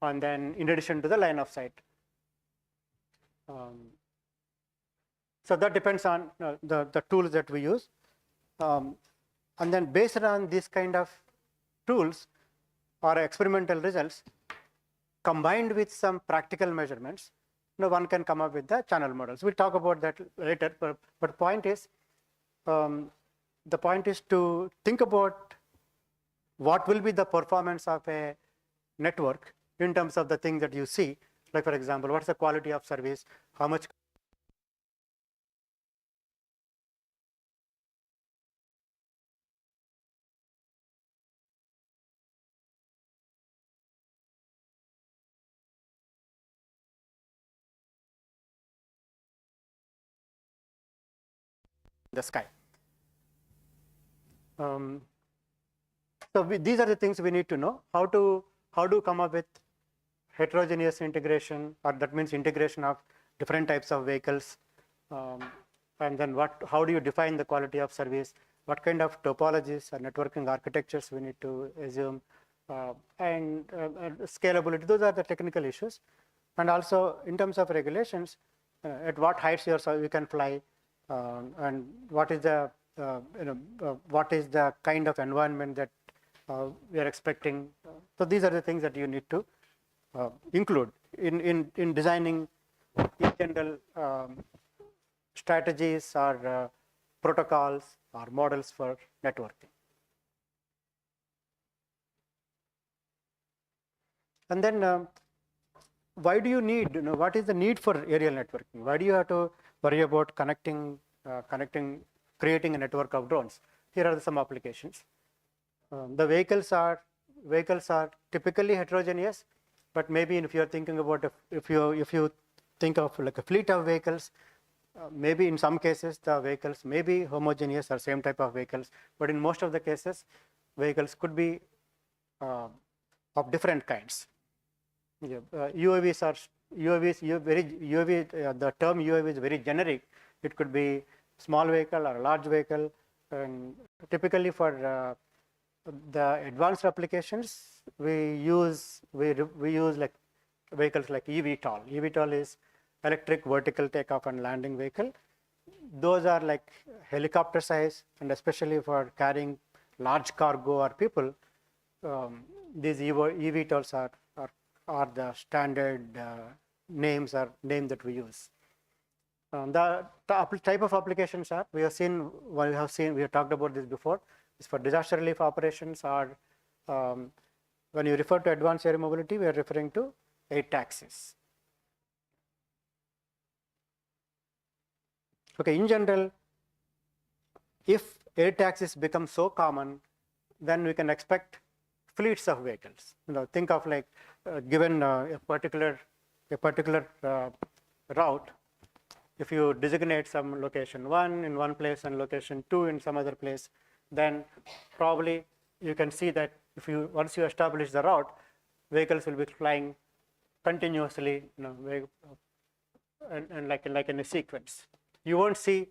and then in addition to the line of sight. So that depends on the tools that we use, and then based on this kind of tools or experimental results combined with some practical measurements, one can come up with the channel models. We'll talk about that later, but point is the point is to think about what will be the performance of a network in terms of the things that you see. Like for example, what's the quality of service, how much the sky. So these are the things we need to know, how to come up with heterogeneous integration, or that means integration of different types of vehicles, and then how do you define the quality of service, what kind of topologies or networking architectures we need to assume, and scalability. Those are the technical issues. And also in terms of regulations, at what heights you can fly, and what is the what is the kind of environment that we are expecting. So these are the things that you need to include in designing in general strategies or protocols or models for networking. And then why do you need, what is the need for aerial networking? Why do you have to worry about creating a network of drones? Here are some applications. The vehicles are typically heterogeneous, but maybe if you are thinking about if you think of like a fleet of vehicles, maybe in some cases the vehicles may be homogeneous or same type of vehicles, but in most of the cases vehicles could be of different kinds. UAVs are the term UAV is very generic. It could be small vehicle or a large vehicle, and typically for the advanced applications we use like vehicles like eVTOL. eVTOL is electric vertical takeoff and landing vehicle. Those are like helicopter size, and especially for carrying large cargo or people, these eVTOLs are the standard name that we use. The type of applications are we have talked about this before. Is for disaster relief operations, or when you refer to advanced air mobility, we are referring to air taxis. Okay, in general, if air taxis become so common, then we can expect fleets of vehicles. Think of like given a particular route. If you designate some location 1 in one place and location 2 in some other place, then probably you can see that once you establish the route, vehicles will be flying continuously, and like in a sequence. You won't see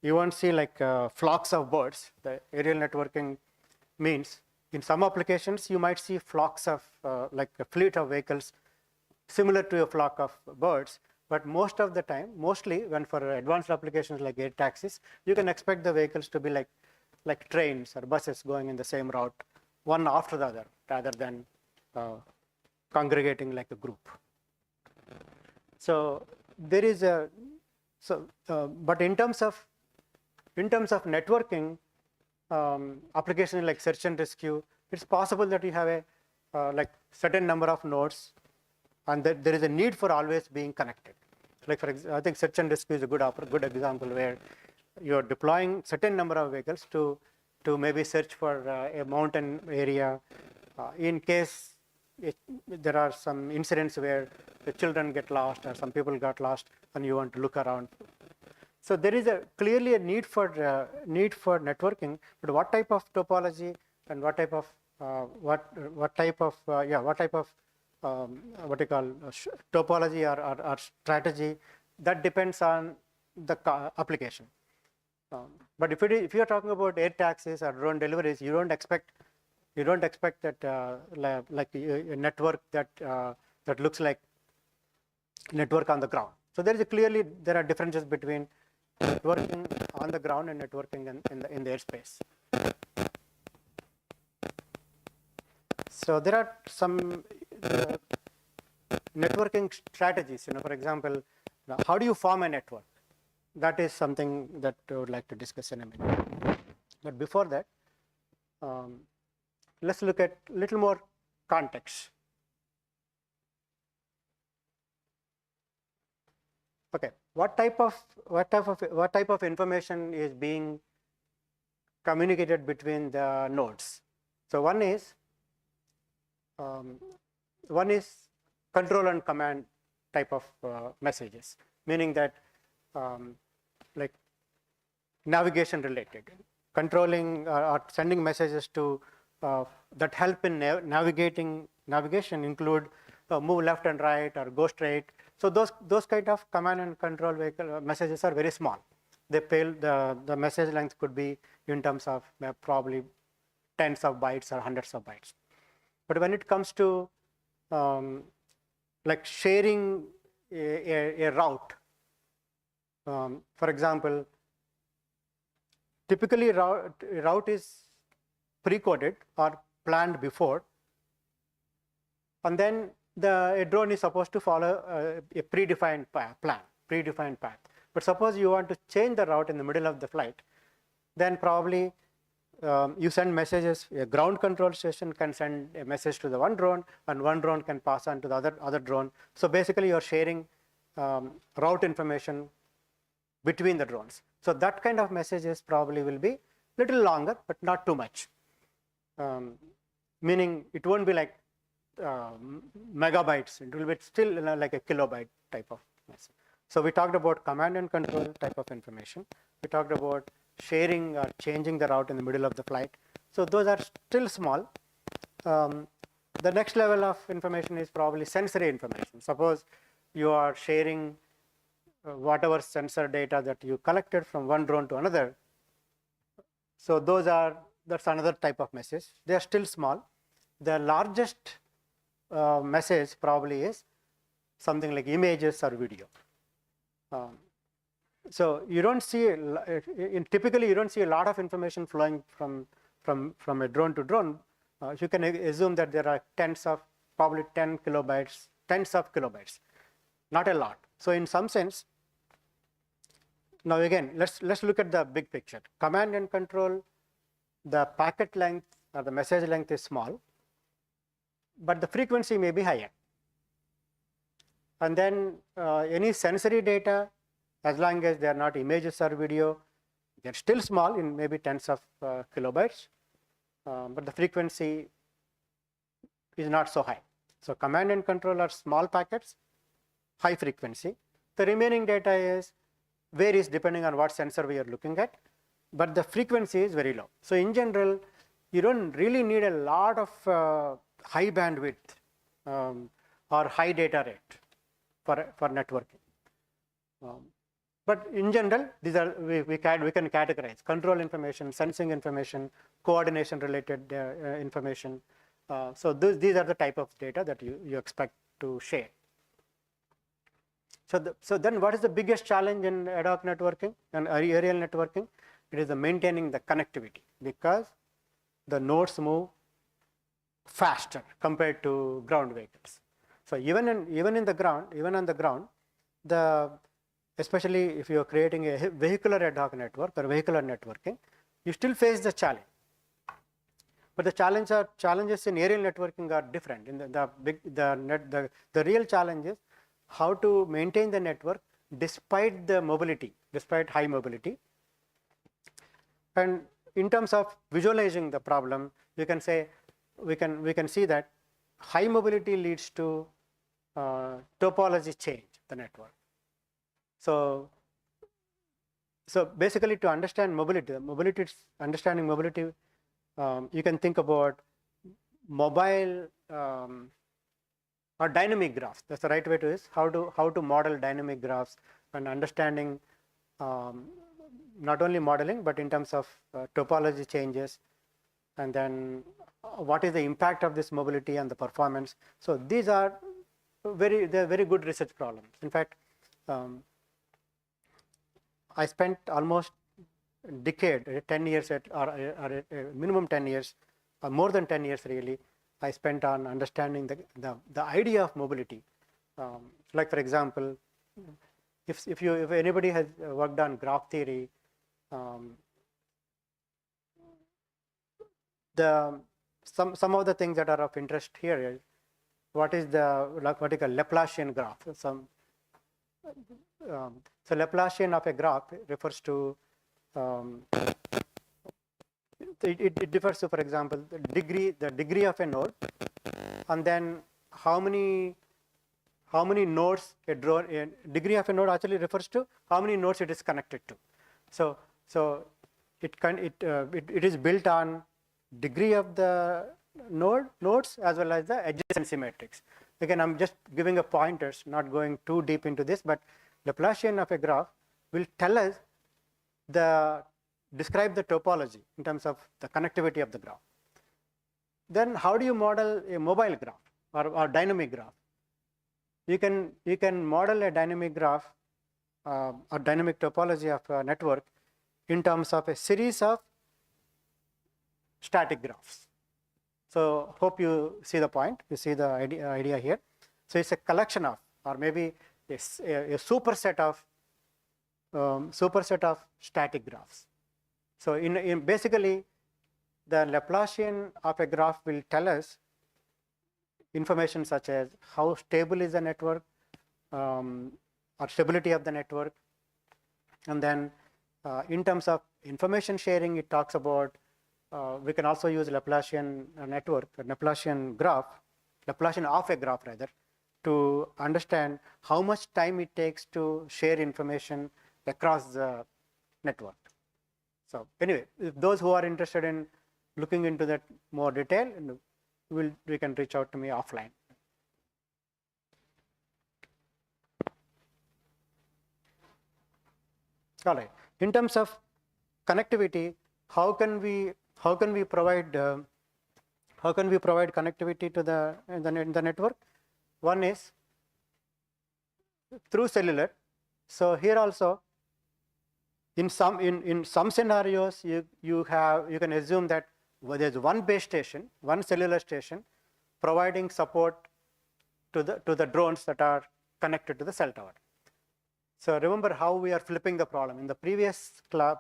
like flocks of birds. The aerial networking means in some applications you might see flocks of like a fleet of vehicles similar to a flock of birds. But most of the time, mostly when for advanced applications like air taxis, you can expect the vehicles to be like trains or buses going in the same route, one after the other. rather than congregating like a group. So there is a but in terms of networking, applications like search and rescue, it's possible that you have a like certain number of nodes, and that there is a need for always being connected. Like I think search and rescue is a good example where you are deploying certain number of vehicles to maybe search for a mountain area, in case there are some incidents where the children get lost or some people got lost and you want to look around. So there is clearly a need for networking, but what type of topology and what type of topology or strategy, that depends on the application. But if you are talking about air taxis or drone deliveries, you don't expect that like a network that looks like network on the ground. So there are differences between networking on the ground and networking in the airspace. So there are some networking strategies. For example, how do you form a network? That is something that I would like to discuss in a minute. But before that, let's look at a little more context. Okay, what type of information is being communicated between the nodes? So one is control and command type of messages, meaning that like navigation related, controlling or sending messages to that help in navigation include move left and right or go straight. So those kind of command and control vehicle messages are very small. They fail, the message length could be in terms of probably tens of bytes or hundreds of bytes. But when it comes to like sharing a route, for example, typically route is pre-coded or planned before, and then a drone is supposed to follow a predefined path. But suppose you want to change the route in the middle of the flight, then probably you send messages. A ground control station can send a message to the one drone, and one drone can pass on to the other drone. So basically, you're sharing route information between the drones. So that kind of messages probably will be little longer, but not too much. Meaning it won't be like megabytes. It will be still like a kilobyte type of message. So we talked about command and control type of information. We talked about sharing or changing the route in the middle of the flight. So those are still small. The next level of information is probably sensory information. Suppose you are sharing whatever sensor data that you collected from one drone to another. So that's another type of message. They are still small. The largest message probably is something like images or video. So you don't see typically you don't see a lot of information flowing from a drone to drone. You can assume that there are probably 10 kilobytes, tens of kilobytes, not a lot. So in some sense, now again, let's look at the big picture. Command and control, the packet length or the message length is small, but the frequency may be higher. And then any sensory data, as long as they are not images or video, they're still small in maybe tens of kilobytes, but the frequency is not so high. So command and control are small packets, high frequency. The remaining data varies depending on what sensor we are looking at, but the frequency is very low. So in general, you don't really need a lot of high bandwidth or high data rate for networking. But in general, these are we can categorize control information, sensing information, coordination related information. So these are the type of data that you expect to share. So then what is the biggest challenge in ad hoc networking and aerial networking? It is maintaining the connectivity, because the nodes move faster compared to ground vehicles. So even on the ground, especially if you are creating a vehicular ad hoc network or vehicular networking, you still face the challenge. But the challenges in aerial networking are different. In the real challenge is how to maintain the network despite the mobility, despite high mobility. And in terms of visualizing the problem, we can see that high mobility leads to topology change the network. So basically, to understand mobility, understanding mobility, you can think about mobile or dynamic graphs. That's the right way to is how to model dynamic graphs and understanding not only modeling but in terms of topology changes, and then what is the impact of this mobility on the performance. So these are very good research problems. In fact, I spent almost a decade, 10 years or minimum 10 years, or more than 10 years really, I spent on understanding the idea of mobility. Like for example, if anybody has worked on graph theory, some of the things that are of interest here is what is what you call Laplacian graph. So Laplacian of a graph refers to it differs to, for example, the degree of a node, and then how many nodes a degree of a node actually refers to how many nodes it is connected to. So it is built on degree of the nodes as well as the adjacency matrix. Again, I'm just giving a pointers, not going too deep into this, but Laplacian of a graph will tell us describe the topology in terms of the connectivity of the graph. Then how do you model a mobile graph or dynamic graph? You can model a dynamic graph or dynamic topology of a network in terms of a series of static graphs. So hope you see the point, you see the idea here. So it's a collection of, or maybe a superset of static graphs. So in basically, the Laplacian of a graph will tell us information such as how stable is the network, or stability of the network, and then in terms of information sharing, it talks about we can also use Laplacian network, Laplacian graph, Laplacian of a graph rather, to understand how much time it takes to share information across the network. So anyway, if those who are interested in looking into that more detail, we can reach out to me offline. All right. In terms of connectivity, how can we provide connectivity to the network? One is through cellular. So here also, in some scenarios, you can assume that there's one base station, one cellular station, providing support to the drones that are connected to the cell tower. So remember how we are flipping the problem. In the previous class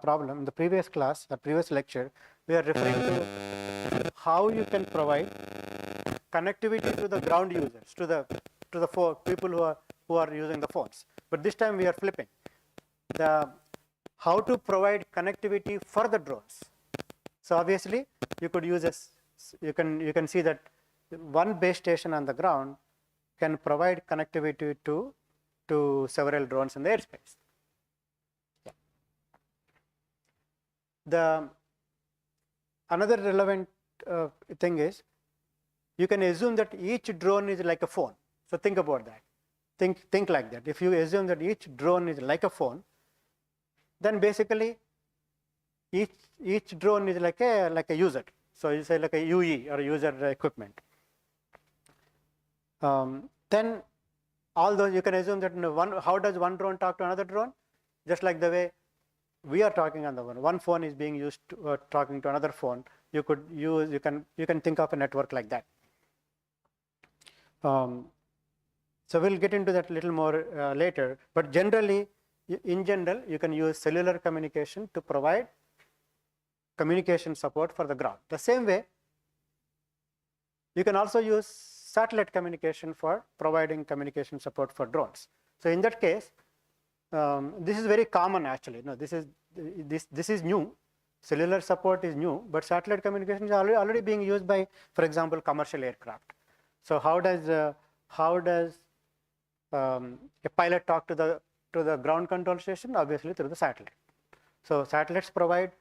or previous lecture, we are referring to how you can provide connectivity to the ground users, to the people who are using the phones. But this time we are flipping how to provide connectivity for the drones. So obviously you could use you can see that one base station on the ground can provide connectivity to several drones in the airspace. Yeah. Another relevant thing is you can assume that each drone is like a phone. So think about that. Think like that. If you assume that each drone is like a phone, then basically each drone is like a user. So you say like a UE or user equipment. Then all those you can assume that how does one drone talk to another drone? Just like the way we are talking on the one phone is being used to, talking to another phone. You can think of a network like that. So we'll get into that a little more later, but generally, in general, you can use cellular communication to provide communication support for the ground. The same way, you can also use satellite communication for providing communication support for drones. So in that case, this is very common actually. No, this is new. Cellular support is new, but satellite communication is already being used by, for example, commercial aircraft. So how does a pilot talk to the ground control station? Obviously through the satellite. So satellites provide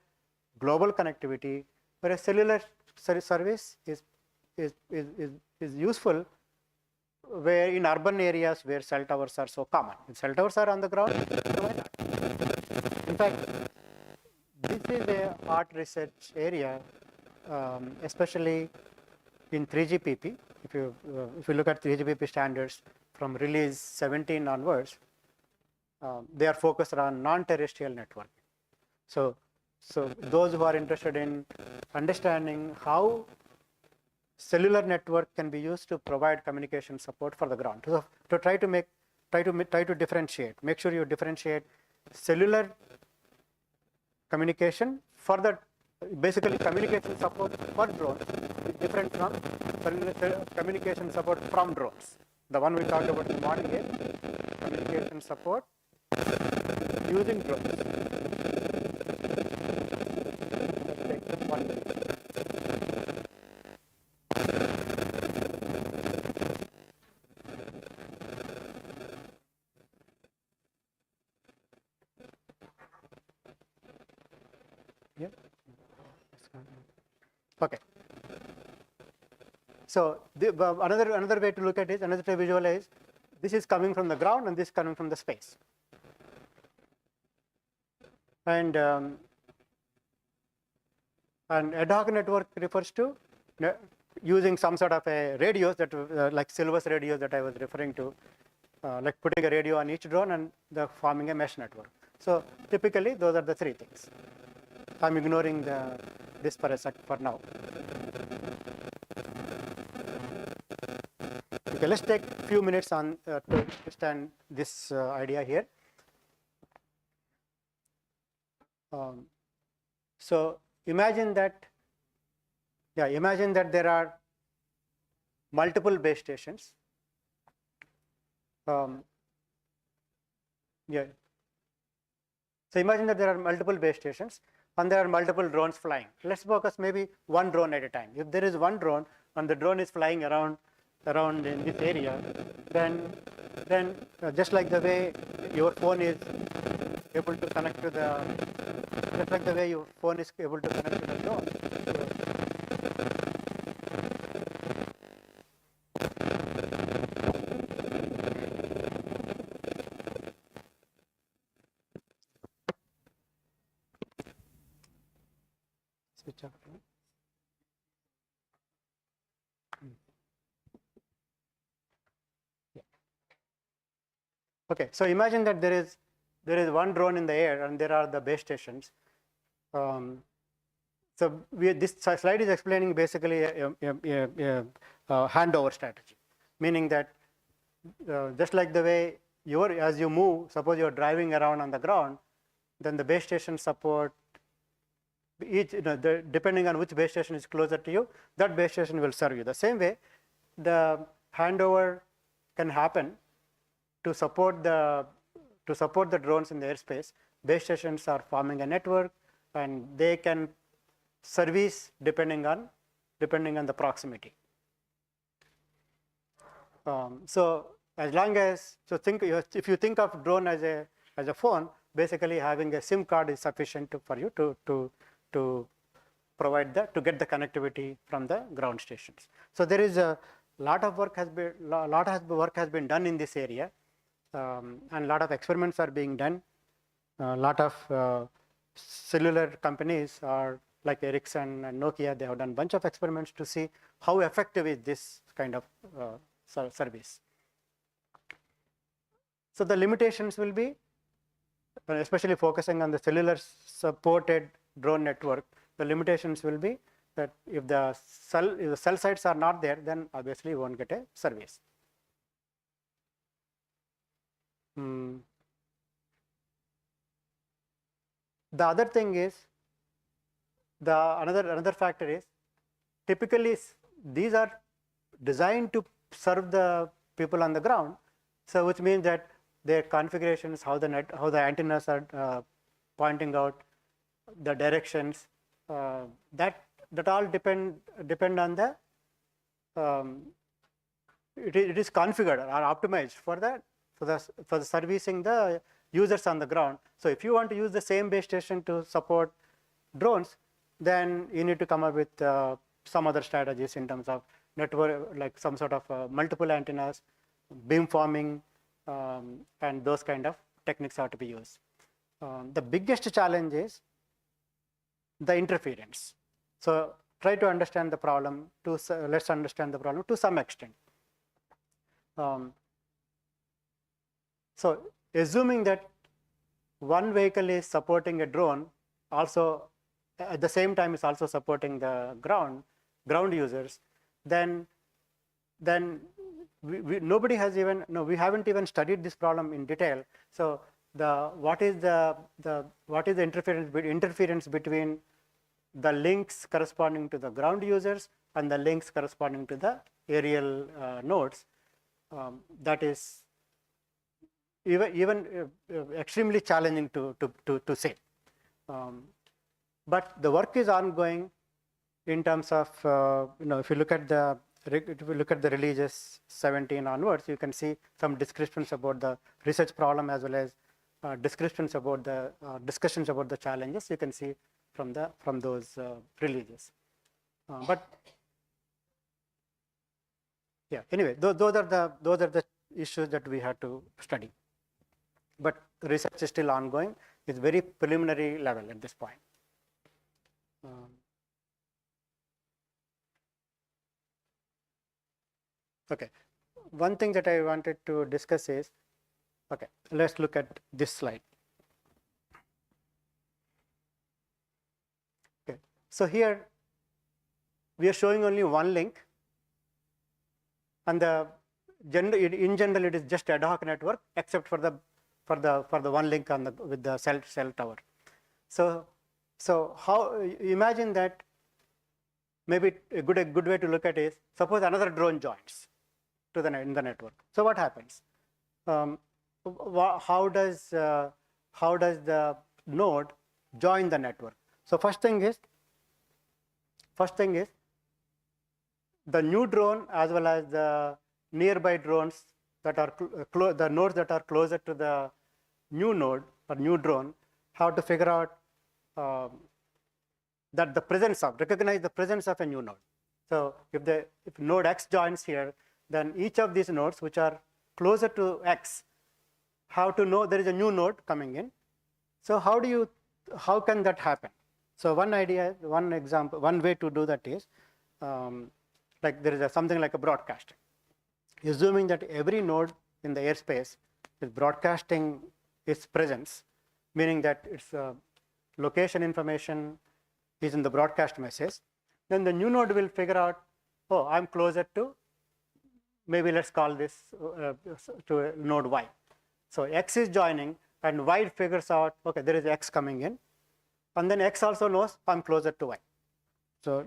global connectivity, whereas cellular service is useful where in urban areas where cell towers are so common. If cell towers are on the ground, so why not? In fact, this is a art research area, especially in 3GPP. If you look at 3GPP standards from release 17 onwards, they are focused on non-terrestrial network. So those who are interested in understanding how cellular network can be used to provide communication support for the ground. So to try to differentiate, make sure you differentiate cellular communication for the basically communication support for drones is different from communication support from drones. The one we talked about in the morning is communication support using drones. Let's take this one. Yeah. Okay. So another way to look at it, another way to visualize, this is coming from the ground and this is coming from the space. And an ad hoc network refers to using some sort of a radios that like Silvus radios that I was referring to, like putting a radio on each drone and forming a mesh network. So typically those are the three things. I'm ignoring this for a sec for now. Okay, let's take a few minutes on to understand this idea here. So imagine that there are multiple base stations. So imagine that there are multiple base stations and there are multiple drones flying. Let's focus maybe one drone at a time. If there is one drone and the drone is flying around in this area, then just like the way your phone is able to connect to the drone. Switch off. Okay, so imagine that there is one drone in the air and there are the base stations. So this slide is explaining basically a handover strategy, meaning that just like the way as you move, suppose you're driving around on the ground, then the base station support each, depending on which base station is closer to you, that base station will serve you. The same way, the handover can happen to support the drones in the airspace. Base stations are forming a network, and they can service depending on the proximity. So as long as if you think of drone as a phone, basically having a SIM card is sufficient for you to provide to get the connectivity from the ground stations. So there is a lot of work has been done in this area, and a lot of experiments are being done. A lot of cellular companies are like Ericsson and Nokia. They have done a bunch of experiments to see how effective is this kind of service. So the limitations will be, especially focusing on the cellular supported drone network, the limitations will be that if the cell sites are not there, then obviously you won't get a service. The other thing is, another factor is, typically these are designed to serve the people on the ground, so which means that their configurations, how the antennas are pointing out, the directions, that all depend on the it is configured or optimized for the servicing the users on the ground. So if you want to use the same base station to support drones, then you need to come up with some other strategies in terms of network, like some sort of multiple antennas, beamforming, and those kind of techniques are to be used. The biggest challenge is the interference. So try to understand the problem. Let's understand the problem to some extent. So assuming that one vehicle is supporting a drone, also at the same time is also supporting the ground users, then nobody has even, we haven't even studied this problem in detail. So what is the interference between the links corresponding to the ground users and the links corresponding to the aerial nodes? That is even extremely challenging to say. But the work is ongoing in terms of, if you look at the releases 17 onwards, you can see some descriptions about the research problem as well as descriptions about the discussions about the challenges you can see from those releases. But yeah, anyway, those are the issues that we had to study. But research is still ongoing. It's very preliminary level at this point. Okay, one thing that I wanted to discuss is, okay, let's look at this slide. Okay, so here we are showing only one link, and in general it is just ad hoc network except for the one link with the cell tower. So how, imagine that maybe a good way to look at it is, suppose another drone joins in the network. So what happens? How does the node join the network? So first thing is the new drone as well as the nearby drones that are the nodes that are closer to the new node or new drone have to figure out recognize the presence of a new node. So if node X joins here, then each of these nodes which are closer to X have to know there is a new node coming in. So how can that happen? So one example, one way to do that is, like there is something like a broadcasting. Assuming that every node in the airspace is broadcasting its presence, meaning that its location information is in the broadcast message, then the new node will figure out, oh, I'm closer to, maybe let's call this to node Y. So X is joining and Y figures out, okay, there is X coming in, and then X also knows I'm closer to Y. So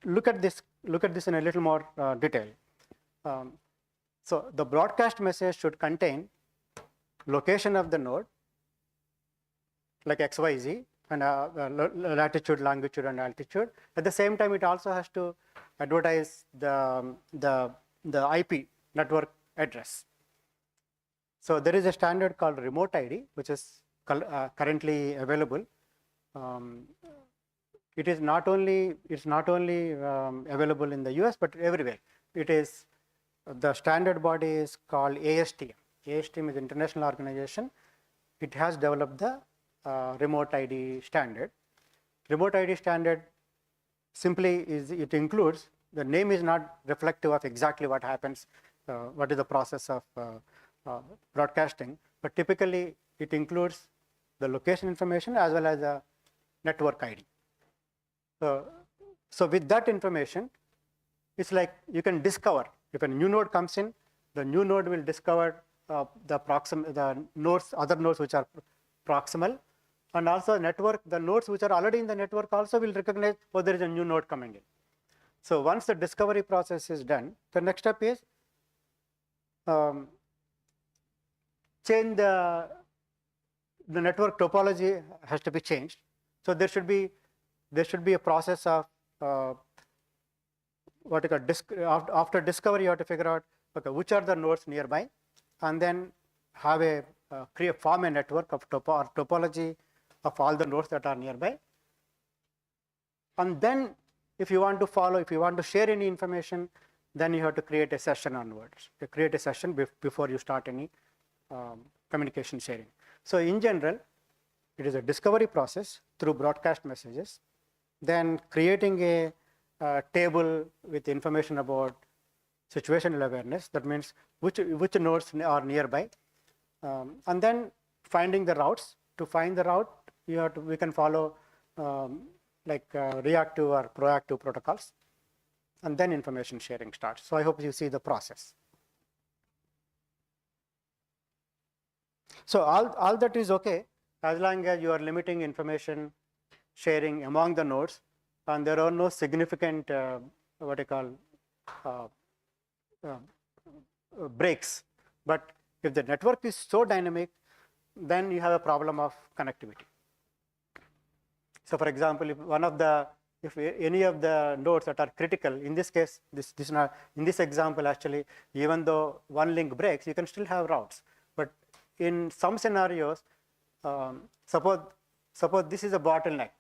look at this in a little more detail. So the broadcast message should contain location of the node, like XYZ, and latitude, longitude, and altitude. At the same time, it also has to advertise the IP network address. So there is a standard called remote ID, which is currently available. It is not only available in the US, but everywhere. It is, the standard body is called ASTM. ASTM is an international organization. It has developed the remote ID standard. Remote ID standard simply it includes, the name is not reflective of exactly what happens, what is the process of broadcasting, but typically it includes the location information as well as the network ID. So So with that information, it's like you can discover, if a new node comes in, the new node will discover the nodes, other nodes which are proximal, and also network, the nodes which are already in the network also will recognize, oh, there is a new node coming in. So once the discovery process is done, the next step is change the network topology has to be changed. So there should be a process of what you call after discovery. You have to figure out, okay, which are the nodes nearby, and then have a form a network of topology of all the nodes that are nearby. And then if you want to share any information, then you have to create a session onwards. You create a session before you start any communication sharing. So in general, it is a discovery process through broadcast messages, then creating a table with information about situational awareness. That means which nodes are nearby, and then finding the routes. To find the route, we can follow reactive or proactive protocols, and then information sharing starts. So I hope you see the process. So all that is okay as long as you are limiting information sharing among the nodes, and there are no significant what I call breaks. But if the network is so dynamic, then you have a problem of connectivity. So for example, if any of the nodes that are critical, in this case, in this example actually, even though one link breaks, you can still have routes. But in some scenarios, suppose this is a bottleneck.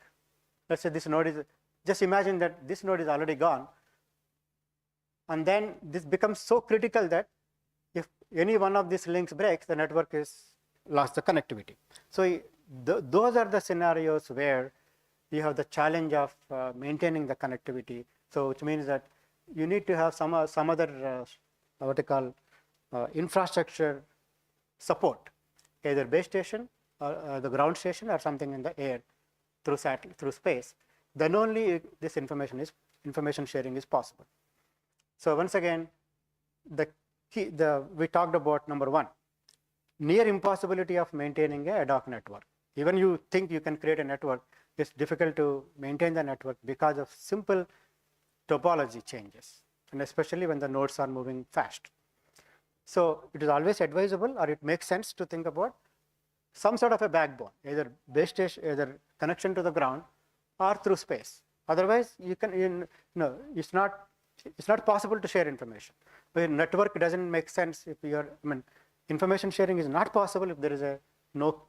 Let's say this node is, just imagine that this node is already gone, and then this becomes so critical that if any one of these links breaks, the network is lost the connectivity. So those are the scenarios where you have the challenge of maintaining the connectivity. So which means that you need to have some other what I call infrastructure support, either base station or the ground station or something in the air through space. Then only this information sharing is possible. So once again, we talked about number one, near impossibility of maintaining a ad hoc network. Even you think you can create a network, it's difficult to maintain the network because of simple topology changes, and especially when the nodes are moving fast. So it is always advisable, or it makes sense to think about some sort of a backbone, either base station, either connection to the ground, or through space. Otherwise, it's not possible to share information. The network doesn't make sense if information sharing is not possible if there is no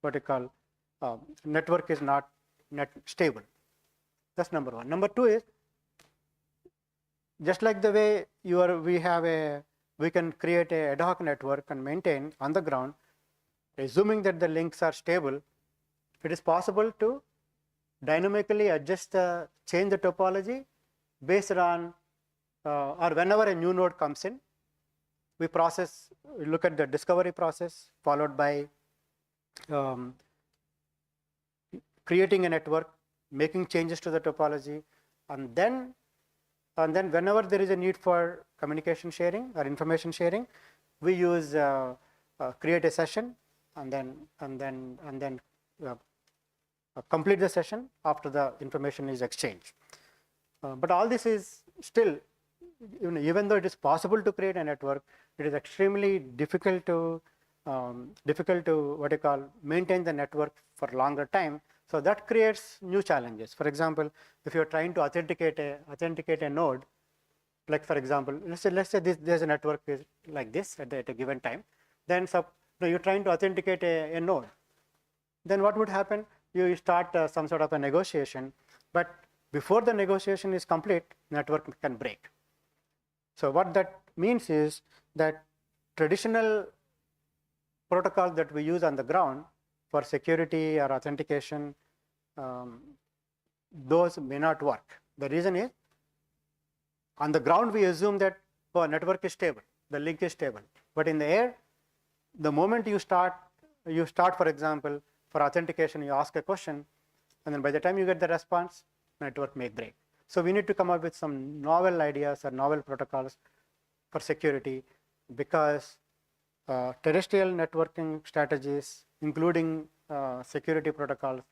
what you call network is not stable. That's number one. Number two is, just like the way we can create a ad hoc network and maintain on the ground, assuming that the links are stable, it is possible to dynamically change the topology based on or whenever a new node comes in, we look at the discovery process, followed by creating a network, making changes to the topology, and then whenever there is a need for communication sharing or information sharing, we use create a session and then complete the session after the information is exchanged. But all this is still, even though it is possible to create a network, it is extremely difficult to what you call maintain the network for longer time. So that creates new challenges. For example, if you are trying to authenticate a node, like for example, let's say there's a network is like this at a given time. Then you're trying to authenticate a node. Then what would happen? You start some sort of a negotiation, but before the negotiation is complete, network can break. So what that means is that traditional protocols that we use on the ground for security or authentication, those may not work. The reason is, on the ground we assume that network is stable, the link is stable. But in the air, the moment you start, for example, for authentication, you ask a question, and then by the time you get the response, network may break. So we need to come up with some novel ideas or novel protocols for security, because terrestrial networking strategies, including security protocols,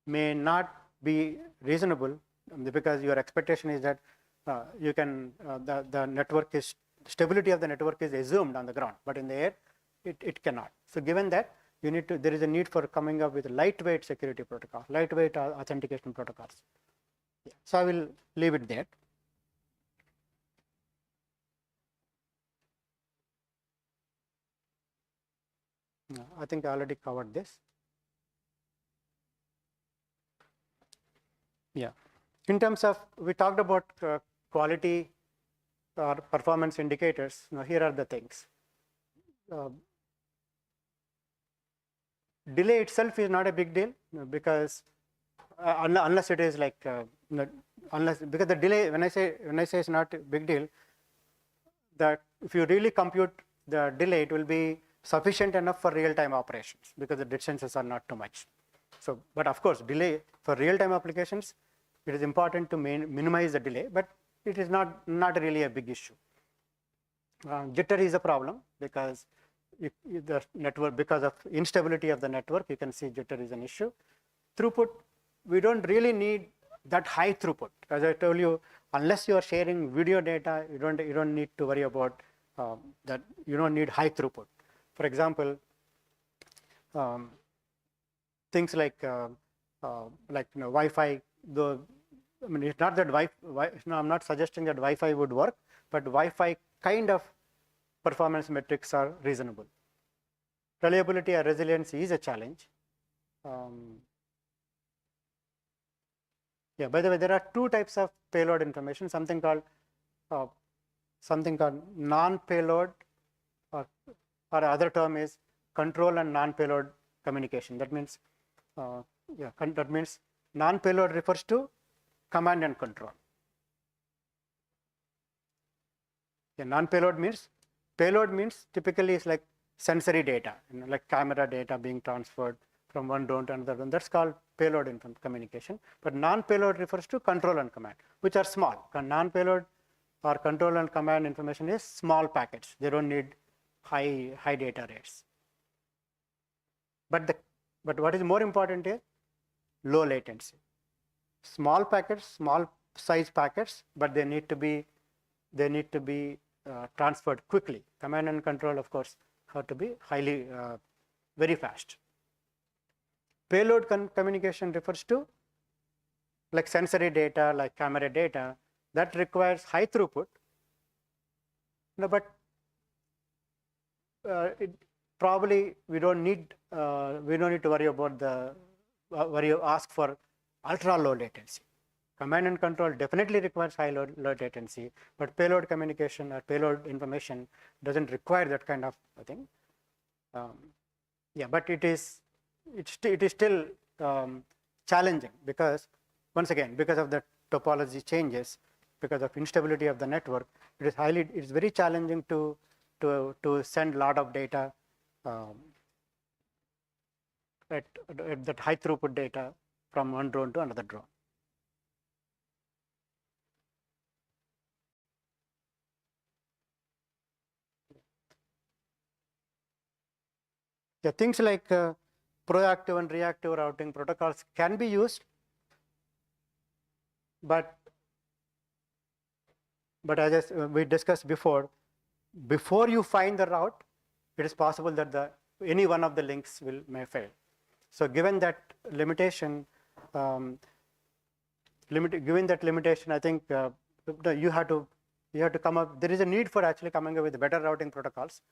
may not be reasonable, because your expectation is that you can the network is stability of the network is assumed on the ground, but in the air it cannot. So given that, you need to, there is a need for coming up with lightweight security protocol, lightweight authentication protocols. Yeah. So I will leave it there. I think I already covered this. Yeah. In terms of, we talked about quality or performance indicators. Now here are the things. Delay itself is not a big deal, because unless it is like unless, because the delay, when I say it's not a big deal, that if you really compute the delay, it will be sufficient enough for real-time operations, because the distances are not too much. So, but of course, delay for real-time applications, it is important to minimize the delay, but it is not really a big issue. Jitter is a problem, because the network, because of instability of the network, you can see jitter is an issue. Throughput, we don't really need that high throughput. As I told you, unless you are sharing video data, you don't need to worry about that. You don't need high throughput. For example, things like Wi-Fi. I mean, it's not that no, I'm not suggesting that Wi-Fi would work, but Wi-Fi kind of performance metrics are reasonable. Reliability or resiliency is a challenge. Yeah. By the way, there are two types of payload information. Something called non-payload, or other term is control and non-payload communication. That means that means non-payload refers to command and control. Yeah, non-payload means, payload means typically is like sensory data, like camera data being transferred from one drone to another drone. That's called payload communication. But non-payload refers to control and command, which are small. Non-payload or control and command information is small packets. They don't need high data rates. But what is more important is low latency. Small packets, small size packets, but they need to be transferred quickly. Command and control, of course, have to be highly very fast. Payload communication refers to like sensory data, like camera data, that requires high throughput. No, but probably we don't need to worry about ask for ultra low latency. Command and control definitely requires high low latency, but payload communication or payload information doesn't require that kind of thing. Yeah, but it is still challenging, because once again, because of the topology changes, because of instability of the network, it is very challenging to send a lot of data at that high throughput data from one drone to another drone. Yeah, things like proactive and reactive routing protocols can be used, but as we discussed before you find the route, it is possible that any one of the links may fail. So given that limitation, given that limitation, I think you have to come up. There is a need for actually coming up with better routing protocols,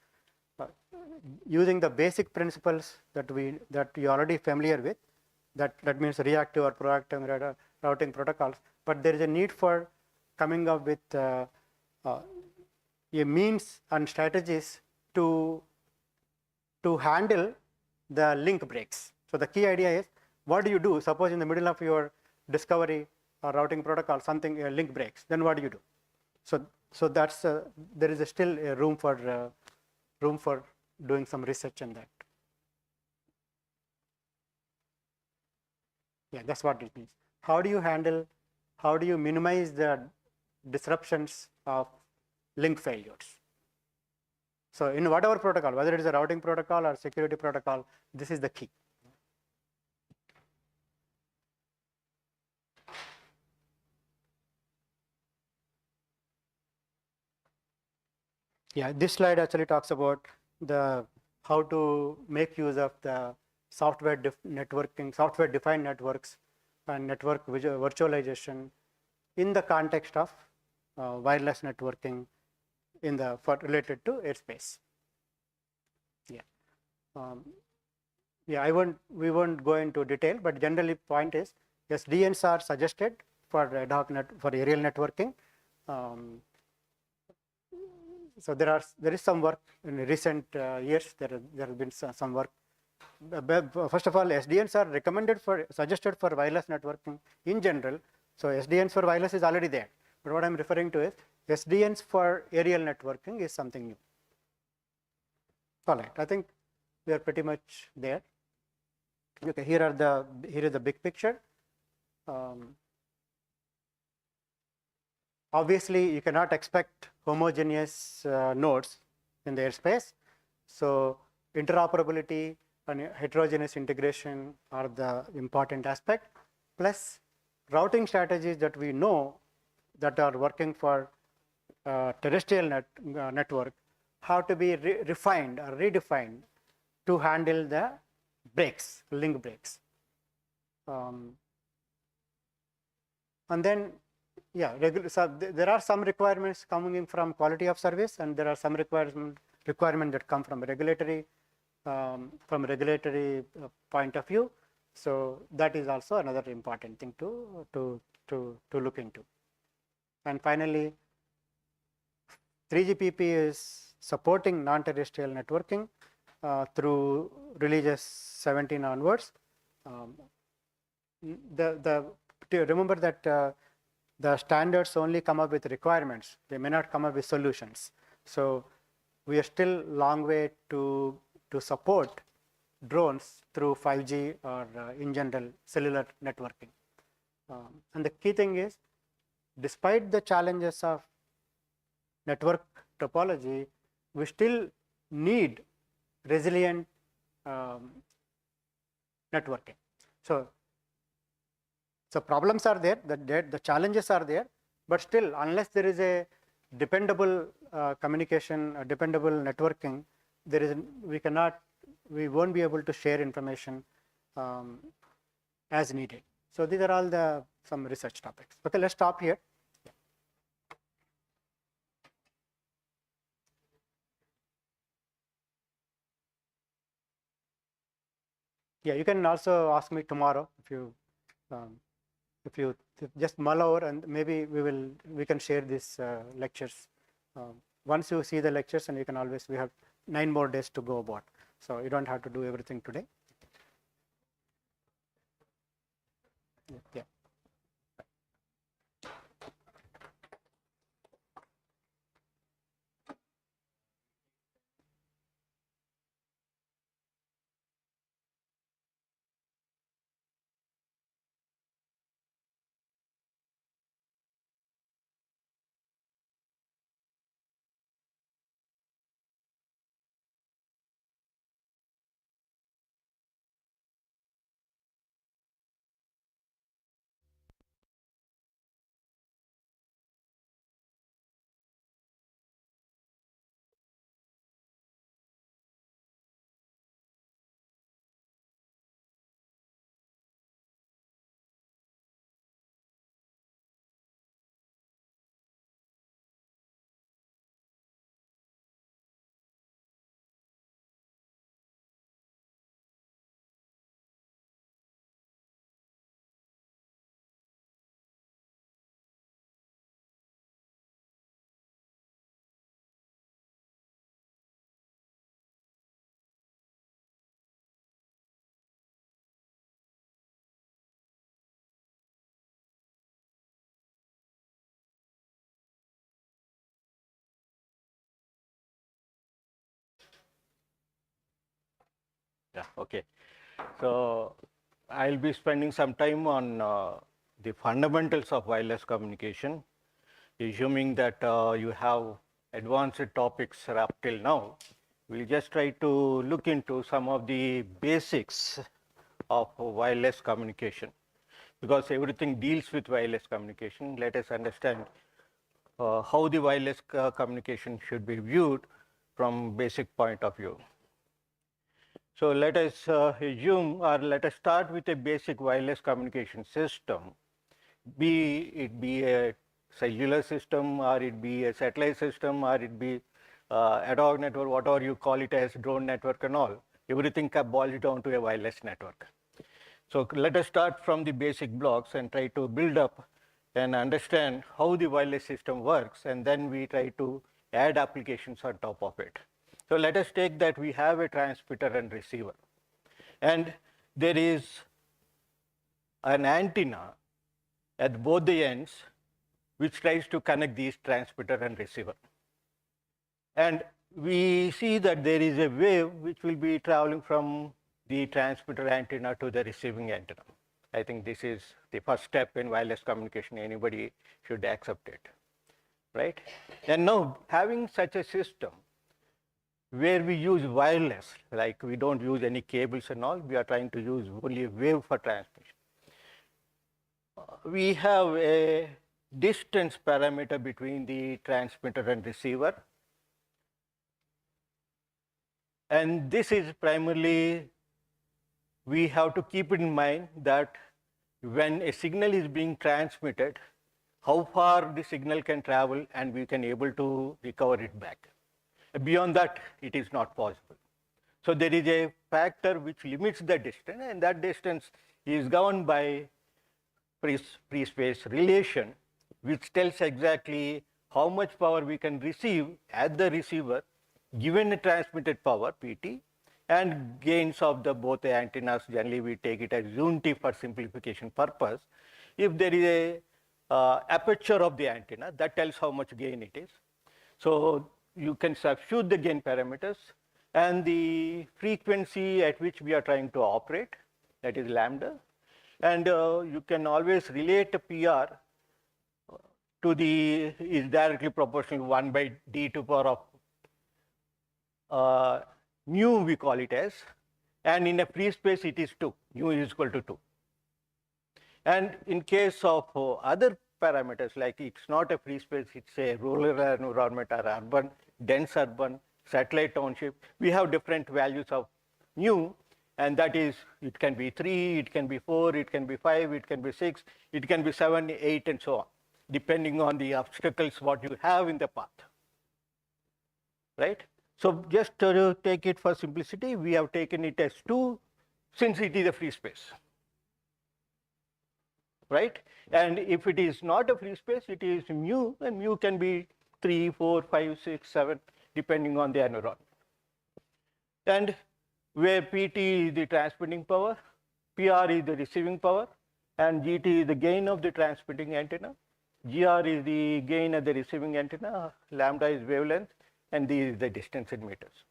using the basic principles that you're already familiar with. That means reactive or proactive routing protocols. But there is a need for coming up with a means and strategies to handle the link breaks. So the key idea is, what do you do? Suppose in the middle of your discovery or routing protocol, something link breaks. Then what do you do? So that's there is still a room for doing some research on that. Yeah, that's what it means. how do you minimize the disruptions of link failures? So in whatever protocol, whether it is a routing protocol or security protocol, this is the key. Yeah, this slide actually talks about the how to make use of the networking, software-defined networks and network virtualization in the context of wireless networking related to airspace. Yeah, we won't go into detail, but generally point is SDNs are suggested for for aerial networking. So there is some work in recent years. There has been some work. First of all, SDNs are suggested for wireless networking in general. So SDNs for wireless is already there. But what I'm referring to is SDNs for aerial networking is something new. All right, I think we are pretty much there. Okay, here is the big picture. Obviously, you cannot expect homogeneous nodes in the airspace. So interoperability and heterogeneous integration are the important aspect. Plus, routing strategies that we know that are working for terrestrial network have to be refined or redefined to handle the breaks, link breaks. And then, yeah, so there are some requirements coming in from quality of service, and there are some requirement that come from regulatory point of view. So that is also another important thing to look into. And finally, 3GPP is supporting non-terrestrial networking through releases 17 onwards. Remember that the standards only come up with requirements. They may not come up with solutions. So we are still long way to support drones through 5G or in general cellular networking. And the key thing is, despite the challenges of network topology, we still need resilient networking. So problems are there, the challenges are there, but still, unless there is a dependable communication, dependable networking, we won't be able to share information as needed. So these are all some research topics. Okay, let's stop here. Yeah, you can also ask me tomorrow if you just mull over, and maybe we can share these lectures. Once you see the lectures, and you can always, we have 9 more days to go about. So you don't have to do everything today. Yeah. Yeah, okay. So I'll be spending some time on the fundamentals of wireless communication, assuming that you have advanced topics up till now. We'll just try to look into some of the basics of wireless communication, because everything deals with wireless communication. Let us understand how the wireless communication should be viewed from basic point of view. So let us assume, or let us start with a basic wireless communication system, be it be a cellular system, or it be a satellite system, or it be ad hoc network, whatever you call it as, drone network and all. Everything boils down to a wireless network. So let us start from the basic blocks and try to build up and understand how the wireless system works, and then we try to add applications on top of it. So let us take that we have a transmitter and receiver, and there is an antenna at both the ends which tries to connect these transmitter and receiver. And we see that there is a wave which will be traveling from the transmitter antenna to the receiving antenna. I think this is the first step in wireless communication. Anybody should accept it, right? And now, having such a system where we use wireless, like we don't use any cables and all, we are trying to use only a wave for transmission. We have a distance parameter between the transmitter and receiver. And this is primarily, we have to keep in mind that when a signal is being transmitted, how far the signal can travel and we can able to recover it back. Beyond that, it is not possible. So there is a factor which limits the distance, and that distance is governed by free space relation, which tells exactly how much power we can receive at the receiver given the transmitted power PT, and gains of the both the antennas. Generally we take it as unity for simplification purpose. If there is a aperture of the antenna, that tells how much gain it is. So you can substitute the gain parameters and the frequency at which we are trying to operate, that is lambda, and you can always relate a PR to the, is directly proportional 1 by d to power of mu, we call it as, and in a free space it is 2, mu is equal to 2. And in case of other parameters, like it's not a free space, it's a rural environment or urban, dense urban, satellite township, we have different values of mu, and that is, it can be 3, it can be 4, it can be 5, it can be 6, it can be 7, 8, and so on, depending on the obstacles what you have in the path, right? So just to take it for simplicity, we have taken it as 2 since it is a free space, right? And if it is not a free space, it is mu, and mu can be 3, 4, 5, 6, 7, depending on the environment. And where PT is the transmitting power, PR is the receiving power, and GT is the gain of the transmitting antenna, GR is the gain of the receiving antenna, lambda is wavelength, and this is the distance in meters,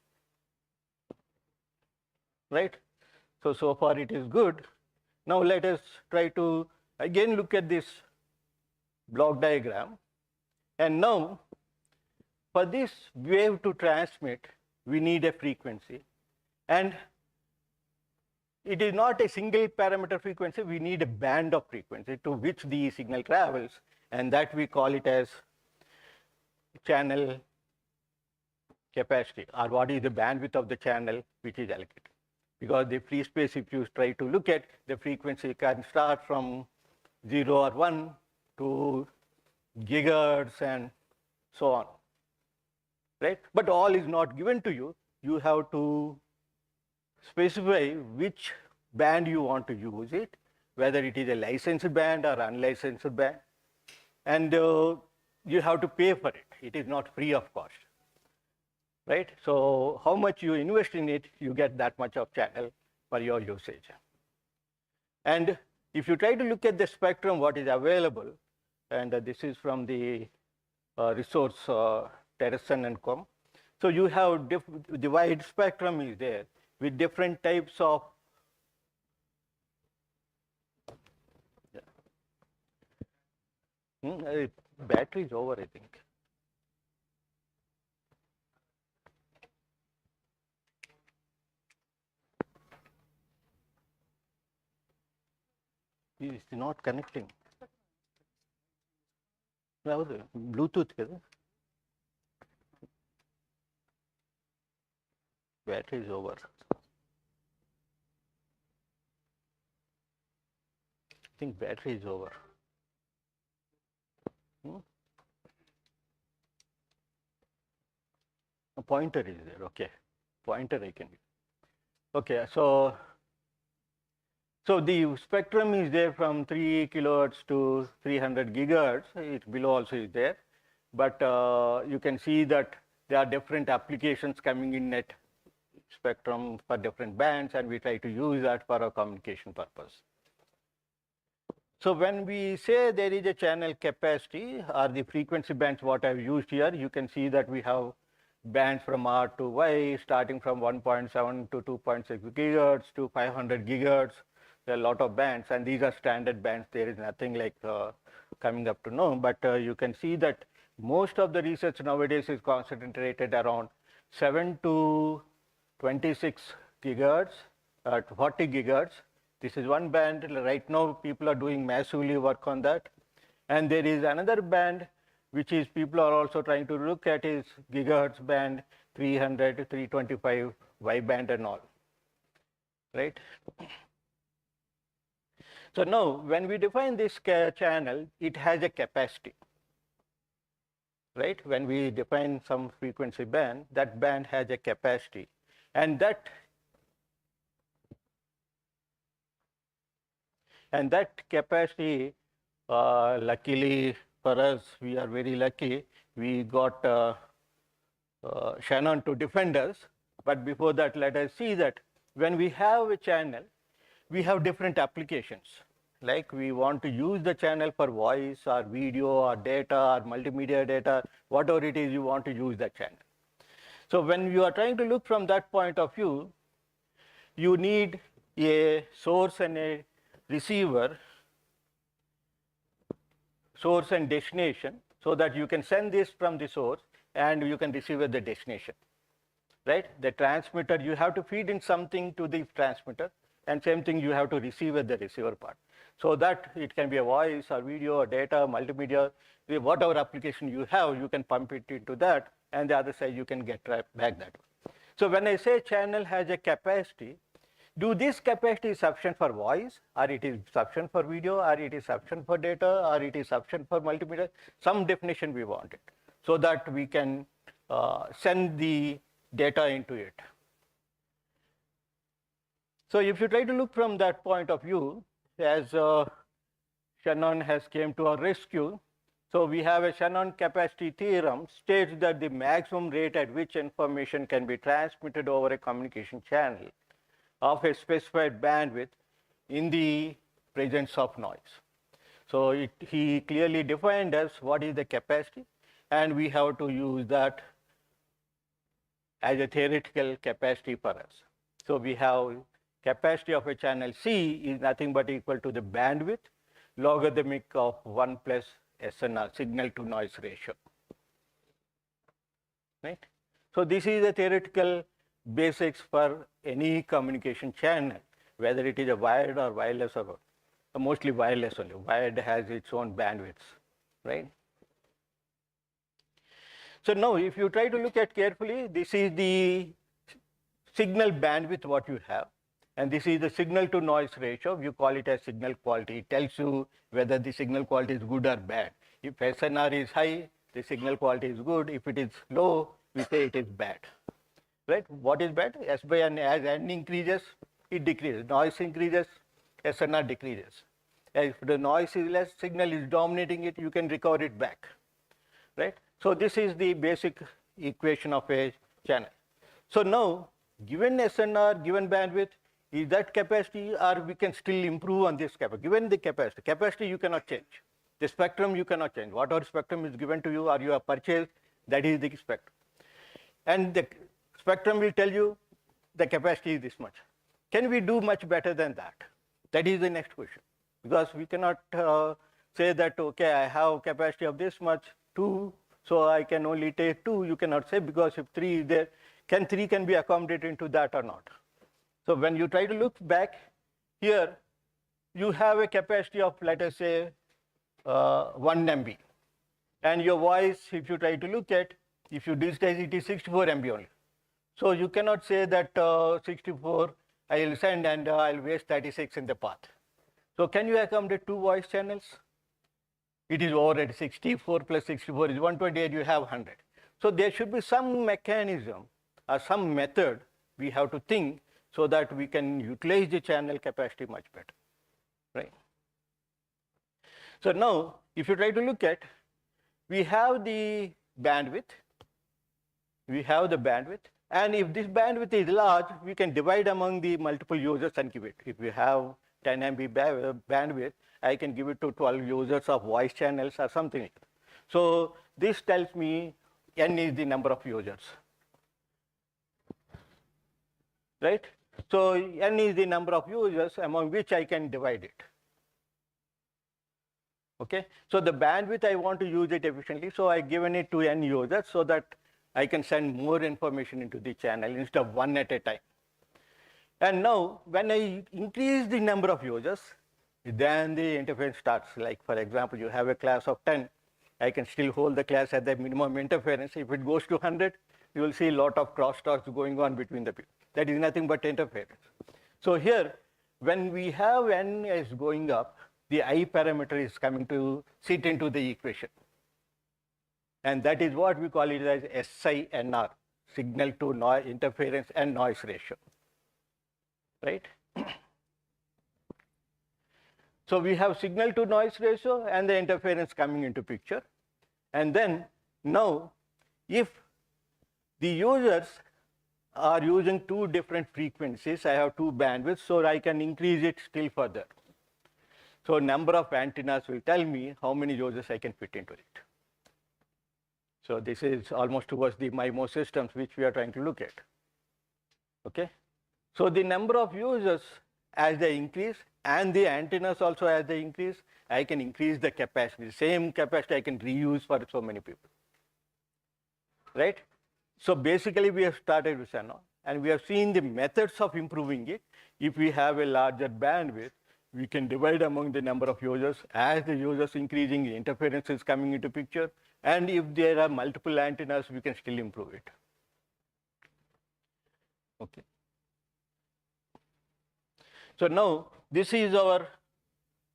right? So far it is good. Now let us try to again look at this block diagram. And now, for this wave to transmit, we need a frequency. And it is not a single parameter frequency, we need a band of frequency to which the signal travels, and that we call it as channel capacity, or what is the bandwidth of the channel which is allocated. Because the free space, if you try to look at, the frequency can start from 0 or 1 to gigahertz and so on, right? But all is not given to you. You have to specify which band you want to use it, whether it is a licensed band or unlicensed band, and you have to pay for it. It is not free of cost, right? So how much you invest in it, you get that much of channel for your usage. And if you try to look at the spectrum, what is available, and this is from the resource Terreson and Com. So you have the wide spectrum is there with different types of Battery is over, I think. It's not connecting. ಯಾವುದು Bluetooth కదా battery is over. I think battery is over. A pointer is there, okay. Pointer I can use. Okay, so the spectrum is there from 3 kilohertz to 300 gigahertz. It below also is there, but you can see that there are different applications coming in net spectrum for different bands, and we try to use that for our communication purpose. So when we say there is a channel capacity or the frequency bands what I have used here, you can see that we have bands from R to Y starting from 1.7 to 2.6 gigahertz to 500 gigahertz. There are a lot of bands, and these are standard bands. There is nothing like coming up to know, but you can see that most of the research nowadays is concentrated around 7 to 26 gigahertz, 40 gigahertz. This is one band. Right now, people are doing massively work on that. And there is another band which is people are also trying to look at is gigahertz band, 300 to 325 Y band and all, right? So now, when we define this channel, it has a capacity, right? When we define some frequency band, that band has a capacity, and that capacity, luckily for us, we are very lucky, we got Shannon to defend us. But before that, let us see that when we have a channel, we have different applications. Like we want to use the channel for voice or video or data or multimedia data, whatever it is you want to use that channel. So when you are trying to look from that point of view, you need a source and a receiver, source and destination, so that you can send this from the source and you can receive at the destination, right? The transmitter, you have to feed in something to the transmitter, and same thing you have to receive at the receiver part. So that it can be a voice or video or data, multimedia, whatever application you have, you can pump it into that, and the other side you can get back that one. So when I say channel has a capacity, do this capacity is sufficient for voice, or it is sufficient for video, or it is sufficient for data, or it is sufficient for multimedia? Some definition we want it, so that we can send the data into it. So if you try to look from that point of view, as Shannon has came to our rescue, so we have a Shannon capacity theorem states that the maximum rate at which information can be transmitted over a communication channel of a specified bandwidth in the presence of noise. So he clearly defined us what is the capacity, and we have to use that as a theoretical capacity for us. So we have capacity of a channel C is nothing but equal to the bandwidth logarithmic of 1 plus SNR, signal to noise ratio, right? So this is the theoretical basics for any communication channel, whether it is a wired or wireless, or mostly wireless only. Wired has its own bandwidths, right? So now if you try to look at carefully, this is the signal bandwidth what you have, and this is the signal to noise ratio. You call it as signal quality. It tells you whether the signal quality is good or bad. If SNR is high, the signal quality is good. If it is low, we say it is bad, right? What is bad? S by n, as n increases, it decreases. Noise increases, SNR decreases. If the noise is less, signal is dominating it, you can recover it back, right? So this is the basic equation of a channel. So now, given SNR, given bandwidth, is that capacity, or we can still improve on this capacity? Given the capacity you cannot change. The spectrum you cannot change. Whatever spectrum is given to you or you have purchased, that is the spectrum. And the spectrum will tell you the capacity is this much. Can we do much better than that? That is the next question. Because we cannot say that, okay, I have capacity of this much, 2, so I can only take 2. You cannot say, because if 3 is there, 3 can be accommodated into that or not? So when you try to look back here, you have a capacity of, let us say, 1 MB. And your voice, if you try to look at, if you digitize it, is 64 MB only. So you cannot say that 64 I will send and I'll waste 36 in the path. So can you accommodate 2 voice channels? It is over at 64 plus 64 is 128, you have 100. So there should be some mechanism or some method we have to think so that we can utilize the channel capacity much better, right? So now, if you try to look at, we have the bandwidth, and if this bandwidth is large, we can divide among the multiple users and give it. If we have 10 MB bandwidth, I can give it to 12 users of voice channels or something like that. So this tells me N is the number of users, right? So N is the number of users among which I can divide it. Okay, so the bandwidth, I want to use it efficiently, so I given it to N users so that I can send more information into the channel instead of 1 at a time. And now, when I increase the number of users, then the interference starts. Like, for example, you have a class of 10, I can still hold the class at the minimum interference. If it goes to 100, you will see a lot of crosstalks going on between the people. That is nothing but interference. So here, when we have N is going up, the I parameter is coming to sit into the equation. And that is what we call it as SINR, signal to noise interference and noise ratio, right? So we have signal to noise ratio and the interference coming into picture. And then now, if the users are using 2 different frequencies, I have 2 bandwidths, so I can increase it still further. So number of antennas will tell me how many users I can fit into it. So this is almost towards the MIMO systems which we are trying to look at. Okay. So the number of users as they increase and the antennas also as they increase, I can increase the capacity. The same capacity I can reuse for so many people, right? So basically we have started with NO and we have seen the methods of improving it. If we have a larger bandwidth, we can divide among the number of users. As the users increasing, the interference is coming into picture. And if there are multiple antennas, we can still improve it. Okay. So now this is our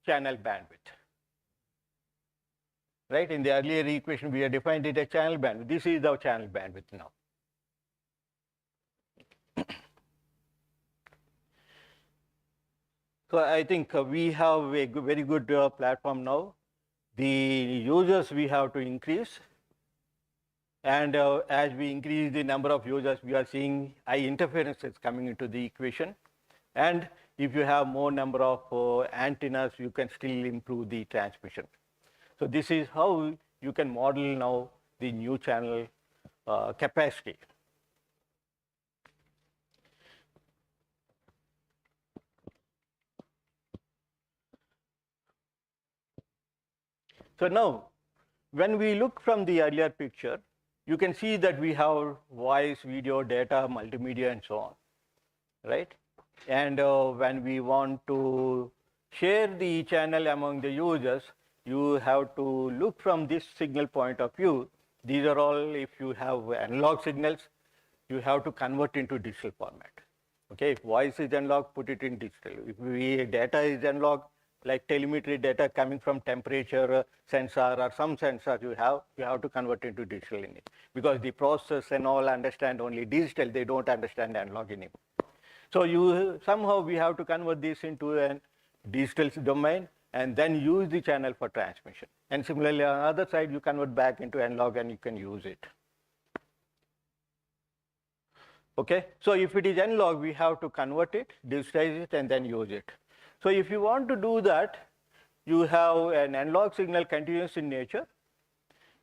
channel bandwidth, right? In the earlier equation, we have defined it as channel bandwidth. This is our channel bandwidth now. So I think we have a very good platform now. The users we have to increase, and as we increase the number of users, we are seeing I interferences coming into the equation. And if you have more number of antennas, you can still improve the transmission. So this is how you can model now the new channel capacity. So now, when we look from the earlier picture, you can see that we have voice, video, data, multimedia, and so on, right? And when we want to share the channel among the users, you have to look from this signal point of view. These are all, if you have analog signals, you have to convert into digital format. Okay, if voice is analog, put it in digital. If data is analog, like telemetry data coming from temperature sensor or some sensor you have to convert into digital in it, because the process and all understand only digital, they don't understand analog anymore. So somehow we have to convert this into a digital domain and then use the channel for transmission. And similarly, on the other side, you convert back into analog and you can use it. Okay, so if it is analog, we have to convert it, digitize it, and then use it. So if you want to do that, you have an analog signal continuous in nature,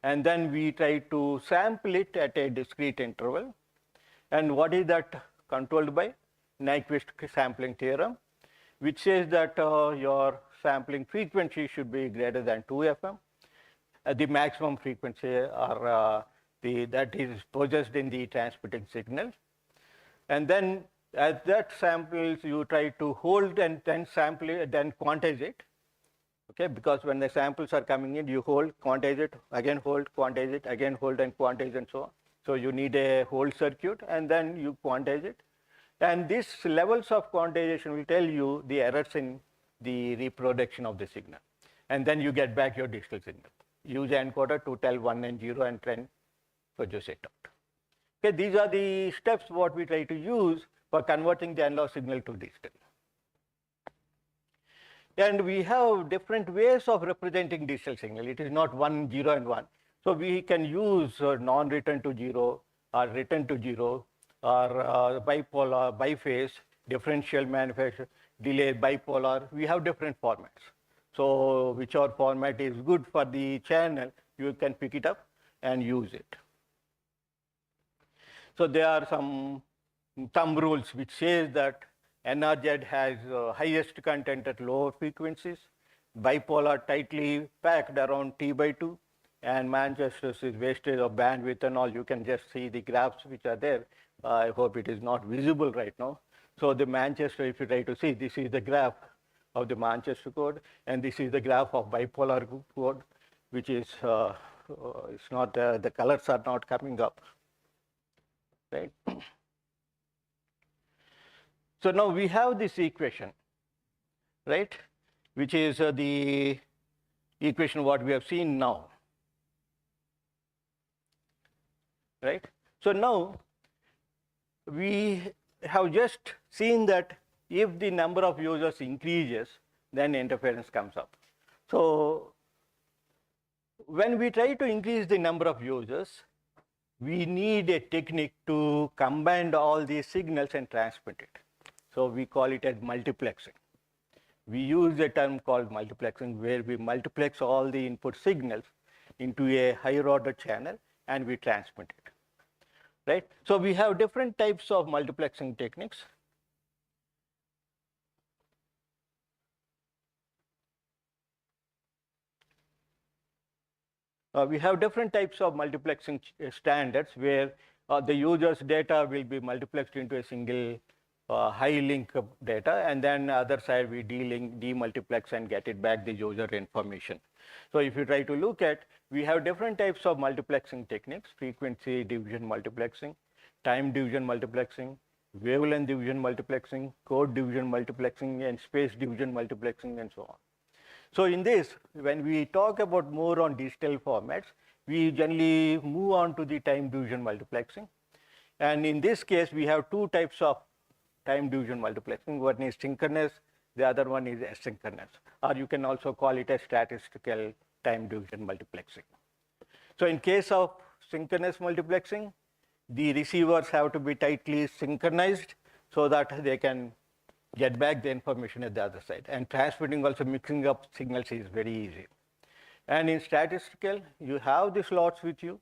and then we try to sample it at a discrete interval. And what is that controlled by? Nyquist sampling theorem, which says that your sampling frequency should be greater than 2 FM. The maximum frequency or that is possessed in the transmitting signal. And then at that samples, you try to hold and then sample it, then quantize it. Okay, because when the samples are coming in, you hold, quantize it, again hold, quantize it, again hold and quantize and so on. So you need a hold circuit and then you quantize it. And these levels of quantization will tell you the errors in the reproduction of the signal. And then you get back your digital signal. Use encoder to tell 1 and 0 and then produce it out. Okay, these are the steps what we try to use for converting the analog signal to digital. And we have different ways of representing digital signal. It is not 1, 0, and 1. So we can use non-return to 0 or return to 0 or bipolar, biphase, differential manufacture, delay, bipolar. We have different formats. So whichever format is good for the channel, you can pick it up and use it. So there are some thumb rules which says that NRZ has highest content at lower frequencies, bipolar tightly packed around T/2, and Manchester's is wastage of bandwidth and all. You can just see the graphs which are there. I hope it is not visible right now. So the Manchester, if you try to see, this is the graph of the Manchester code, and this is the graph of bipolar code, which is, it's not, the colors are not coming up, right? So now we have this equation, right, which is the equation what we have seen now, right? So now we have just seen that if the number of users increases, then interference comes up. So when we try to increase the number of users, we need a technique to combine all these signals and transmit it. So we call it as multiplexing. We use a term called multiplexing, where we multiplex all the input signals into a higher order channel and we transmit it, right? So we have different types of multiplexing techniques. We have different types of multiplexing standards where the user's data will be multiplexed into a single high link data, and then other side we de-link, demultiplex and get it back the user information. So if you try to look at, we have different types of multiplexing techniques: frequency division multiplexing, time division multiplexing, wavelength division multiplexing, code division multiplexing, and space division multiplexing, and so on. So in this, when we talk about more on digital formats, we generally move on to the time division multiplexing. And in this case, we have two types of time division multiplexing. One is synchronous, the other one is asynchronous, or you can also call it a statistical time division multiplexing. So in case of synchronous multiplexing, the receivers have to be tightly synchronized so that they can get back the information at the other side. And transmitting, also mixing up signals, is very easy. And in statistical, you have the slots with you.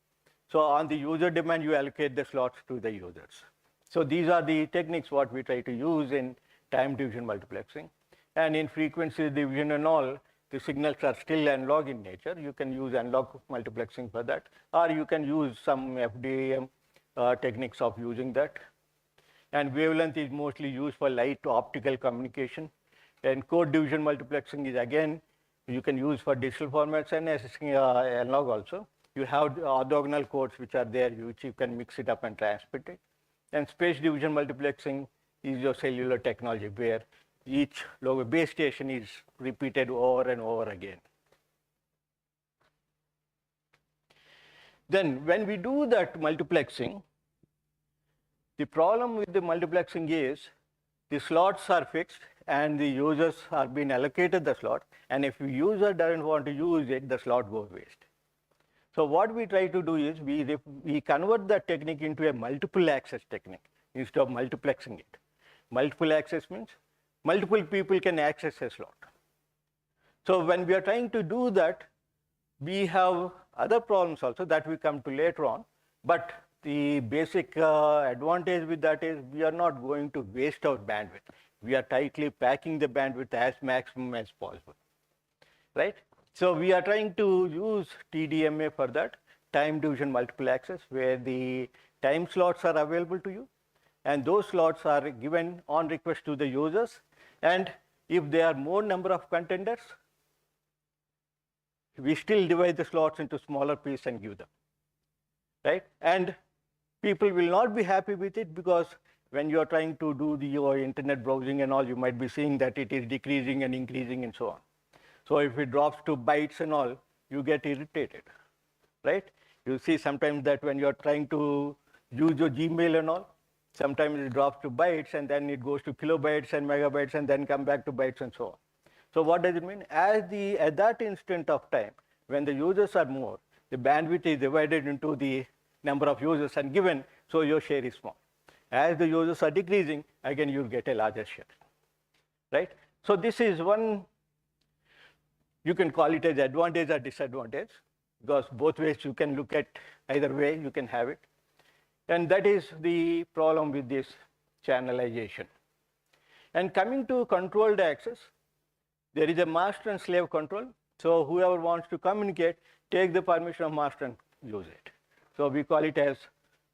So on the user demand, you allocate the slots to the users. So these are the techniques what we try to use in time division multiplexing. And in frequency division and all, the signals are still analog in nature. You can use analog multiplexing for that, or you can use some FDM techniques of using that. And wavelength is mostly used for light to optical communication. And code division multiplexing is, again, you can use for digital formats and analog also. You have orthogonal codes which are there, which you can mix it up and transmit it. And space division multiplexing is your cellular technology, where each base station is repeated over and over again. Then when we do that multiplexing, the problem with the multiplexing is the slots are fixed and the users are being allocated the slot, and if the user doesn't want to use it, the slot goes waste. So what we try to do is we convert that technique into a multiple access technique instead of multiplexing it. Multiple access means multiple people can access a slot. So when we are trying to do that, we have other problems also that we come to later on, but the basic advantage with that is we are not going to waste our bandwidth. We are tightly packing the bandwidth as maximum as possible. right? So we are trying to use TDMA for that, time division multiple access, where the time slots are available to you, and those slots are given on request to the users. And if there are more number of contenders, we still divide the slots into smaller pieces and give them, right? And people will not be happy with it, because when you are trying to do your internet browsing and all, you might be seeing that it is decreasing and increasing and so on. So if it drops to bytes and all, you get irritated, right? You see sometimes that when you're trying to use your Gmail and all, sometimes it drops to bytes and then it goes to kilobytes and megabytes and then come back to bytes and so on. So what does it mean? At that instant of time, when the users are more, the bandwidth is divided into the number of users and given, so your share is small. As the users are decreasing, again you'll get a larger share, right? So this is one, you can call it as advantage or disadvantage, because both ways you can look at, either way you can have it. And that is the problem with this channelization. And coming to controlled access, there is a master and slave control. So whoever wants to communicate, take the permission of master and use it. So we call it as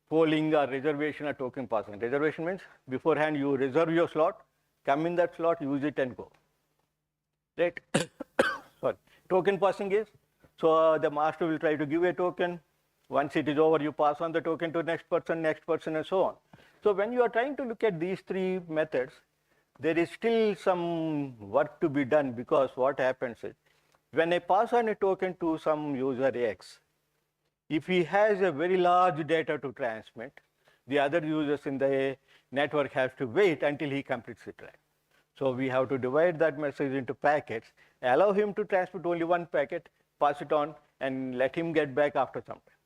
polling or reservation or token passing. Reservation means beforehand you reserve your slot, come in that slot, use it and go, right? Sorry. Token passing is, so the master will try to give a token. Once it is over, you pass on the token to next person, and so on. So when you are trying to look at these three methods, there is still some work to be done, because what happens is, when I pass on a token to some user X, if he has a very large data to transmit, the other users in the network have to wait until he completes the track. So we have to divide that message into packets, allow him to transmit only one packet, pass it on, and let him get back after some time,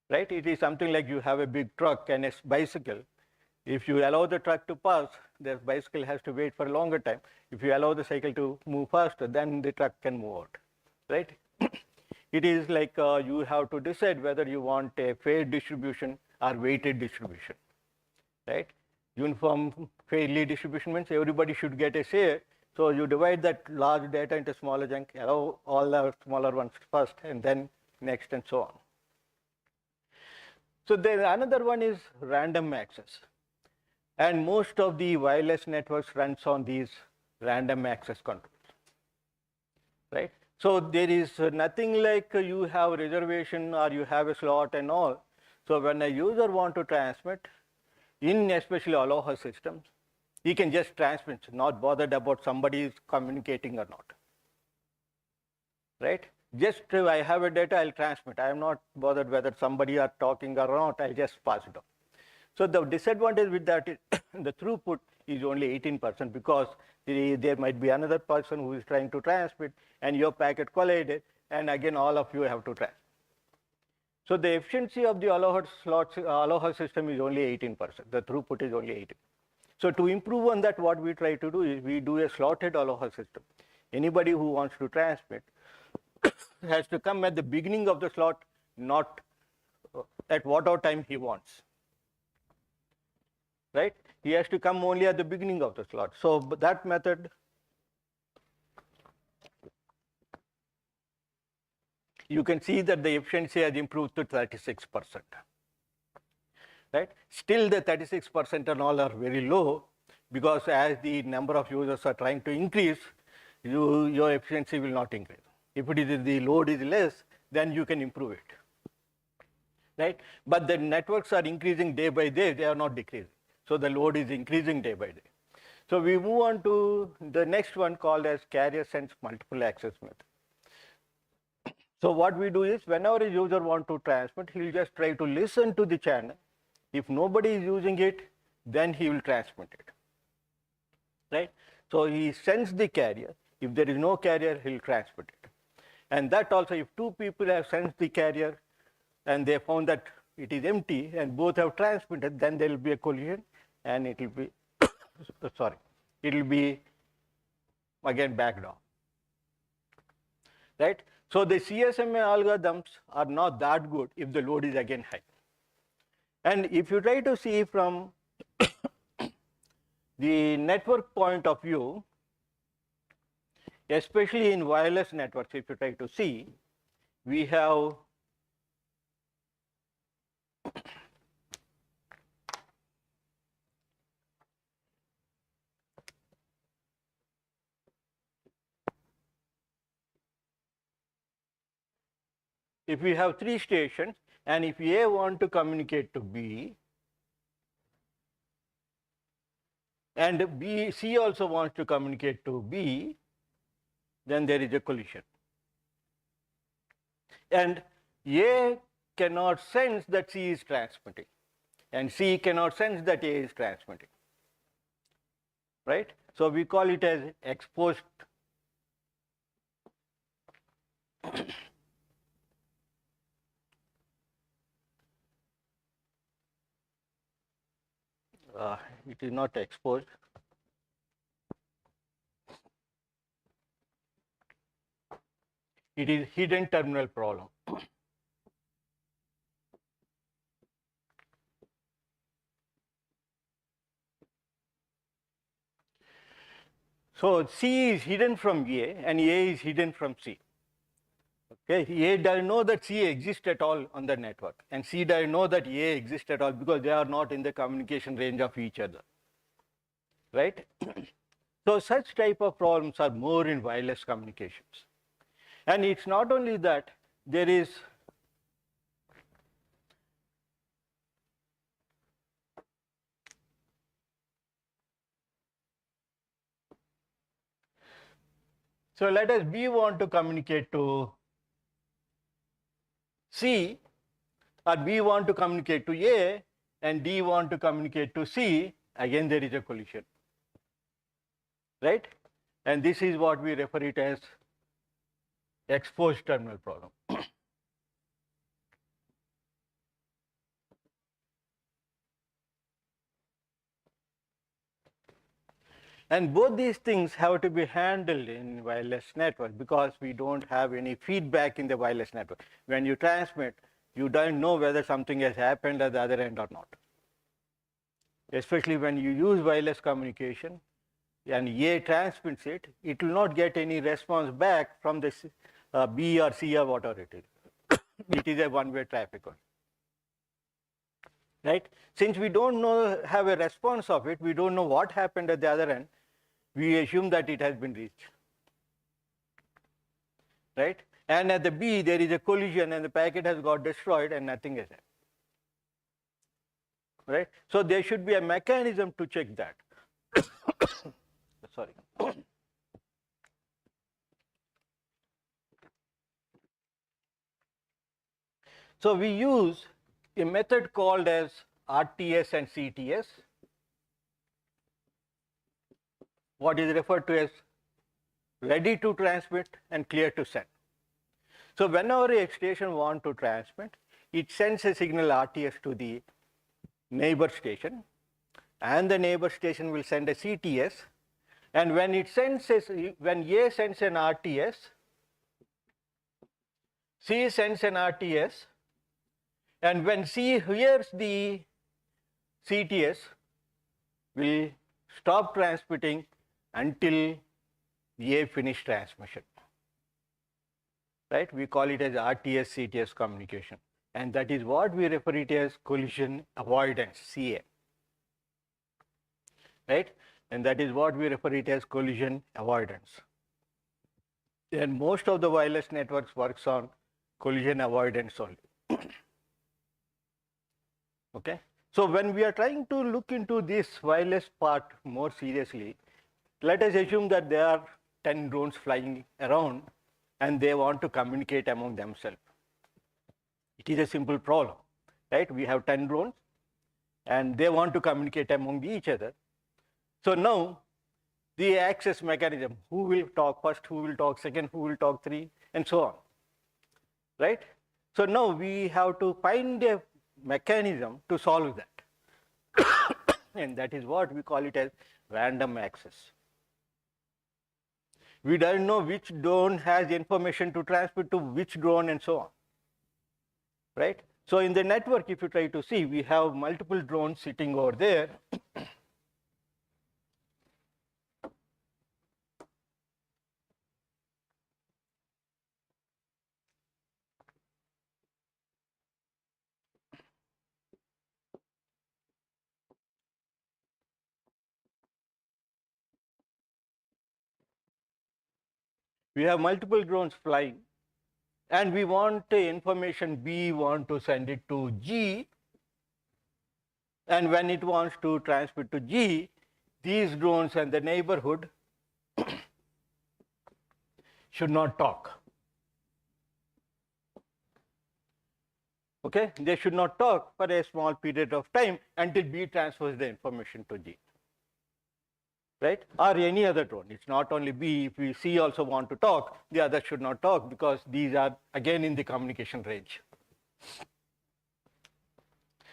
right? It is something like you have a big truck and a bicycle. If you allow the truck to pass, the bicycle has to wait for a longer time. If you allow the cycle to move faster, then the truck can move out, right? It is like you have to decide whether you want a fair distribution or weighted distribution, right? Uniform fairly distribution means everybody should get a share. So you divide that large data into smaller chunk, allow all the smaller ones first, and then next, and so on. So then another one is random access. And most of the wireless networks runs on these random access controls, right? So there is nothing like you have a reservation or you have a slot and all. So when a user want to transmit, in especially Aloha systems, he can just transmit, not bothered about somebody is communicating or not, right? Just I have a data, I'll transmit. I am not bothered whether somebody are talking or not, I'll just pass it on. So the disadvantage with that is the throughput is only 18%, because there might be another person who is trying to transmit and your packet collided, and again all of you have to transmit. So the efficiency of the Aloha system is only 18%. The throughput is only 18%. So to improve on that, what we try to do is we do a slotted Aloha system. Anybody who wants to transmit has to come at the beginning of the slot, not at whatever time he wants, right? He has to come only at the beginning of the slot. So that method, you can see that the efficiency has improved to 36%, right? Still the 36% and all are very low, because as the number of users are trying to increase, your efficiency will not increase. If it is the load is less, then you can improve it, right? But the networks are increasing day by day, they are not decreasing. So the load is increasing day by day. So we move on to the next one called as carrier sense multiple access method. So what we do is, whenever a user wants to transmit, he will just try to listen to the channel. If nobody is using it, then he will transmit it, right? So he sends the carrier. If there is no carrier, he will transmit it. And that also, if two people have sensed the carrier and they found that it is empty and both have transmitted, then there will be a collision and it will be, sorry, it will be again back down, right? So the CSMA algorithms are not that good if the load is again high. And if you try to see from the network point of view, especially in wireless networks. If you try to see, we have if we have 3 stations, and if A want to communicate to B, and C also wants to communicate to B, then there is a collision. And A cannot sense that C is transmitting, and C cannot sense that A is transmitting, right? So we call it as exposed. It is not exposed. It is hidden terminal problem. So C is hidden from A and A is hidden from C. Okay, A doesn't know that C exists at all on the network, and C doesn't know that A exists at all because they are not in the communication range of each other, right? So such type of problems are more in wireless communications. And it's not only that, there is so let us B want to communicate to C, or B want to communicate to A, and D want to communicate to C, again there is a collision, right? And this is what we refer it as exposed terminal problem. And both these things have to be handled in wireless network because we don't have any feedback in the wireless network. When you transmit, you don't know whether something has happened at the other end or not. Especially when you use wireless communication and A transmits it, it will not get any response back from the B or C or whatever it is. It is a one-way traffic only. Right? Since we don't know, have a response of it, we don't know what happened at the other end, we assume that it has been reached, right? And at the B, there is a collision and the packet has got destroyed and nothing has happened, right? So there should be a mechanism to check that. Sorry. So we use a method called as RTS and CTS, what is referred to as ready to transmit and clear to send. So whenever a station wants to transmit, it sends a signal RTS to the neighbor station, and the neighbor station will send a CTS, and when it sends when A sends an RTS, C sends an RTS, and when C hears the CTS, will stop transmitting until A finish transmission, right? We call it as RTS-CTS communication, and that is what we refer it as collision avoidance, CA, right? And that is what we refer it as collision avoidance. And most of the wireless networks works on collision avoidance only. Okay. So when we are trying to look into this wireless part more seriously, let us assume that there are 10 drones flying around and they want to communicate among themselves. It is a simple problem, right? We have 10 drones and they want to communicate among each other. So now the access mechanism, who will talk first, who will talk second, who will talk three, and so on, right? So now we have to find a mechanism to solve that. And that is what we call it as random access. We don't know which drone has information to transmit to which drone and so on, right? So in the network, if you try to see, we have multiple drones sitting over there. we have multiple drones flying, and we want information B want to send it to G, and when it wants to transmit to G, these drones and the neighborhood should not talk. Okay, they should not talk for a small period of time until B transfers the information to G, right? Or any other drone. It's not only B. If we C also want to talk, the others should not talk, because these are again in the communication range.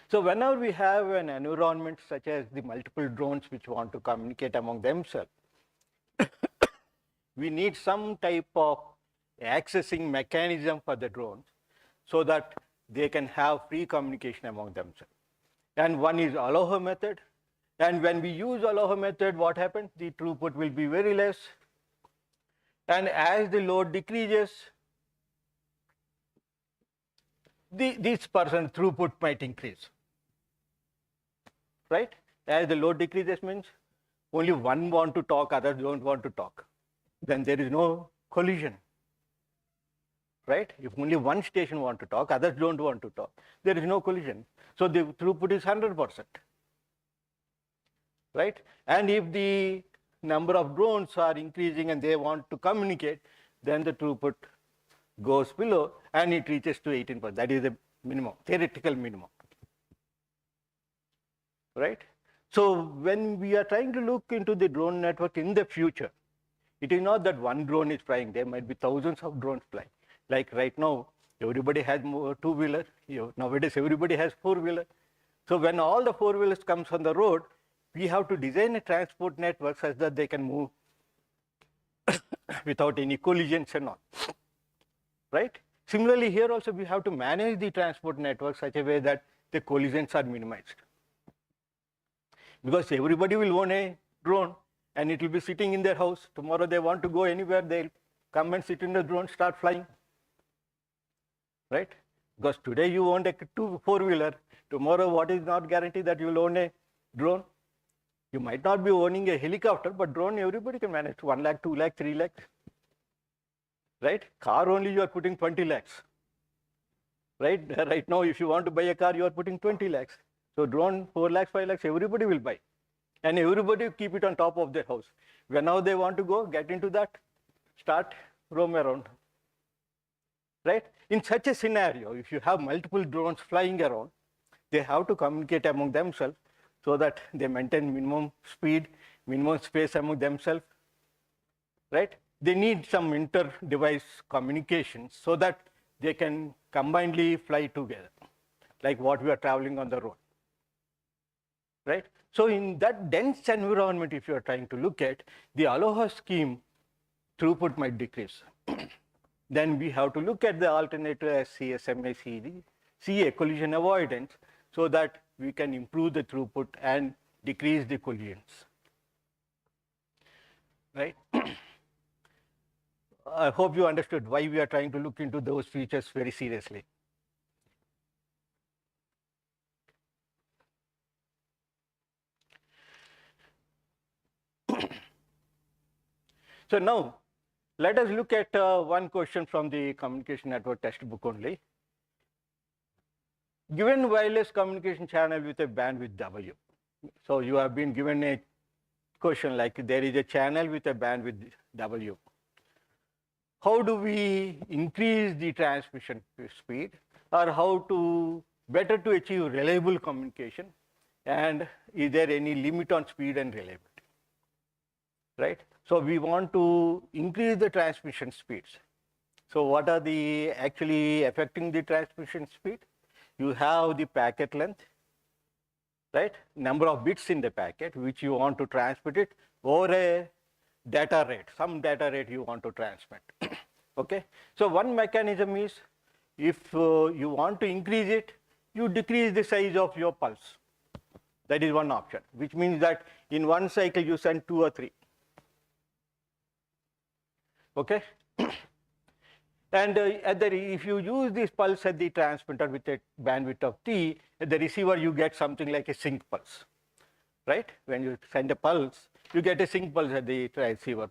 So whenever we have an environment such as the multiple drones which want to communicate among themselves, we need some type of accessing mechanism for the drones so that they can have free communication among themselves. And one is aloha method. And when we use aloha method, what happens? The throughput will be very less. And as the load decreases, this person throughput might increase, right? As the load decreases means only one want to talk, others don't want to talk. Then there is no collision, right? If only one station want to talk, others don't want to talk, there is no collision. So the throughput is 100%, right? And if the number of drones are increasing and they want to communicate, then the throughput goes below and it reaches to 18%. That is the minimum, theoretical minimum, right? So when we are trying to look into the drone network in the future, it is not that one drone is flying. There might be thousands of drones flying. Like right now, everybody has two-wheeler. Nowadays, everybody has four-wheeler. So when all the four-wheelers comes on the road, we have to design a transport network such that they can move without any collisions and all, right? Similarly, here also we have to manage the transport network such a way that the collisions are minimized. Because everybody will own a drone and it will be sitting in their house. Tomorrow they want to go anywhere, they'll come and sit in the drone, start flying, right? Because today you own a four-wheeler, tomorrow what is not guaranteed that you will own a drone? You might not be owning a helicopter, but drone everybody can manage, 1 lakh, 2 lakh, 3 lakhs, right? Car only you are putting 20 lakhs, right? Right now if you want to buy a car, you are putting 20 lakhs. So drone, 4 lakhs, 5 lakhs, everybody will buy. And everybody keep it on top of their house. Whenever they want to go, get into that, start roam around, right? In such a scenario, if you have multiple drones flying around, they have to communicate among themselves so that they maintain minimum speed, minimum space among themselves, right? They need some inter-device communication so that they can combinedly fly together, like what we are traveling on the road, right? So in that dense environment, if you are trying to look at, the aloha scheme throughput might decrease. Then we have to look at the alternative as CSMA, CA, collision avoidance, so that we can improve the throughput and decrease the collisions, right? I hope you understood why we are trying to look into those features very seriously. So now, let us look at one question from the communication network textbook only. Given wireless communication channel with a bandwidth W, so you have been given a question like there is a channel with a bandwidth W. How do we increase the transmission speed, or how to better to achieve reliable communication, and is there any limit on speed and reliability, right? So we want to increase the transmission speeds. So what are the actually affecting the transmission speed? You have the packet length, right? Number of bits in the packet which you want to transmit it over a data rate, some data rate you want to transmit. Okay, so one mechanism is if you want to increase it, you decrease the size of your pulse. That is one option, which means that in one cycle you send 2 or 3. Okay. And if you use this pulse at the transmitter with a bandwidth of T, at the receiver you get something like a sync pulse, right? When you send a pulse, you get a sync pulse at the receiver.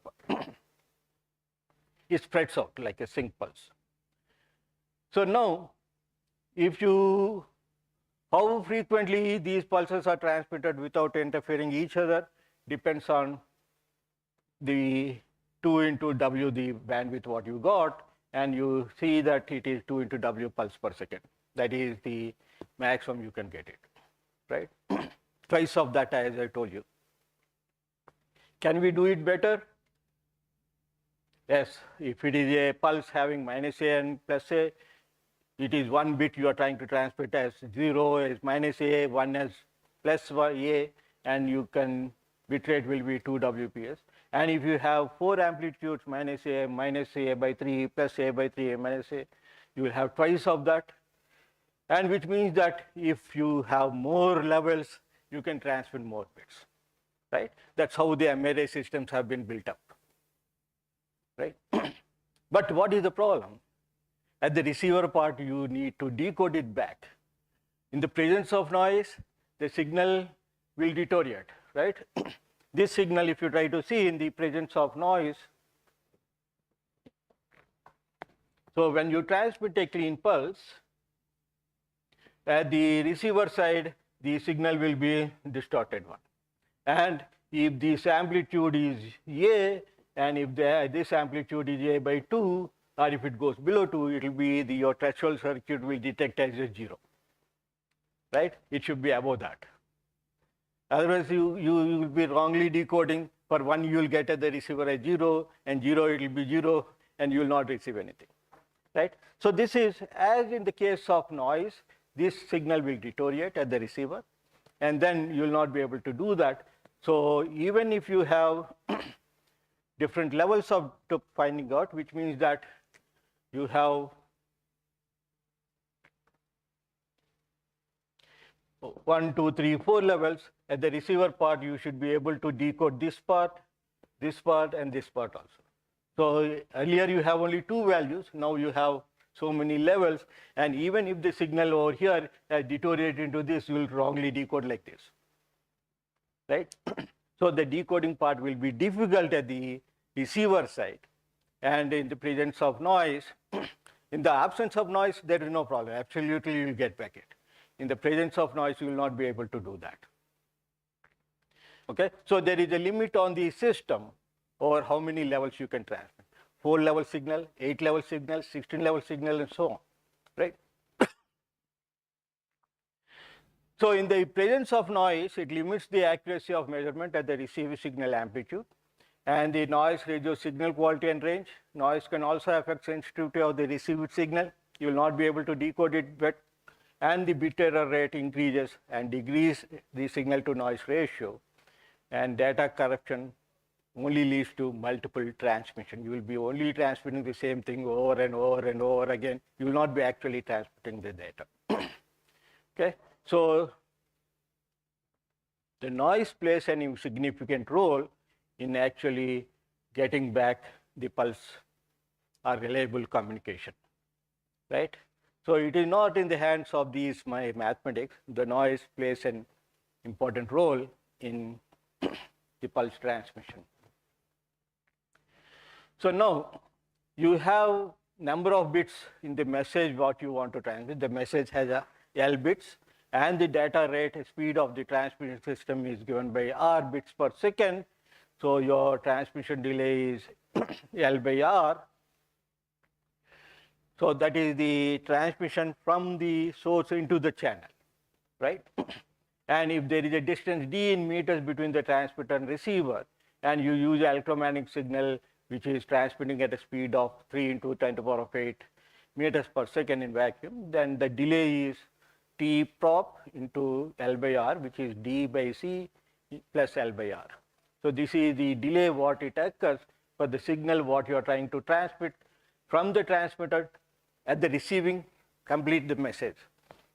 it spreads out like a sync pulse. So now, if you, how frequently these pulses are transmitted without interfering each other depends on the 2 into W, the bandwidth what you got, and you see that it is 2 into W pulse per second. That is the maximum you can get it, right? Twice of that, as I told you. Can we do it better? Yes, if it is a pulse having minus A and plus A, it is 1 bit you are trying to transmit as 0 as minus A, 1 as plus A, and you can, bit rate will be 2 WPS. And if you have 4 amplitudes, minus A by 3, plus A by 3, minus A, you will have twice of that. And which means that if you have more levels, you can transmit more bits, right? That's how the array systems have been built up, right? But what is the problem? At the receiver part, you need to decode it back. In the presence of noise, the signal will deteriorate, right? This signal, if you try to see in the presence of noise, so when you transmit a clean pulse, at the receiver side, the signal will be distorted one. And if this amplitude is A, and if this amplitude is A by 2, or if it goes below 2, it will be your threshold circuit will detect as a 0, right? It should be above that. Otherwise, you will be wrongly decoding. For 1, you will get at the receiver as 0, and 0 it will be 0, and you will not receive anything, right? So this is, as in the case of noise, this signal will deteriorate at the receiver, and then you will not be able to do that. So even if you have different levels of finding out, which means that you have 1, 2, 3, 4 levels. At the receiver part, you should be able to decode this part, and this part also. So earlier you have only 2 values, now you have so many levels, and even if the signal over here has deteriorated into this, you will wrongly decode like this, right? So the decoding part will be difficult at the receiver side, and in the presence of noise, in the absence of noise, there is no problem. Absolutely, you will get back it. In the presence of noise, you will not be able to do that. Okay, so there is a limit on the system over how many levels you can transmit. 4 level signal, 8 level signal, 16 level signal, and so on, right? So in the presence of noise, it limits the accuracy of measurement at the received signal amplitude, and the noise reduces signal quality and range. Noise can also affect sensitivity of the received signal. You will not be able to decode it, but and the bit error rate increases and decreases the signal to noise ratio, and data corruption only leads to multiple transmission. You will be only transmitting the same thing over and over and over again. You will not be actually transmitting the data. Okay, so the noise plays an significant role in actually getting back the pulse or reliable communication, right? So it is not in the hands of these my mathematics. The noise plays an important role in the pulse transmission. So now you have number of bits in the message what you want to transmit. The message has a L bits, and the data rate speed of the transmission system is given by R bits per second. So your transmission delay is L by R. So that is the transmission from the source into the channel, right? And if there is a distance d in meters between the transmitter and receiver, and you use electromagnetic signal which is transmitting at a speed of 3 into 10 to the power of 8 meters per second in vacuum, then the delay is T prop into L by R, which is D by C plus L by R. So this is the delay what it occurs for the signal what you are trying to transmit from the transmitter at the receiving, complete the message.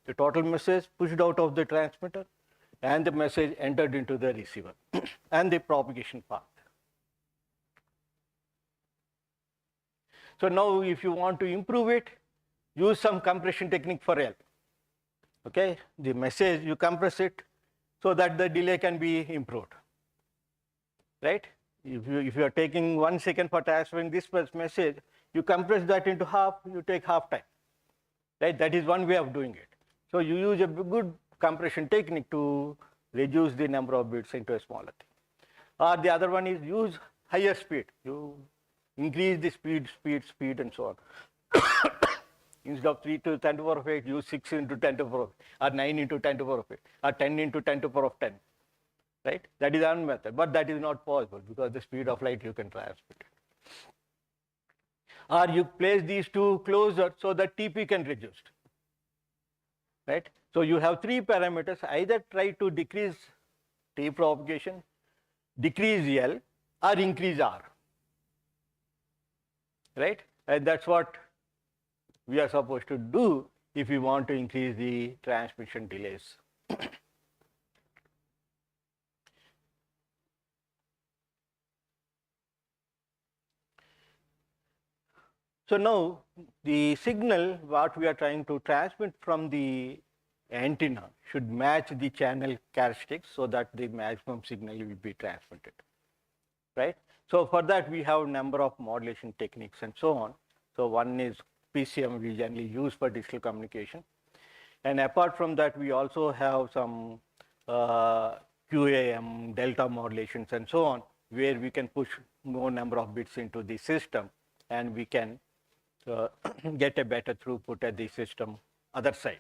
The total message pushed out of the transmitter and the message entered into the receiver and the propagation path. So now if you want to improve it, use some compression technique for L. Okay, the message you compress it so that the delay can be improved, right? If you are taking 1 second for transferring this message, you compress that into half, you take half time, right? That is one way of doing it. So you use a good compression technique to reduce the number of bits into a smaller thing. Or the other one is use higher speed. You increase the speed, and so on. Instead of 3 to 10 to the power of 8, use 6 into 10 to the power of 8, or 9 into 10 to the power of 8, or 10 into 10 to the power of 10. Right? That is one method, but that is not possible because the speed of light you can transmit it. Or you place these two closer so that TP can reduce. Right? So you have three parameters. Either try to decrease T propagation, decrease L, or increase R. Right? And that's what we are supposed to do if we want to increase the transmission delays. So now the signal what we are trying to transmit from the antenna should match the channel characteristics so that the maximum signal will be transmitted, right? So for that we have a number of modulation techniques and so on. So one is PCM we generally use for digital communication, and apart from that we also have some QAM, delta modulations and so on, where we can push more number of bits into the system and we can get a better throughput at the system other side.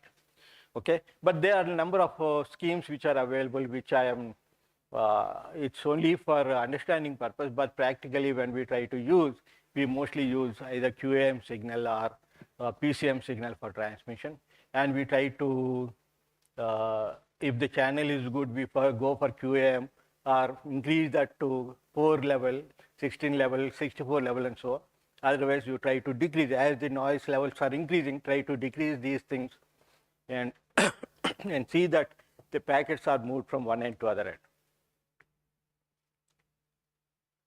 Okay, but there are a number of schemes which are available, which I am. It's only for understanding purpose, but practically when we try to use, we mostly use either QAM signal or PCM signal for transmission, and we try to. If the channel is good, we go for QAM or increase that to 4 level, 16 level, 64 level, and so on. Otherwise, you try to decrease as the noise levels are increasing. Try to decrease these things, and and see that the packets are moved from one end to other end.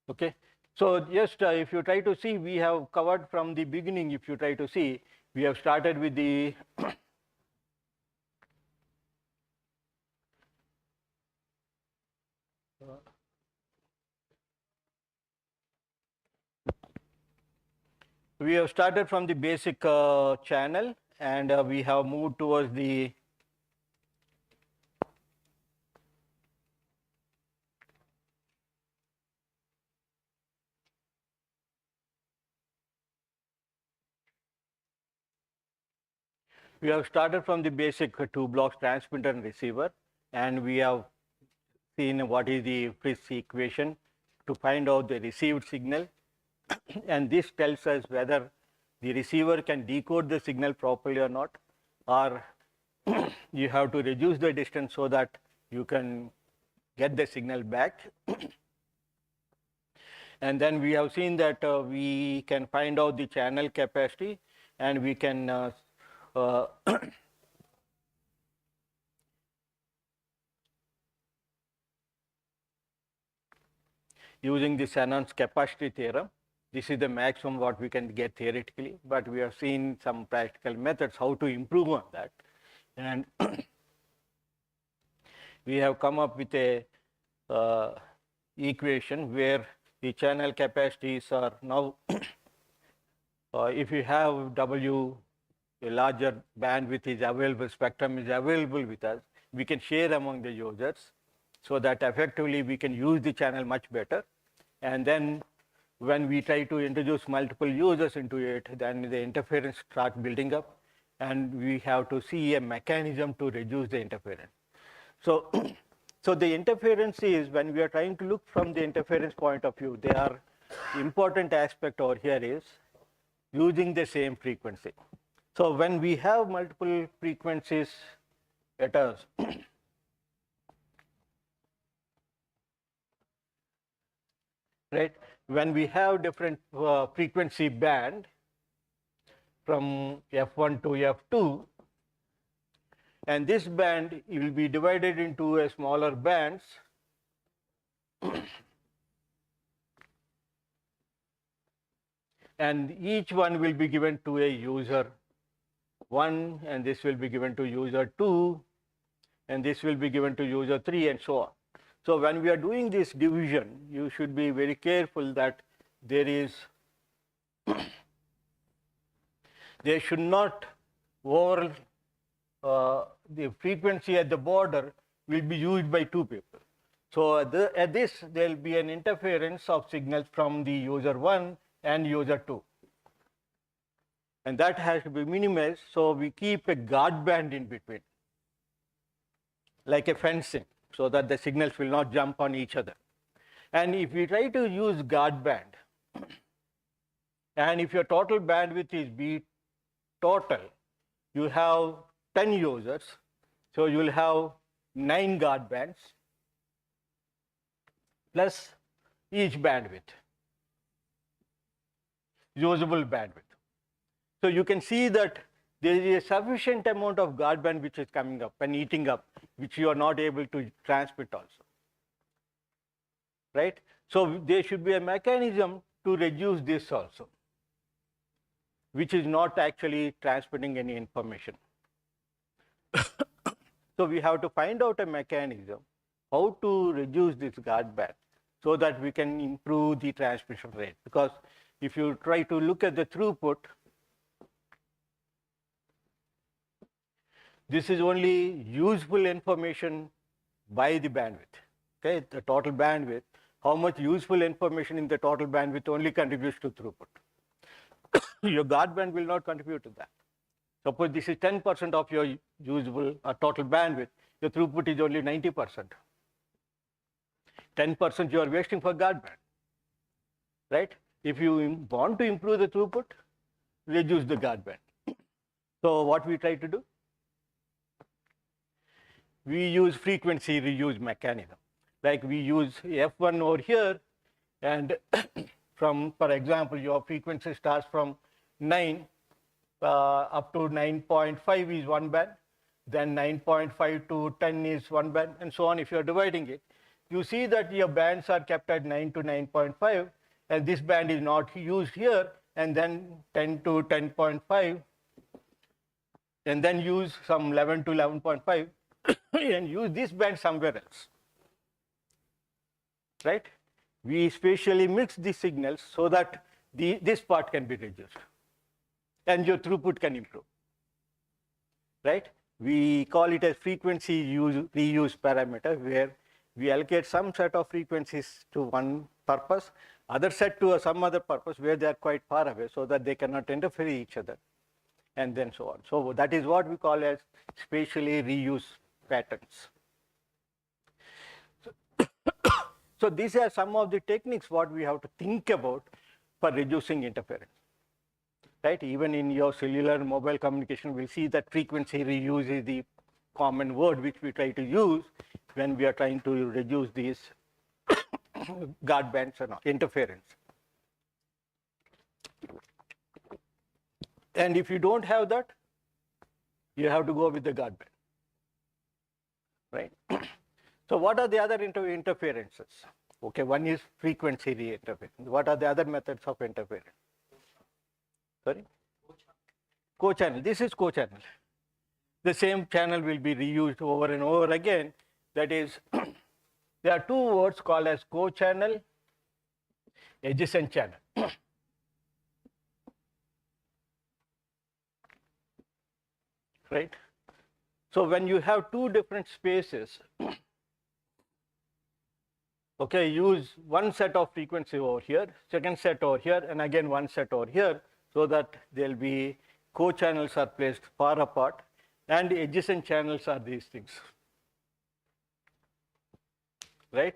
Okay, so just if you try to see, we have covered from the beginning. If you try to see, we have started with the we have started from the basic channel, and we have moved towards the basic two blocks, transmitter and receiver, and we have seen what is the Frisch equation to find out the received signal, and this tells us whether the receiver can decode the signal properly or not, or you have to reduce the distance so that you can get the signal back. And then we have seen that we can find out the channel capacity, and we can using the Shannon's capacity theorem. This is the maximum what we can get theoretically, but we have seen some practical methods how to improve on that. And we have come up with a equation where the channel capacities are now, if you have W, a larger bandwidth is available, spectrum is available with us, we can share among the users so that effectively we can use the channel much better. And then when we try to introduce multiple users into it, then the interference starts building up, and we have to see a mechanism to reduce the interference. So, so the interference is, when we are trying to look from the interference point of view, there are important aspect over here is using the same frequency. So when we have multiple frequencies at us, right? When we have different frequency band from F1 to F2, and this band will be divided into a smaller bands, and each one will be given to a user 1, and this will be given to user 2, and this will be given to user 3, and so on. So when we are doing this division, you should be very careful that there is there should not over the frequency at the border will be used by two people. So at this there will be an interference of signals from the user 1 and user 2, and that has to be minimized. So we keep a guard band in between, like a fencing, so that the signals will not jump on each other. And if we try to use guard band, and if your total bandwidth is B total, you have 10 users, so you will have 9 guard bands plus each bandwidth, usable bandwidth. So you can see that there is a sufficient amount of guard band which is coming up and eating up, which you are not able to transmit also, right? So there should be a mechanism to reduce this also, which is not actually transmitting any information. So we have to find out a mechanism how to reduce this guard band so that we can improve the transmission rate. Because if you try to look at the throughput, this is only useful information by the bandwidth, okay? The total bandwidth, how much useful information in the total bandwidth only contributes to throughput. Your guard band will not contribute to that. Suppose this is 10% of your usable total bandwidth, your throughput is only 90%. 10% you are wasting for guard band, right? If you want to improve the throughput, reduce the guard band. So what we try to do? We use frequency reuse mechanism. Like we use F1 over here, and from, for example, your frequency starts from 9 up to 9.5 is one band, then 9.5 to 10 is one band, and so on. If you are dividing it, you see that your bands are kept at 9 to 9.5, and this band is not used here, and then 10 to 10.5, and then use some 11 to 11.5, and use this band somewhere else, right? We spatially mix the signals so that this part can be reduced and your throughput can improve, right? We call it a frequency reuse parameter, where we allocate some set of frequencies to one purpose, other set to some other purpose where they are quite far away so that they cannot interfere with each other, and then so on. So that is what we call as spatially reuse patterns. So these are some of the techniques what we have to think about for reducing interference, right? Even in your cellular mobile communication, we'll see that frequency reuse is the common word which we try to use when we are trying to reduce these guard bands and interference. And if you don't have that, you have to go with the guard band, right? So what are the other interferences? Okay, one is frequency interference. What are the other methods of interference? Sorry? Co-channel. This is co-channel. The same channel will be reused over and over again. That is, there are two words called as co-channel, adjacent channel. Right? So when you have two different spaces, okay, use one set of frequency over here, second set over here, and again one set over here, so that there will be co-channels are placed far apart, and the adjacent channels are these things, right?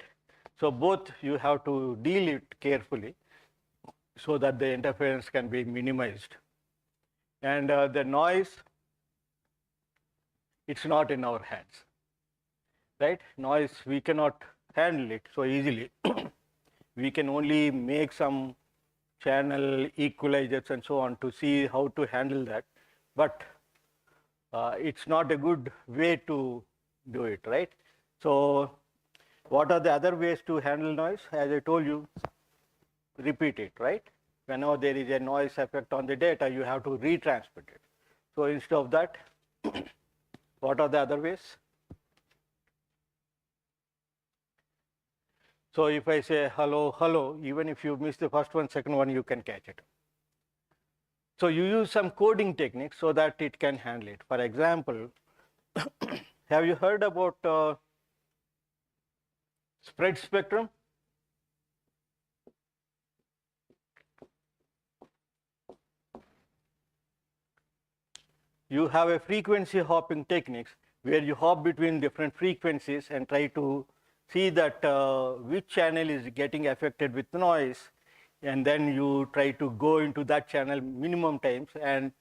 So both you have to deal it carefully so that the interference can be minimized. And the noise, it's not in our hands, right? Noise, we cannot handle it so easily. We can only make some channel equalizers and so on to see how to handle that, but it's not a good way to do it, right? So what are the other ways to handle noise? As I told you, repeat it, right? Whenever there is a noise effect on the data, you have to retransmit it. So instead of that, what are the other ways? So if I say hello, hello, even if you miss the first one, second one, you can catch it. So you use some coding techniques so that it can handle it. For example, have you heard about spread spectrum? You have a frequency hopping techniques where you hop between different frequencies and try to see that which channel is getting affected with noise, and then you try to go into that channel minimum times and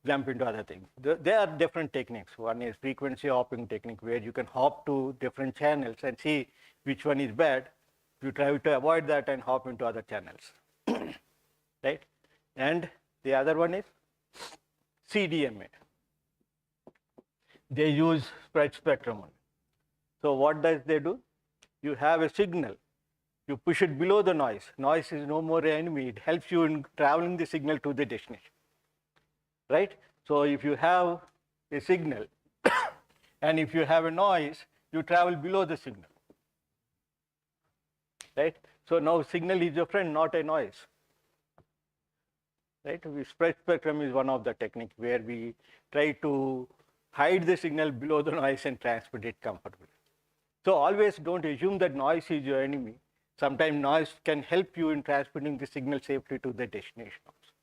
jump into other things. There are different techniques. One is frequency hopping technique where you can hop to different channels and see which one is bad. You try to avoid that and hop into other channels, right? And the other one is CDMA. They use spread spectrum. So what does they do? You have a signal. You push it below the noise. Noise is no more an enemy. It helps you in traveling the signal to the destination, right? So if you have a signal and if you have a noise, you travel below the signal, right? So now signal is your friend, not a noise, right? Spread spectrum is one of the techniques where we try to hide the signal below the noise and transmit it comfortably. So always don't assume that noise is your enemy. Sometimes noise can help you in transmitting the signal safely to the destination also,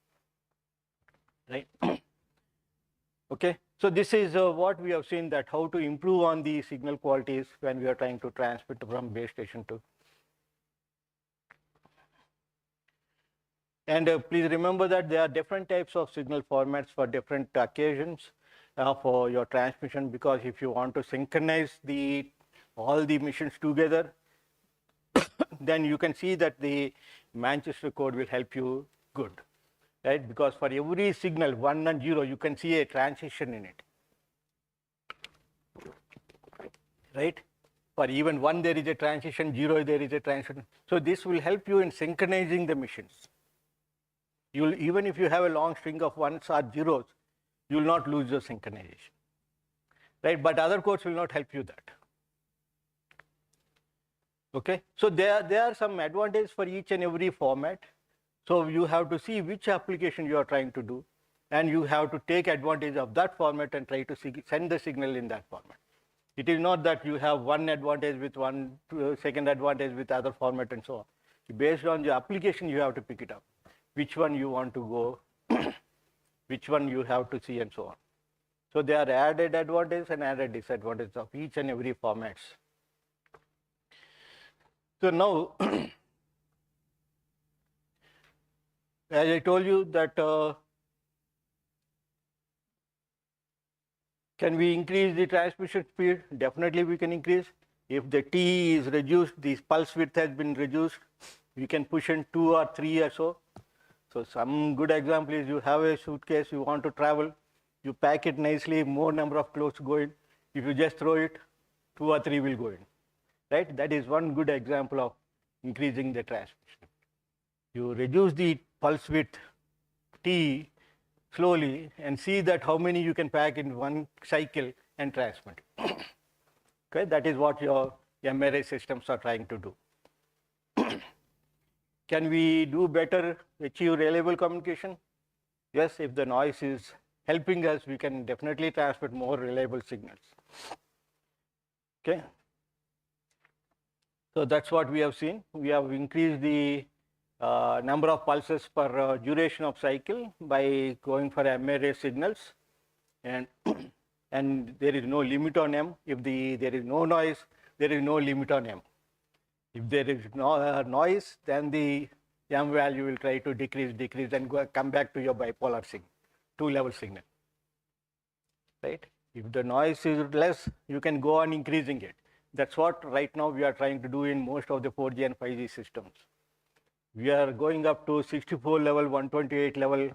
right? Okay, so this is what we have seen, that how to improve on the signal qualities when we are trying to transmit from base station to. And please remember that there are different types of signal formats for different occasions for your transmission, because if you want to synchronize all the missions together, then you can see that the Manchester code will help you good, right? Because for every signal 1 and 0, you can see a transition in it, right? For even 1 there is a transition, 0 there is a transition. So this will help you in synchronizing the missions. You'll, even if you have a long string of 1s or 0s, you will not lose your synchronization, right? But other codes will not help you that. Okay, so there are some advantages for each and every format. So you have to see which application you are trying to do, and you have to take advantage of that format and try to send the signal in that format. It is not that you have one advantage with one, second advantage with other format and so on. Based on the application, you have to pick it up. Which one you want to go, which one you have to see, and so on. So there are added advantages and added disadvantages of each and every formats. So now, as I told you that can we increase the transmission speed? Definitely we can increase. If the T is reduced, the pulse width has been reduced, we can push in 2 or 3 or so. So some good example is you have a suitcase, you want to travel, you pack it nicely, more number of clothes go in. If you just throw it, 2 or 3 will go in, right? That is one good example of increasing the transmission. You reduce the pulse width T slowly and see that how many you can pack in one cycle and transmit. Okay, that is what your MRI systems are trying to do. Can we do better, achieve reliable communication? Yes, if the noise is helping us, we can definitely transmit more reliable signals. Okay. So that's what we have seen. We have increased the number of pulses per duration of cycle by going for MRA signals, and and there is no limit on M. If there is no noise, there is no limit on M. If there is no noise, then the M value will try to decrease, and come back to your bipolar signal, 2-level signal, right? If the noise is less, you can go on increasing it. That's what right now we are trying to do in most of the 4G and 5G systems. We are going up to 64 level, 128 level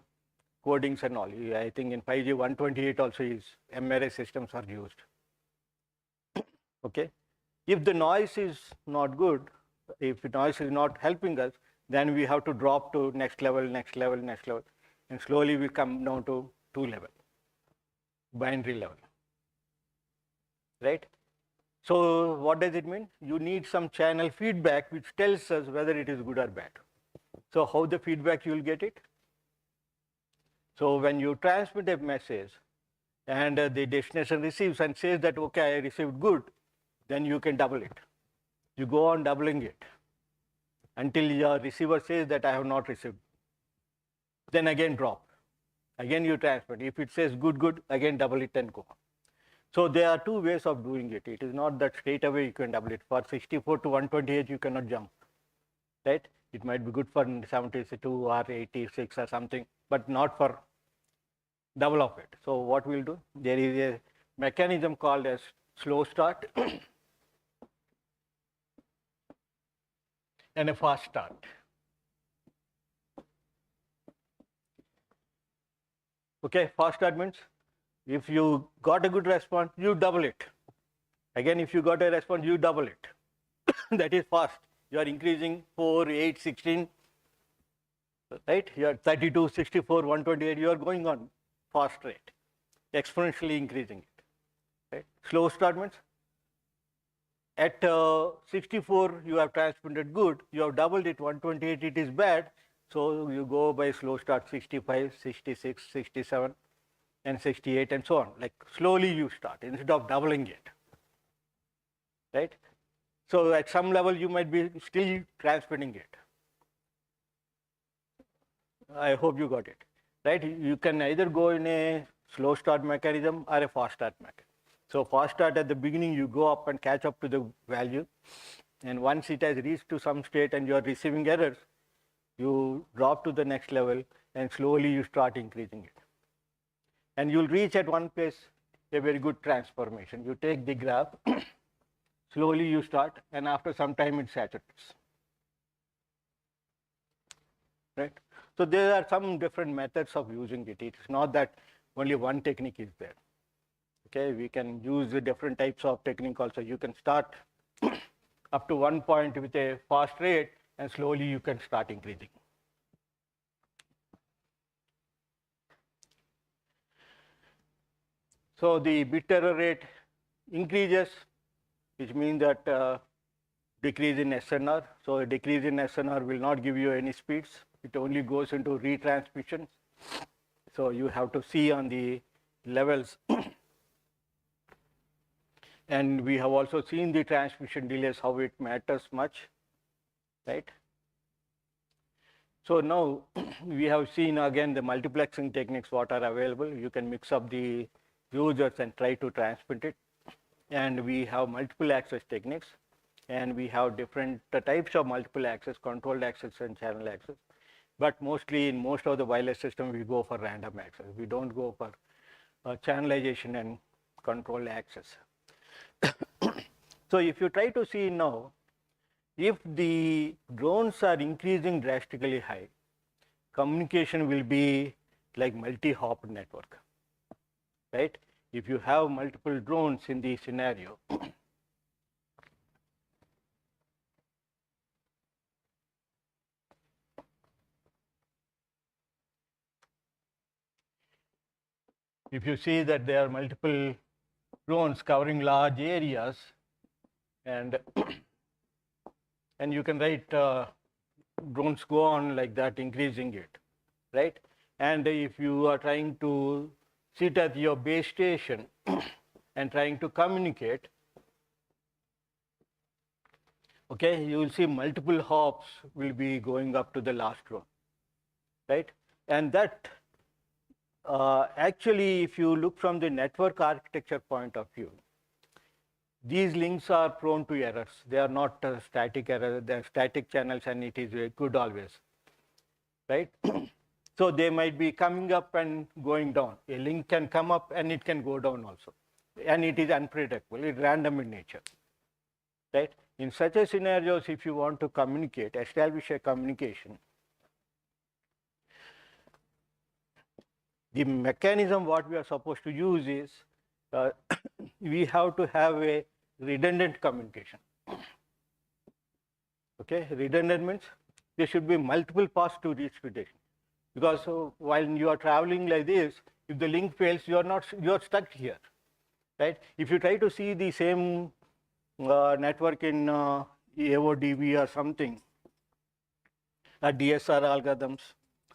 codings and all. I think in 5G 128 also is MRA systems are used. Okay. If the noise is not good, if the noise is not helping us, then we have to drop to next level, and slowly we come down to 2 level, binary level, right? So what does it mean? You need some channel feedback which tells us whether it is good or bad. So how the feedback you will get it? So when you transmit a message and the destination receives and says that, okay, I received good, then you can double it. You go on doubling it until your receiver says that I have not received. Then again drop. Again you transmit. If it says good, good, again double it and go on. So there are two ways of doing it. It is not that straight away you can double it. For 64 to 128 you cannot jump, right? It might be good for 72 or 86 or something, but not for double of it. So what we'll do, there is a mechanism called as slow start and a fast start. Okay, fast start means if you got a good response, you double it. Again, if you got a response, you double it. That is fast. You are increasing 4, 8, 16, right? You are 32, 64, 128, you are going on fast rate, exponentially increasing it, right? Slow start means at 64, you have transmitted good, you have doubled it, 128, it is bad, so you go by slow start 65, 66, 67, and 68, and so on. Like slowly you start instead of doubling it, right? So at some level, you might be still transmitting it. I hope you got it, right? You can either go in a slow start mechanism or a fast start mechanism. So fast start at the beginning, you go up and catch up to the value. And once it has reached to some state and you are receiving errors, you drop to the next level and slowly you start increasing it. And you'll reach at one place a very good transformation. You take the graph, slowly you start, and after some time it saturates, right? So there are some different methods of using it. It's not that only one technique is there. Okay, we can use the different types of technique also. You can start up to one point with a fast rate and slowly you can start increasing. So the bit error rate increases, which means that decrease in SNR. So a decrease in SNR will not give you any speeds. It only goes into retransmissions. So you have to see on the levels. And we have also seen the transmission delays, how it matters much, right? So now we have seen again the multiplexing techniques what are available. You can mix up the users and try to transmit it. And we have multiple access techniques. And we have different types of multiple access, controlled access and channel access. But mostly in most of the wireless systems, we go for random access. We don't go for channelization and controlled access. So if you try to see now, if the drones are increasing drastically high, communication will be like multi-hop network, right? If you have multiple drones in the scenario, if you see that there are multiple drones covering large areas, and and you can write drones go on like that, increasing it, right? And if you are trying to sit at your base station and trying to communicate, okay, you will see multiple hops will be going up to the last drone, right? And that actually, if you look from the network architecture point of view, these links are prone to errors. They are not static errors, they are static channels, and it is good always, right? So they might be coming up and going down. A link can come up and it can go down also. And it is unpredictable, it's random in nature, right? In such a scenarios, if you want to communicate, establish a communication, the mechanism what we are supposed to use is we have to have a redundant communication. Okay, redundant means there should be multiple paths to reach to destination. Because while you are traveling like this, if the link fails, you are stuck here, right? If you try to see the same network in AODV or something, DSR algorithms,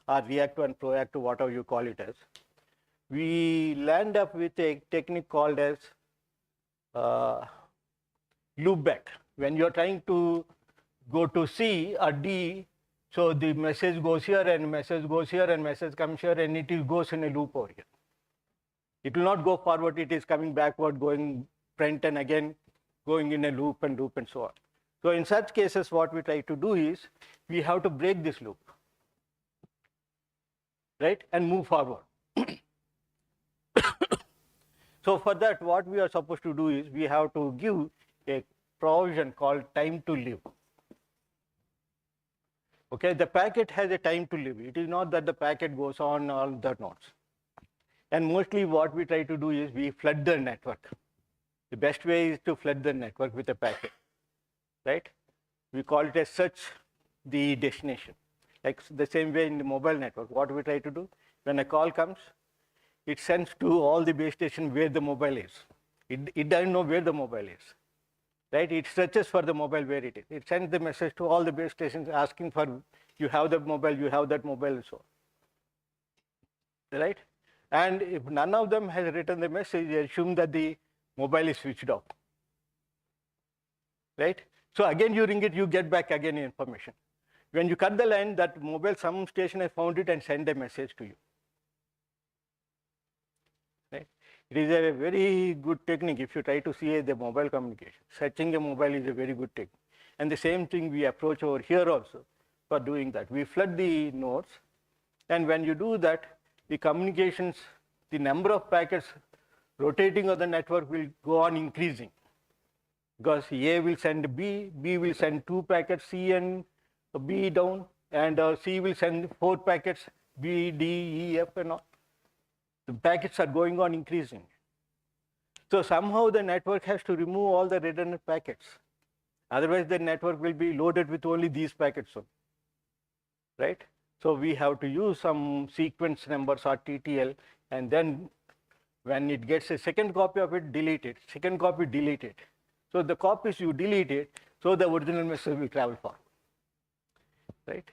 or reactive and proactive, whatever you call it as, we land up with a technique called as loopback. When you're trying to go to C or D, so the message goes here and message goes here and message comes here and it goes in a loop over here. It will not go forward, it is coming backward, going front and again going in a loop and so on. So in such cases, what we try to do is, we have to break this loop, right, and move forward. So for that, what we are supposed to do is, we have to give a provision called time to live. Okay, the packet has a time to live. It is not that the packet goes on all the nodes. And mostly what we try to do is, we flood the network. The best way is to flood the network with a packet, right? We call it as search the destination. Like the same way in the mobile network, what we try to do, when a call comes, it sends to all the base stations where the mobile is. It doesn't know where the mobile is, right? It searches for the mobile where it is. It sends the message to all the base stations asking for, you have the mobile, you have that mobile, and so on, right? And if none of them has written the message, they assume that the mobile is switched off, right? So again, you ring it, you get back again information. When you cut the line, that mobile, some station has found it and send a message to you. Right? It is a very good technique if you try to see the mobile communication. Searching a mobile is a very good technique. And the same thing we approach over here also for doing that. We flood the nodes, and when you do that, the communications, the number of packets rotating on the network will go on increasing, because A will send B, B will send 2 packets, C and B down, and C will send 4 packets, B, D, E, F, and all. The packets are going on increasing. So somehow the network has to remove all the redundant packets. Otherwise, the network will be loaded with only these packets only, right? So we have to use some sequence numbers or TTL, and then when it gets a second copy of it, delete it. Second copy, delete it. So the copies you delete it, so the original message will travel forward, right?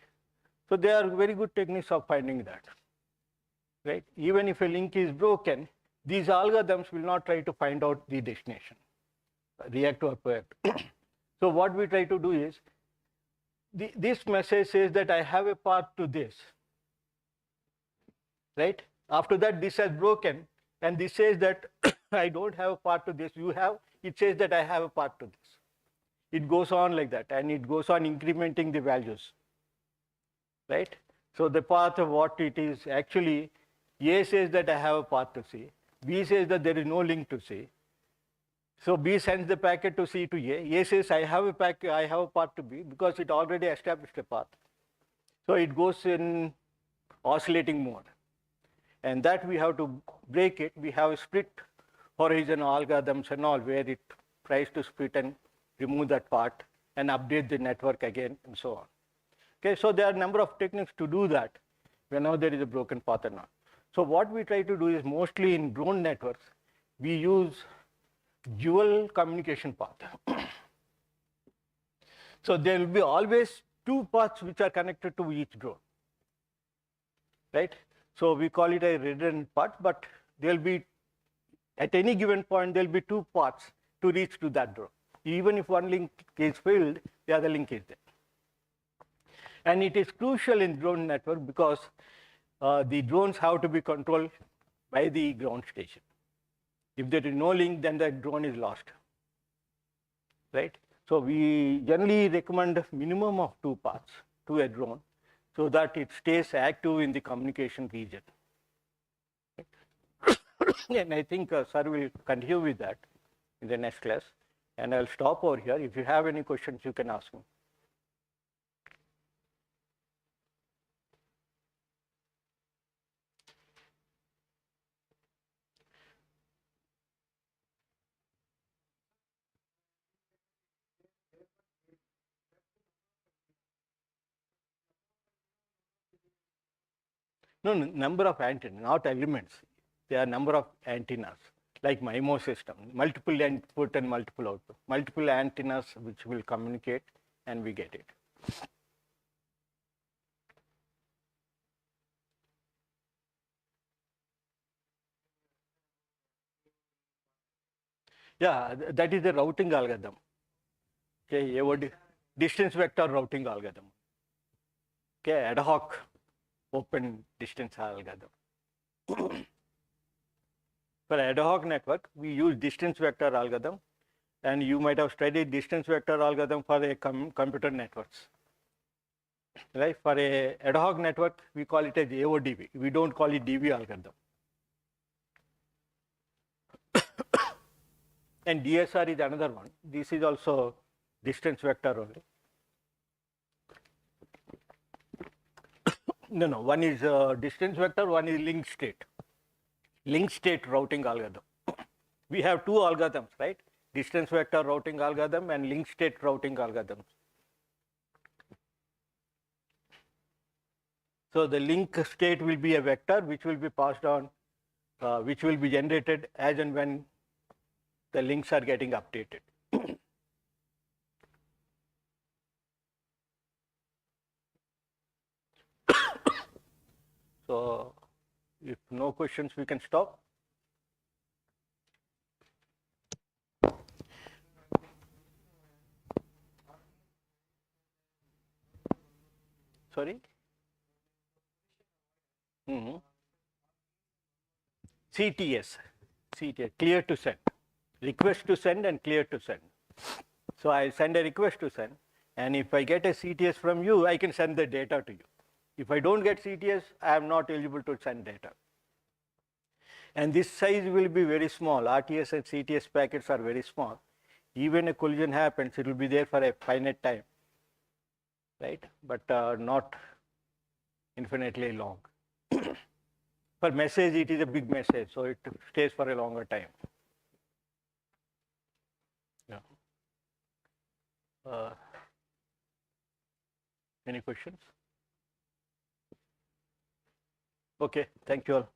So they are very good techniques of finding that, right? Even if a link is broken, these algorithms will not try to find out the destination, reactive or proactive. So what we try to do is, this message says that I have a path to this, right? After that, this has broken, and this says that I don't have a path to this, you have, it says that I have a path to this. It goes on like that, and it goes on incrementing the values, right? So the path of what it is, actually, A says that I have a path to C, B says that there is no link to C. So B sends the packet to C to A. A says I have a path to B, because it already established a path. So it goes in oscillating mode, and that we have to break it. We have split horizon algorithms and all, where it tries to split and remove that part and update the network again, and so on. Okay, so there are a number of techniques to do that whenever there is a broken path or not. So what we try to do is, mostly in drone networks, we use dual communication path. So there will be always 2 paths which are connected to each drone, right? So we call it a redundant path, but there will be, at any given point, there will be 2 paths to reach to that drone. Even if one link is failed, the other link is there. And it is crucial in drone network, because the drones have to be controlled by the ground station. If there is no link, then the drone is lost, right? So we generally recommend minimum of 2 paths to a drone, so that it stays active in the communication region. And I think sir will continue with that in the next class, and I'll stop over here. If you have any questions, you can ask me. No, number of antennas, not elements. There are number of antennas. like MIMO system, multiple input and multiple output, multiple antennas which will communicate, and we get it. Yeah, that is the routing algorithm. Okay, AOD, distance vector routing algorithm. Okay, ad hoc open distance algorithm. For ad hoc network, we use distance vector algorithm, and you might have studied distance vector algorithm for a computer networks. Right? For a ad hoc network, we call it as AODV. We don't call it DV algorithm. And DSR is another one. This is also distance vector only. No, one is distance vector, one is link state. Link state routing algorithm. We have two algorithms, right? Distance vector routing algorithm and link state routing algorithm. So the link state will be a vector which will be passed on, which will be generated as and when the links are getting updated. So if no questions, we can stop. Sorry? CTS, clear to send, request to send and clear to send. So I send a request to send, and if I get a CTS from you, I can send the data to you. If I don't get CTS, I am not eligible to send data. And this size will be very small. RTS and CTS packets are very small. Even a collision happens, it will be there for a finite time, right? But not infinitely long. For message, it is a big message, so it stays for a longer time. Yeah. Any questions? Okay, thank you all.